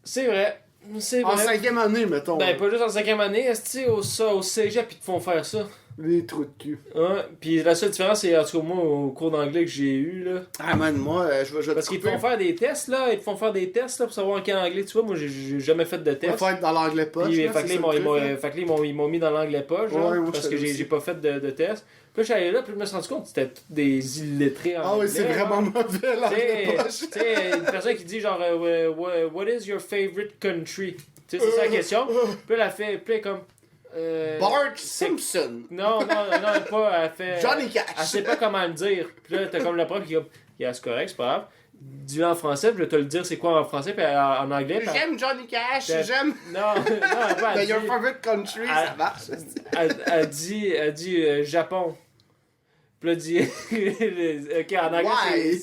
C'est vrai. C'est En vrai. 5e année, mettons. Ben, hein. pas juste en 5e année, est-ce au cégep, ils te font faire ça. Les trous de cul. Ouais, pis la seule différence, c'est en tout cas moi, au cours d'anglais que j'ai eu, là. Ah man, moi, je vais Parce qu'ils te font faire des tests, là. Ils te font faire des tests, là, pour savoir en quel anglais tu vois. Moi, j'ai jamais fait de On test. va faire dans l'anglais poche. Puis, là, fait que c'est là, ça le truc, là. fait que là, ils m'ont mis dans l'anglais poche, genre, Ouais, moi, parce je que savais aussi. j'ai pas fait de test. Puis là, je suis allé là, puis je me suis rendu compte que c'était tous des illettrés en Ah oui, anglais, c'est genre. vraiment mauvais l'anglais Tu poche. sais, une personne qui dit genre, what is your favorite country? Tu sais, c'est ça la question. Puis elle a fait, puis elle est comme. Bart c'est- Simpson. Non, pas. Elle fait. Johnny Cash. Elle sait pas comment le dire. Puis là, t'as comme le prof qui est comme, yeah, c'est correct, c'est pas grave. Dis-le en français, puis je vais te le dire c'est quoi en français, puis en anglais. Puis J'aime Johnny Cash, Ben, j'aime. non, elle a pas Ben, dit. your favorite country, Ah. ça marche. Elle dit Japon. Puis là, elle dit. Ok, en anglais, Why?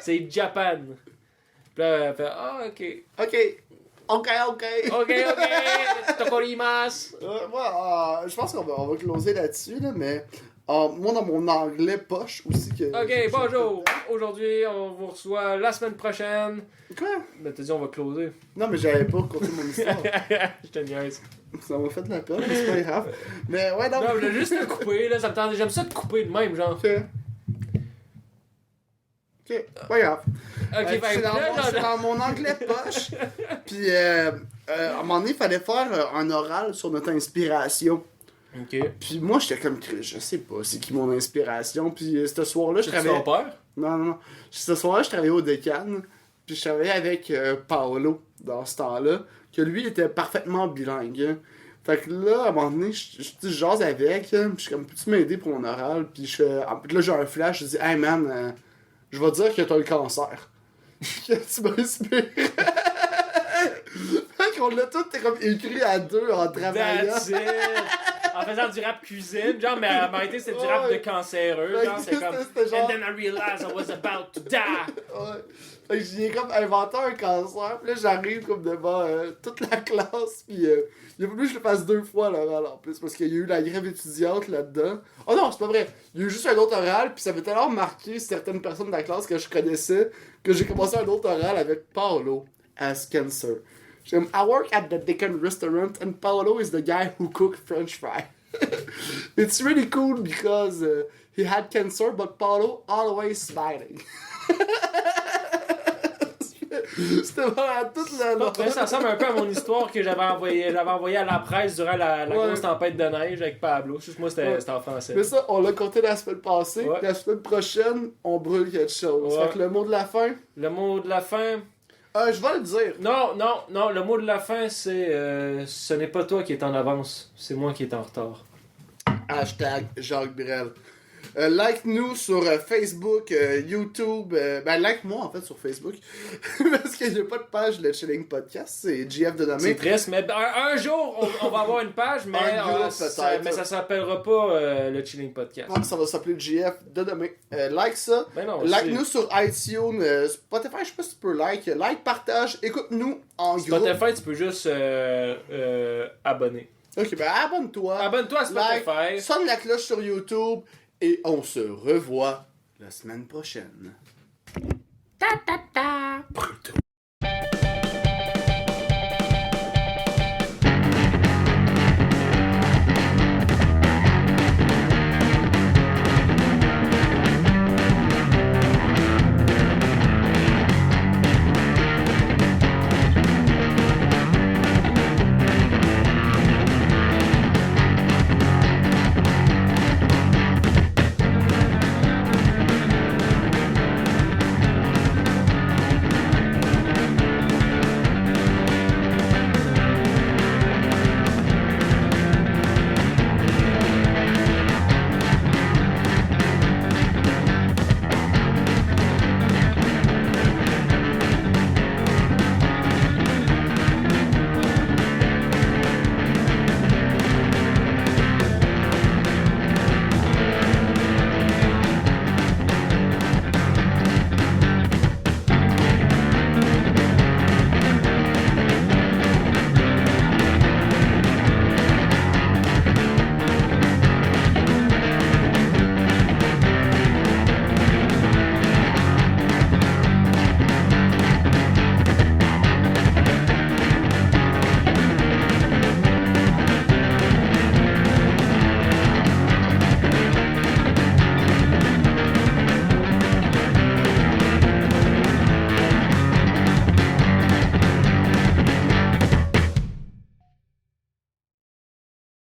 c'est Japan. Puis là, elle fait, ah, ok. Ok. Ok, Tokorimasu. Moi, je pense qu'on va closer là-dessus, là, mais moi, dans mon anglais poche aussi. Ok, bonjour. Aujourd'hui, on vous reçoit la semaine prochaine. Quoi? Ben, t'as dit, on va closer. Non, mais j'avais pas compté mon histoire. Je te niaise. Ça m'a fait de la peine, mais c'est pas grave. Mais ouais, donc. Non, je voulais juste te couper, là. Ça me tente. J'aime ça te couper de même, genre. Ok, pas grave. Ok, C'est dans mon anglais poche. Puis, à un moment donné, il fallait faire un oral sur notre inspiration. Ok. Puis moi, j'étais comme, je sais pas c'est qui mon inspiration. Puis ce soir-là, je C'est travaillais. ton père? Non. Ce soir-là, je travaillais au Décan. Puis je travaillais avec Paolo dans ce temps-là. Que lui, il était parfaitement bilingue. Hein. Fait que là, à un moment donné, je jase avec. Hein, puis je suis comme, peux-tu m'aider pour mon oral? Puis je fais. Puis là, j'ai un flash. Je dis, hey man, je vais dire que t'as le cancer. Que tu m'inspires. Fait qu'on l'a tout comme écrit à deux en travaillant. That's it! En faisant du rap cuisine, genre, mais en réalité, c'était du rap de cancéreux. Ouais, Genre, c'est comme. c'était genre- And then I realized I was about to die! Ouais. Fait que j'ai comme inventé un cancer, pis là j'arrive comme devant toute la classe, pis il a voulu que je le fasse 2 fois l'oral en plus, parce qu'il y a eu la grève étudiante là-dedans. Oh non, c'est pas vrai, il y a eu juste un autre oral, pis ça avait tellement marqué certaines personnes de la classe que je connaissais, que j'ai commencé un autre oral avec Paolo as cancer. J'ai comme, I work at the Deacon restaurant and Paolo is the guy who cooked French fry. It's really cool because he had cancer, but Paolo always smiling. C'était vraiment toute la... Ça ressemble un peu à mon histoire que j'avais envoyée à la presse durant la Ouais. grosse tempête de neige avec Pablo. Juste moi, c'était en français. Mais ça, on l'a compté la semaine passée. Ouais. La semaine prochaine, on brûle quelque chose. Ouais. Fait que le mot de la fin... Le mot de la fin. je vais le dire. Non, le mot de la fin, c'est ce n'est pas toi qui est en avance, c'est moi qui est en retard. Hashtag Jacques Brel. Like-nous sur Facebook, YouTube. Like-moi en fait sur Facebook. Parce qu'il n'y a pas de page de Chilling Podcast. C'est JF de C'est triste, mais un jour, on va avoir une page, mais, ça s'appellera pas le Chilling Podcast. Ouais, ça va s'appeler JF de demain. Like ça. Ben non, Like-nous sur iTunes. Spotify, je sais pas si tu peux like. Like, partage. Écoute-nous en groupe. Spotify, tu peux juste abonner. Ok, ben abonne-toi. Abonne-toi à Spotify. Like, sonne la cloche sur YouTube. Et on se revoit la semaine prochaine. Ta ta ta. Bruto.